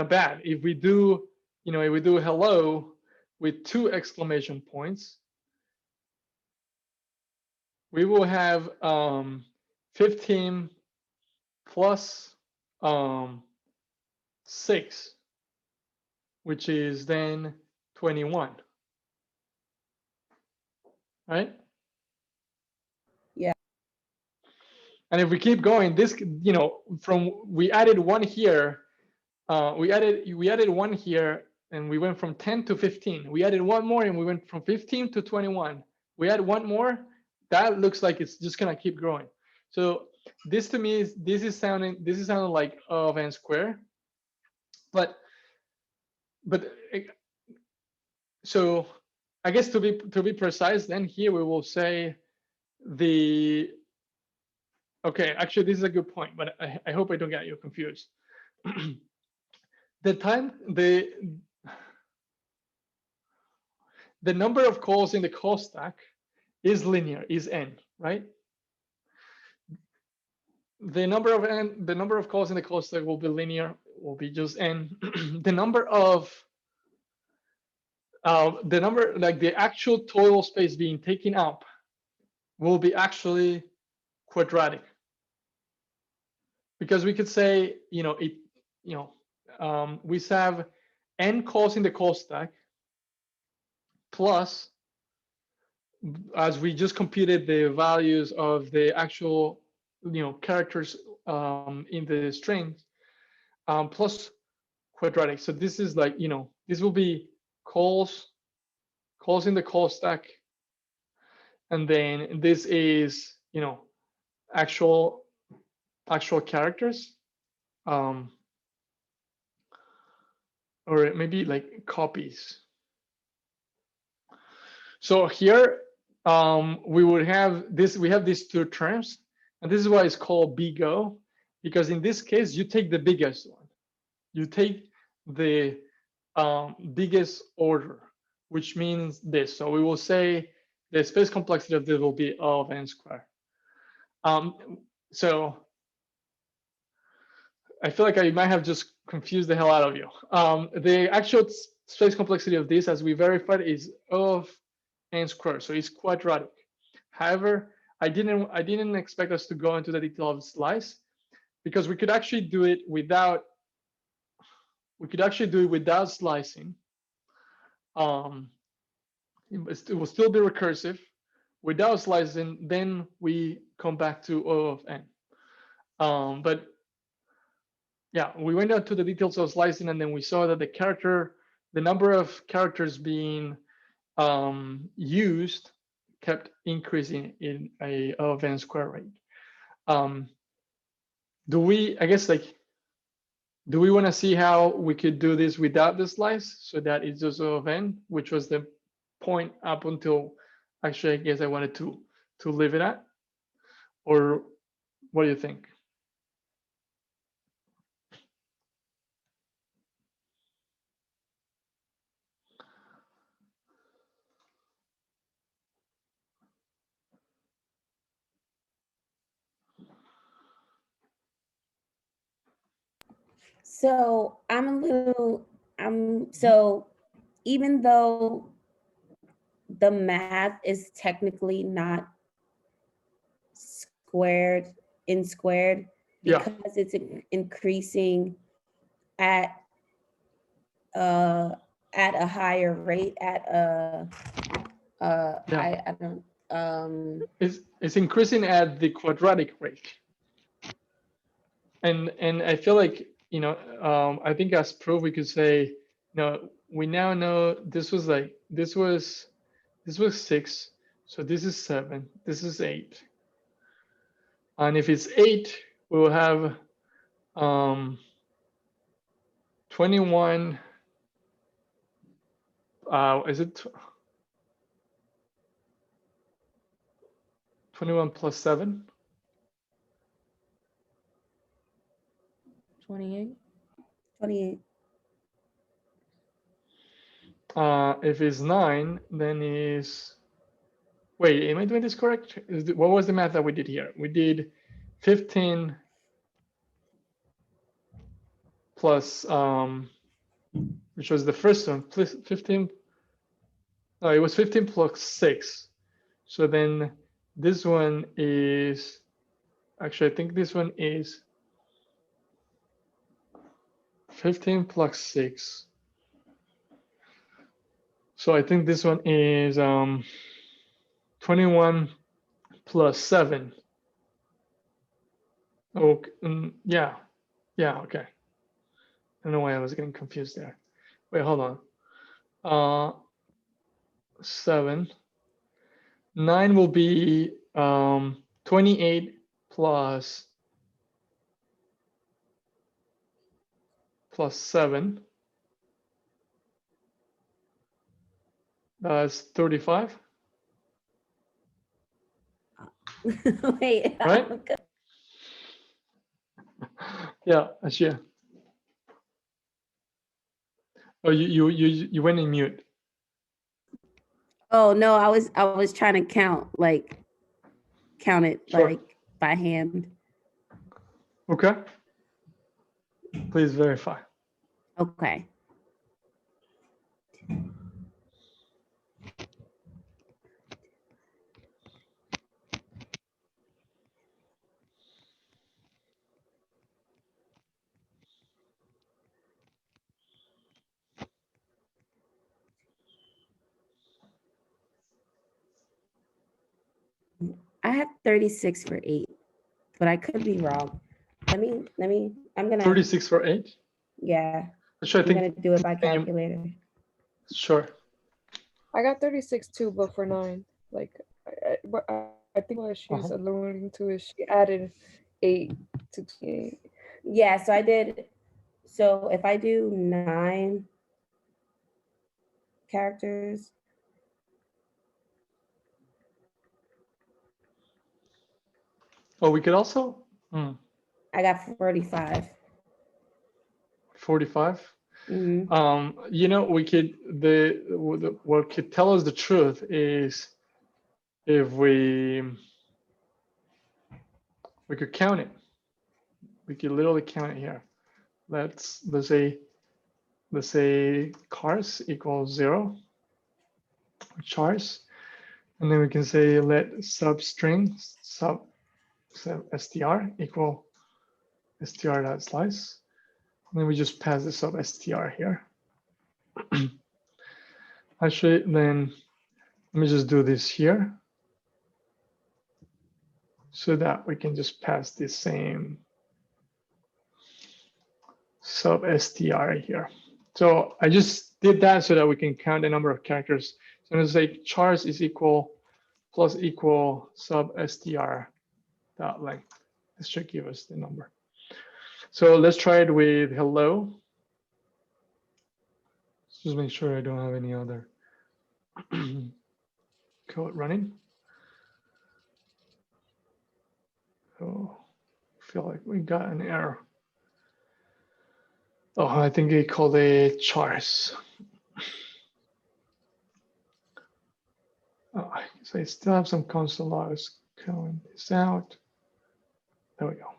bad. If we do, if we do hello with 2 exclamation points, we will have 15 plus 6, which is then 21, right? Yeah. And if we keep going, this, from, we added 1 here, we added one here, and we went from 10 to 15. We added one more, and we went from 15 to 21. We add one more. That looks like it's just gonna keep growing. So this to me is sounding like O of n squared, but so I guess to be precise, then here we will say the. Okay, actually, this is a good point, but I hope I don't get you confused. The number of calls in the call stack is linear, is n, right? The number of calls in the call stack will be linear, will be just n. The number, like the actual total space being taken up, will be actually quadratic. Because we could say, we have n calls in the call stack plus, as we just computed the values of the actual, characters in the strings, plus quadratic. So this is like, this will be calls in the call stack, and then this is, actual characters, or maybe like copies. So here we would have this. We have these two terms, and this is why it's called big O, because in this case you take the biggest one. You take the biggest order, which means this. So we will say the space complexity of this will be O of n squared. So I feel like I might have just confused the hell out of you. The actual space complexity of this, as we verified, is O of n squared, so it's quadratic. However, I didn't expect us to go into the detail of slice, because we could actually do it without slicing. It will still be recursive. Without slicing, then we come back to O of n. But yeah, we went out to the details of slicing, and then we saw that the number of characters being used kept increasing in a O of n square rate. Do we want to see how we could do this without the slice, so that it's just O of n, which was the point up until, actually, I guess I wanted to leave it at? Or what do you think? So so even though the math is technically not squared, because it's increasing at a higher rate, I don't it's increasing at the quadratic rate. And I feel like, I think as proof we could say, we now know this was 6, so this is 7, this is 8. And if it's 8, we will have 21, is it 21 plus 7? 28. 28. If it's 9, then is, wait, am I doing this correct? What was the math that we did here? We did 15 plus, which was the first one, plus 15. No, it was 15 plus 6. So then this one is, actually, I think this one is 15 plus 6. So I think this one is 21 plus 7. Okay, yeah, okay. don't know why I was getting confused there. Wait, hold on. 7. 9 will be 28 plus 7. That's 35, Wait. right? Yeah, Ashia. Oh, you went in mute. Oh no, I was trying to count it Sure. like by hand. Okay. Please verify. Okay. I have 36 for 8, but I could be wrong. Let me, I'm gonna, 36 for 8. yeah, Actually, I I'm gonna think do it by same. calculator. Sure. I got 36 too, but for 9. Like, I think what she's Uh-huh. alluding to is she added 8 to 28. Yeah, so I did, so if I do 9 characters, Oh, we could also I got 45. 45. Mm-hmm. You know, we could what could tell us the truth is if we could count it. We could literally count it here. Let's say cars equals 0, chars, and then we can say let substring sub str equal str.slice. And then we just pass the sub str here. Actually, then let me just do this here so that we can just pass the same sub str here. So I just did that so that we can count the number of characters. So I'm going to say chars is equal plus equal sub str dot length. This should give us the number. So let's try it with hello. Let's just make sure I don't have any other code running. Oh, I feel like we got an error. Oh, I think they called it chars. Oh, so I still have some console logs calling this out. There we go.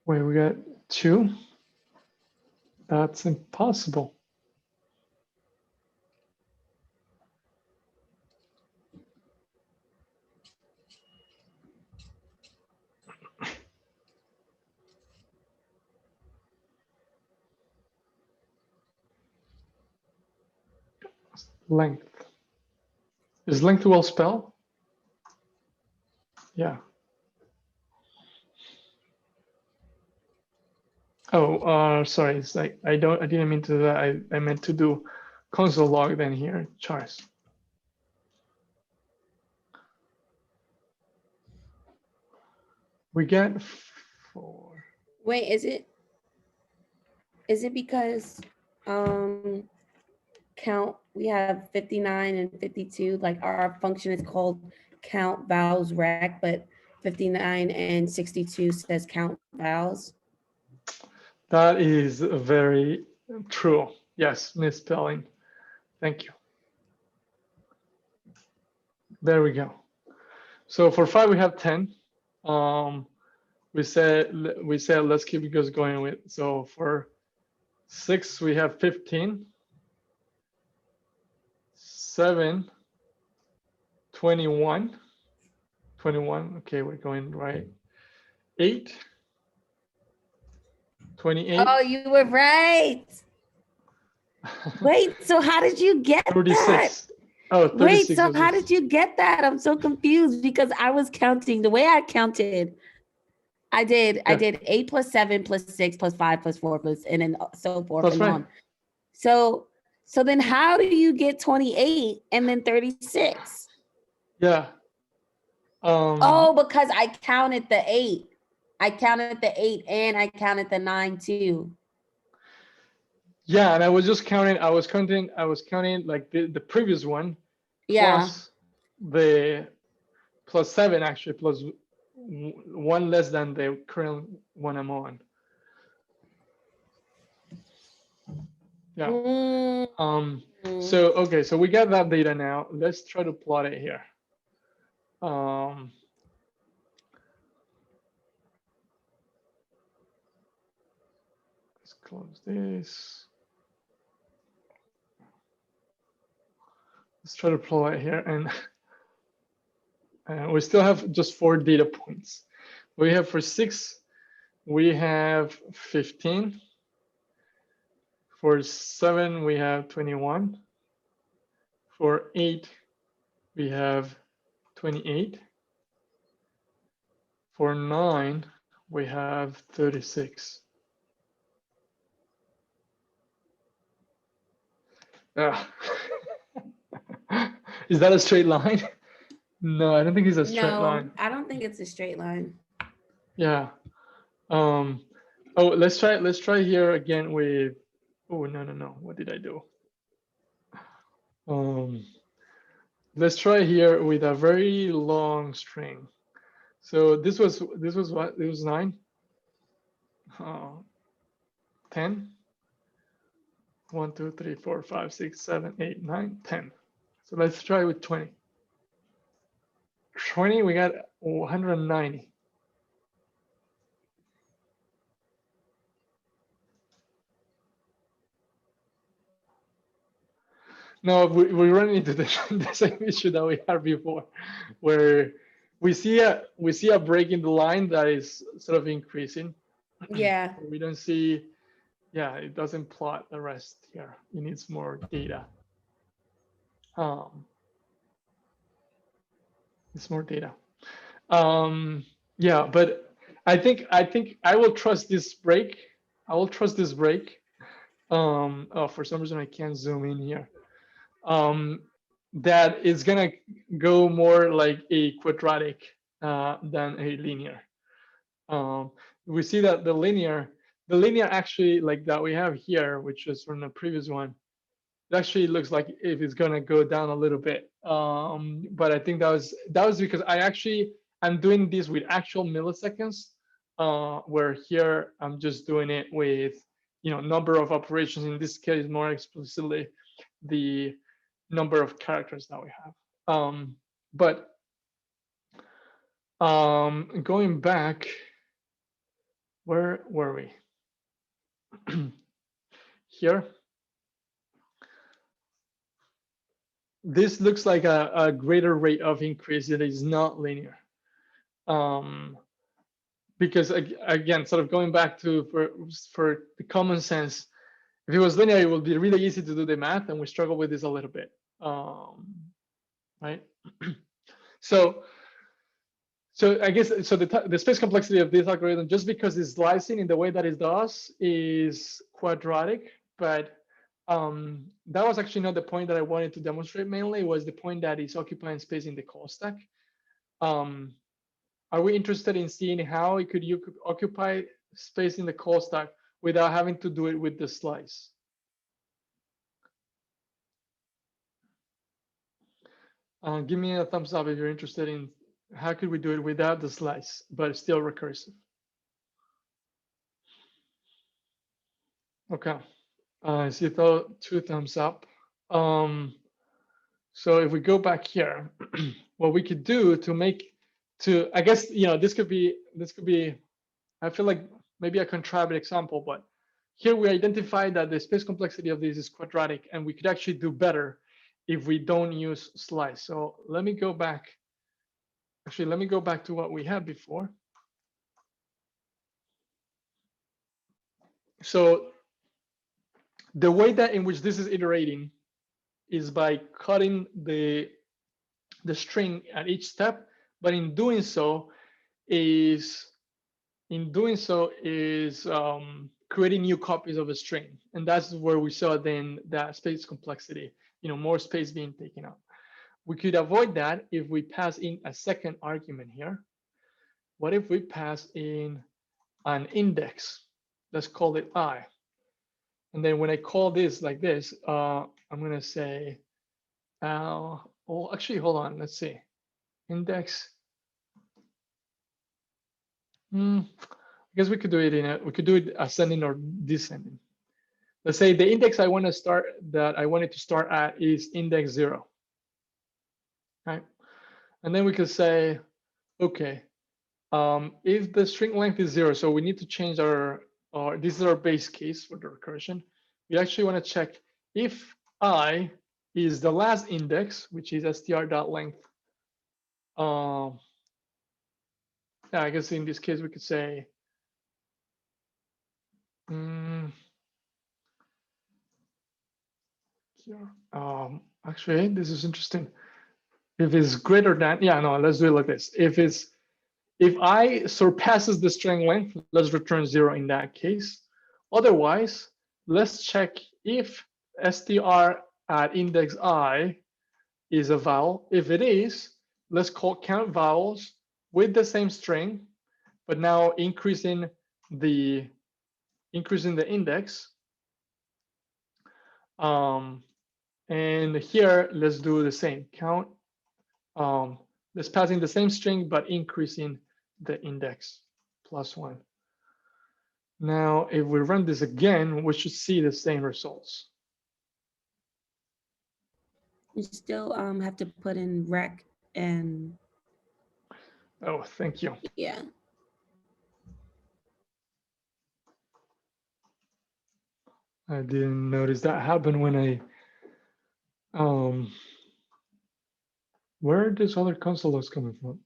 Wait, we got 2? That's impossible. Length. Is length well spelled? Yeah. Oh, sorry. It's like I didn't mean to do that. I meant to do console log then here, chars. We get 4. Wait, is it because count, we have 59 and 52, like our function is called count vowels rec, but 59 and 62 says count vowels? That is very true. Yes, misspelling. Thank you. There we go. So for 5 we have 10. We said let's keep it going with. So for 6 we have 15. 7, 21. 21. Okay, we're going right. 8, 28. Oh, you were right. Wait, so how did you get 36. that? Oh, 36. Wait, so how did you get that? I'm so confused because I was counting the way I counted. I did. I Yeah. did 8 plus 7 plus 6 plus 5 plus 4 plus and then so forth That's and right. on. So then how do you get 28 and then 36? Yeah. Oh, because I counted the 8. I counted the 8 and I counted the 9 too. Yeah, and I was just counting. I was counting like the previous one Yeah. plus the plus 7 actually plus one less than the current one I'm on. Yeah. Mm. So okay, so we got that data now. Let's try to plot it here. Let's close this. Let's try to plot it here, and we still have just 4 data points. We have for 6, we have 15. For 7, we have 21. For 8, we have 28. For 9, we have 36. Is that a straight line? No, I don't think it's a straight line. I don't think it's a straight line. Yeah. Oh, let's try here again with, oh, no. What did I do? Let's try here with a very long string. So this was what? It was 9. 10. 1, 2, 3, 4, 5, 6, 7, 8, 9, 10. So let's try with 20. 20, we got 190. No, we run into the same issue that we had before, where we see a break in the line that is sort of increasing. Yeah. We don't see, yeah, it doesn't plot the rest here. It needs more data. It's more data. Yeah, but I think I will trust this break. I will trust this break. Oh, for some reason I can't zoom in here. That is gonna go more like a quadratic than a linear. We see that the linear actually, like that we have here, which is from the previous one, it actually looks like if it's gonna go down a little bit. But I think that was because I'm doing this with actual milliseconds, where here I'm just doing it with number of operations. In this case, more explicitly, the number of characters that we have. But going back, where were we? Here. This looks like a greater rate of increase. It is not linear. Because again, sort of going back to for the common sense, if it was linear, it would be really easy to do the math, and we struggle with this a little bit, right? So I guess the space complexity of this algorithm, just because it's slicing in the way that it does, is quadratic, but that was actually not the point that I wanted to demonstrate. Mainly was the point that it's occupying space in the call stack. Are we interested in seeing how you could occupy space in the call stack without having to do it with the slice? Give me a thumbs up if you're interested in how could we do it without the slice, but still recursive. Okay, I see 2 thumbs up. So if we go back here, what we could do I guess, this could be, I feel like maybe a contrived example, but here we identified that the space complexity of this is quadratic, and we could actually do better if we don't use slice. So let me go back. Actually, let me go back to what we had before. So the way that in which this is iterating is by cutting the string at each step, but in doing so is in doing so is creating new copies of a string. And that's where we saw then that space complexity, more space being taken up. We could avoid that if we pass in a second argument here. What if we pass in an index? Let's call it I. And then when I call this like this, I'm going to say, well, actually, hold on. Let's see. Index. I guess we could do it ascending or descending. Let's say the index I wanted to start at is index 0. Right? And then we could say, okay, if the string length is 0, so we need to change this is our base case for the recursion. We actually want to check if I is the last index, which is str.length. Yeah, I guess in this case we could say, actually, this is interesting. If it's greater than, yeah, no, let's do it like this. If I surpasses the string length, let's return 0 in that case. Otherwise, let's check if str at index I is a vowel. If it is, let's count vowels with the same string, but now increasing the index. And here, let's do the same count. Let's pass in the same string, but increasing the index +1. Now, if we run this again, we should see the same results. You still have to put in rec and. Oh, thank you. Yeah. I didn't notice that happen when I where this other console is coming from.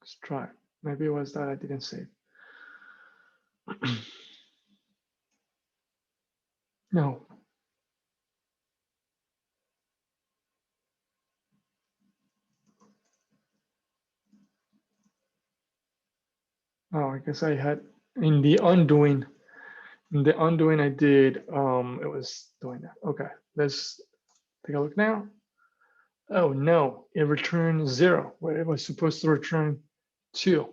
Let's try. Maybe it was that I didn't save. No. Oh, I guess I had in the undoing. In the undoing I did, it was doing that. Okay, let's take a look now. Oh no, it returned 0, where it was supposed to return 2.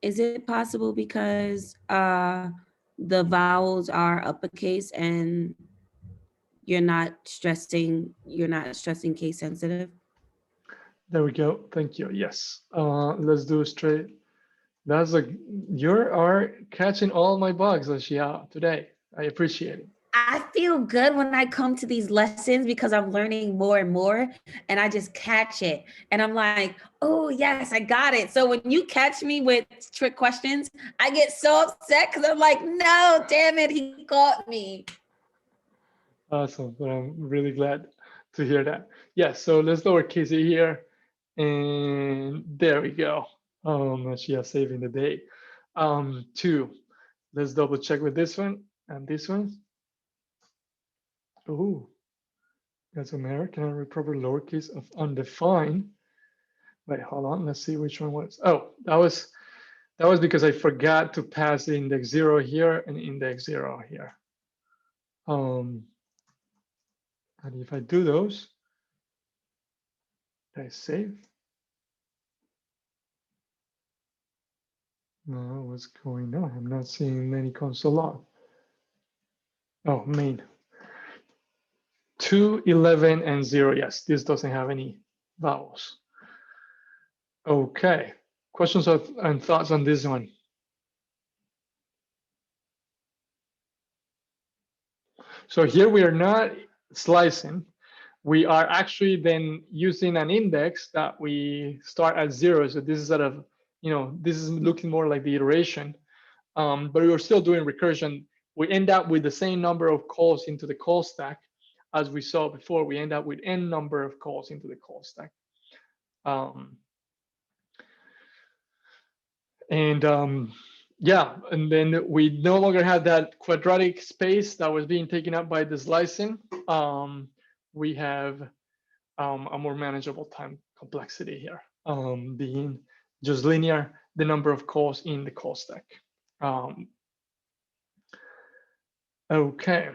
Is it possible because the vowels are uppercase and you're not stressing case sensitive? There we go. Thank you. Yes. Let's do straight. That's like you are catching all my bugs, Ashia, today. I appreciate it. I feel good when I come to these lessons because I'm learning more and more and I just catch it. And I'm like, oh, yes, I got it. So when you catch me with trick questions, I get so upset because I'm like, no, damn it, he caught me. Awesome. But I'm really glad to hear that. Yeah, so let's lowercase it here. And there we go. Ashia saving the day. 2. Let's double check with this one and this one. Oh, that's an error. Can I read proper lowercase of undefined? Wait, hold on. Let's see which one was. Oh, that was because I forgot to pass index 0 here and index 0 here. And if I do those, I save. No, what's going on? I'm not seeing any console log. Oh, main. 2, 11, and 0. Yes, this doesn't have any vowels. Okay. Questions and thoughts on this one? So here we are not slicing. We are actually then using an index that we start at 0. So this is sort of, this is looking more like the iteration. But we're still doing recursion. We end up with the same number of calls into the call stack as we saw before. We end up with n number of calls into the call stack. yeah, and then we no longer have that quadratic space that was being taken up by the slicing. We have a more manageable time complexity here, being just linear, the number of calls in the call stack. Okay.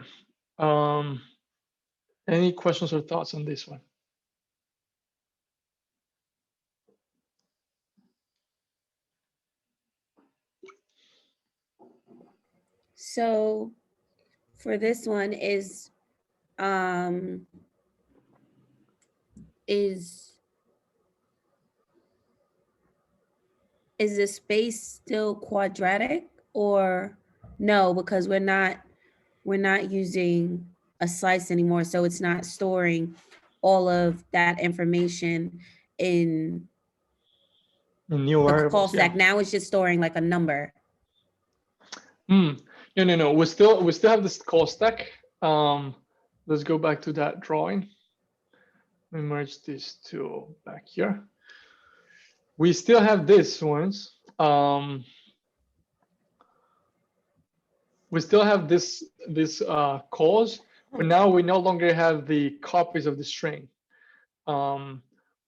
Any questions or thoughts on this one? So for this one is the space still quadratic or no, because we're not using a slice anymore, so it's not storing all of that information in New the variables, call stack. yeah. Now it's just storing like a number. No. We still have this call stack. Let's go back to that drawing. Let me merge these two back here. We still have these ones. We still have this calls, but now we no longer have the copies of the string.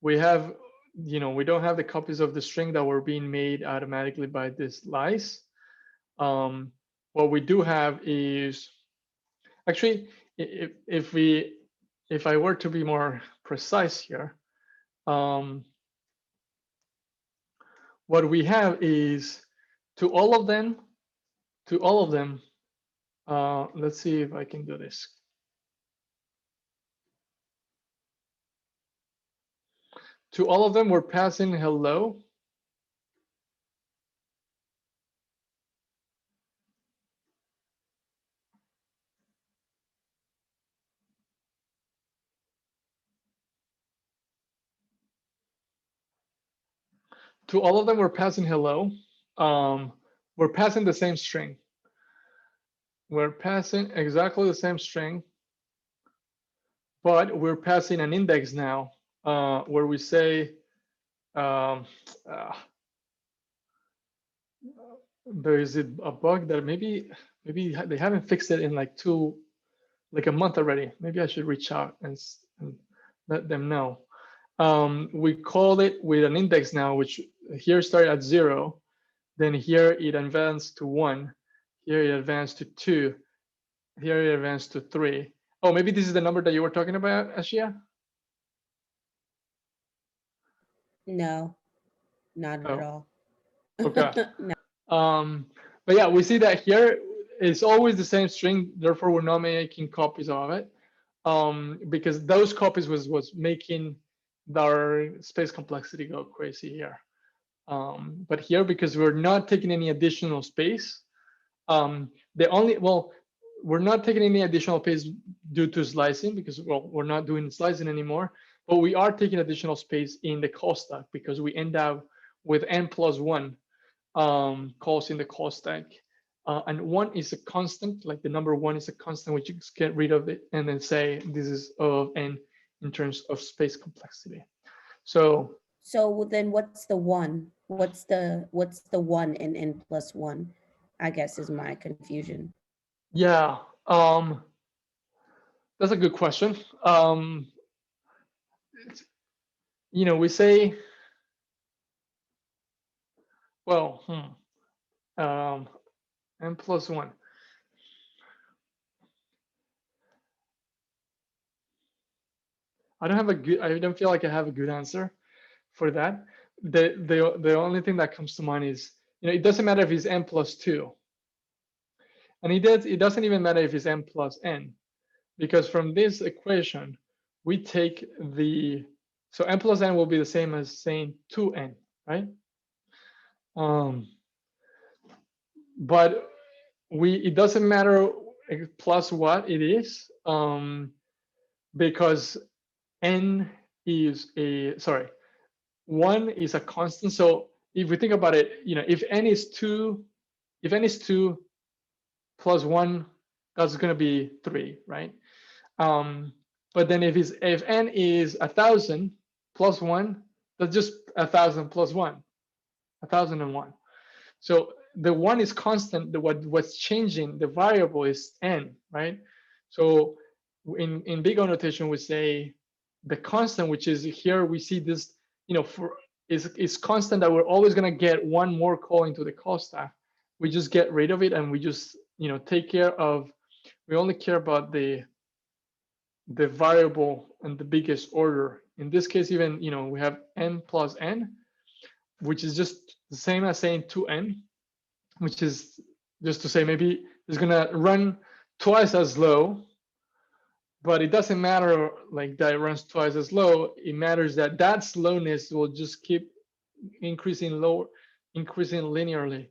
We have, we don't have the copies of the string that were being made automatically by this slice. What we do have is, actually, if I were to be more precise here, what we have is to all of them, let's see if I can do this. To all of them, we're passing hello. To all of them, we're passing hello. We're passing the same string. We're passing exactly the same string, but we're passing an index now, where we say, there is a bug that maybe they haven't fixed it in like a month already. Maybe I should reach out and let them know. We call it with an index now, which here started at 0, then here it advanced to 1, here it advanced to 2, here it advanced to 3. Oh, maybe this is the number that you were talking about, Ashia? No, not at all. Okay. No. But yeah, we see that here it's always the same string, therefore we're not making copies of it, because those copies was making our space complexity go crazy here. But here, because we're not taking any additional space, we're not taking any additional space due to slicing, because we're not doing slicing anymore, but we are taking additional space in the call stack because we end up with n+1 calls in the call stack. And 1 is a constant, like the number 1 is a constant, which you just get rid of it and then say this is of n in terms of space complexity. So then what's the 1? What's the 1 in n+1? I guess is my confusion. Yeah, that's a good question. We say, well, n+1. I don't feel like I have a good answer for that. The only thing that comes to mind is, it doesn't matter if it's n+2. And it doesn't even matter if it's n+n, because from this equation, we take so n+n will be the same as saying 2n, right? But it doesn't matter plus what it is, because n is 1 is a constant. So if we think about it, if n is 2 plus 1, that's going to be 3, right? But then if n is 1,000 plus 1, that's just 1,000 plus 1, 1,001. So the one is constant. What's changing, the variable is n, right? So in big O notation, we say the constant, which is here, we see this, for is constant, that we're always going to get one more call into the call stack. We just get rid of it, and we just take care of. We only care about the variable and the biggest order. In this case, even we have n plus n, which is just the same as saying 2n, which is just to say maybe it's gonna run twice as low, but it doesn't matter like that it runs twice as low. It matters that that slowness will just keep increasing linearly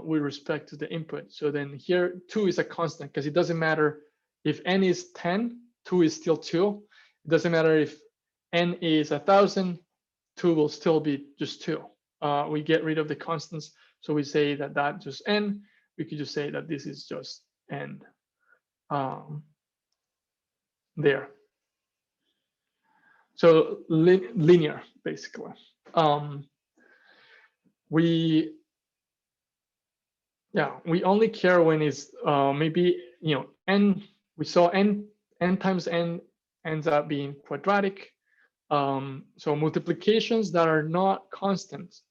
with respect to the input. So then here 2 is a constant, because it doesn't matter if n is 10, 2 is still 2. It doesn't matter if n is 1,000, 2 will still be just 2. We get rid of the constants, so we say that just n. We could just say that this is just n there. So linear, basically. We only care when it's maybe n. We saw n times n ends up being quadratic. So multiplications that are not constants,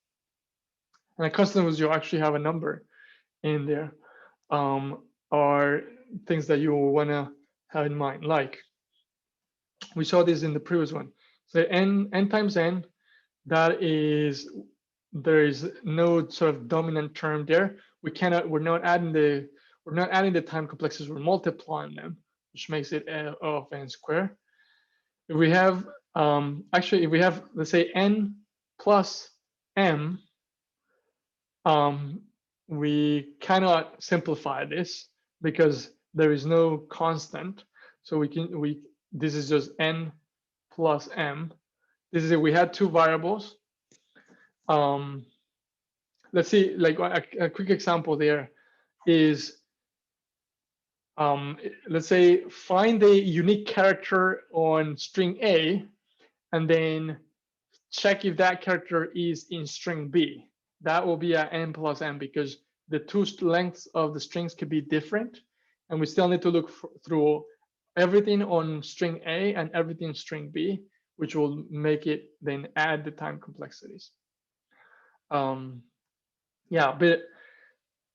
and a constant was you actually have a number in there, are things that you want to have in mind. Like we saw this in the previous one. So n times n, that is, there is no sort of dominant term there. We're not adding the time complexities, we're multiplying them, which makes it O of n squared. If we have actually, if we have, let's say, n plus m, we cannot simplify this because there is no constant. So this is just n plus m. This is if we had two variables. Let's see, like a quick example there is, let's say, find the unique character on string A, and then check if that character is in string B. That will be a n plus m, because the two lengths of the strings could be different, and we still need to look through everything on string A and everything in string B, which will make it then add the time complexities. Yeah, but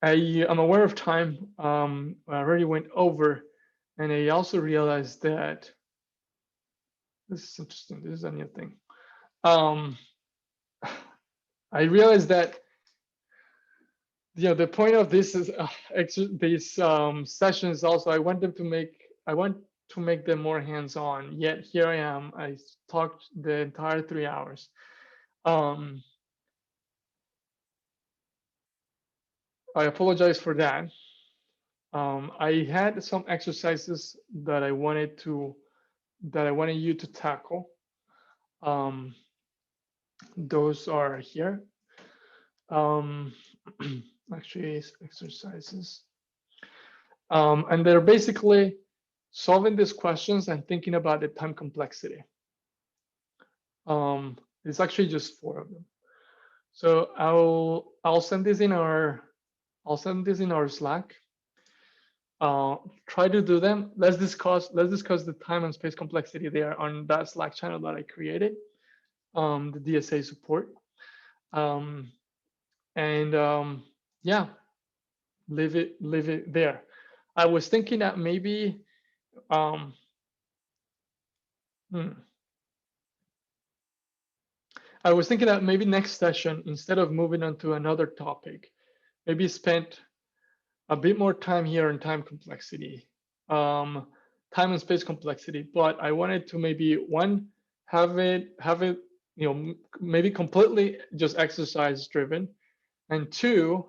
I'm aware of time. I already went over, and I also realized that this is interesting. This is a new thing. I realized that the point of this is these sessions also, I want to make them more hands-on. Yet here I am. I talked the entire 3 hours. I apologize for that. I had some exercises that I wanted you to tackle. Those are here. Actually, exercises. And they're basically solving these questions and thinking about the time complexity. It's actually just 4 of them. So I'll send this in our Slack. Try to do them. Let's discuss the time and space complexity there on that Slack channel that I created, the DSA support. Yeah, leave it there. I was thinking that maybe I was thinking that maybe next session, instead of moving on to another topic, maybe spend a bit more time here on time complexity, time and space complexity. But I wanted to maybe have it maybe completely just exercise driven, and 2,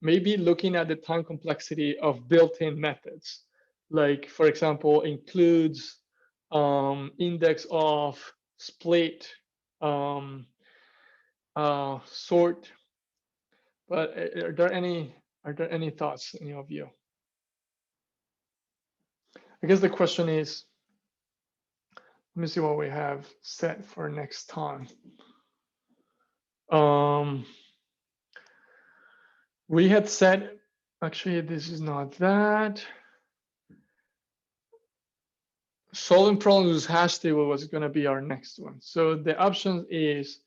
maybe looking at the time complexity of built-in methods, like for example includes, index of, split, sort. But are there any thoughts, any of you? I guess the question is, let me see what we have set for next time. We had said, actually, this is not that. Solving problems with hash table was going to be our next one. So the option is,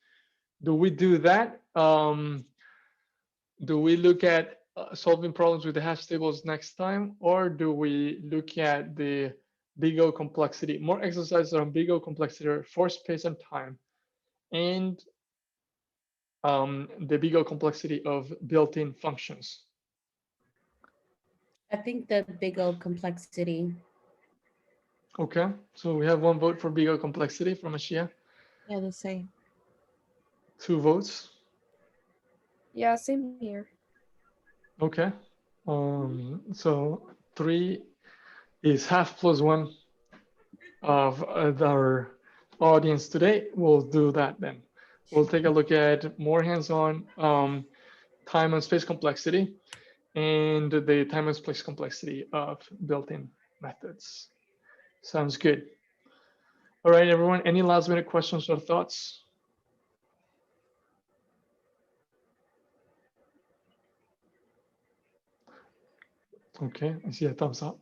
do we do that? Do we look at solving problems with the hash tables next time, or do we look at the big O complexity, more exercises on big O complexity for space and time, and the big O complexity of built-in functions? I think the big O complexity. Okay, so we have one vote for big O complexity from Ashia, Yeah, the same. 2 votes. Yeah, same here. Okay, so 3 is half plus 1 of our audience today. We'll do that then. We'll take a look at more hands-on time and space complexity and the time and space complexity of built-in methods. Sounds good. All right, everyone, any last minute questions or thoughts? Okay, I see a thumbs up.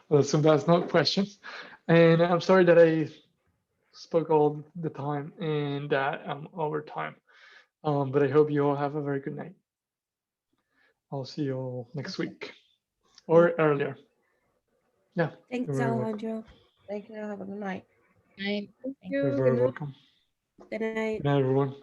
Well, so that's no questions. And I'm sorry that I spoke all the time and that I'm over time. But I hope you all have a very good night. I'll see you all next week or earlier. Yeah, Thanks, you're very welcome. Alejandro. Thank you. Have a good night. Thank You're you. very Good night. welcome. Good night. Good night, everyone.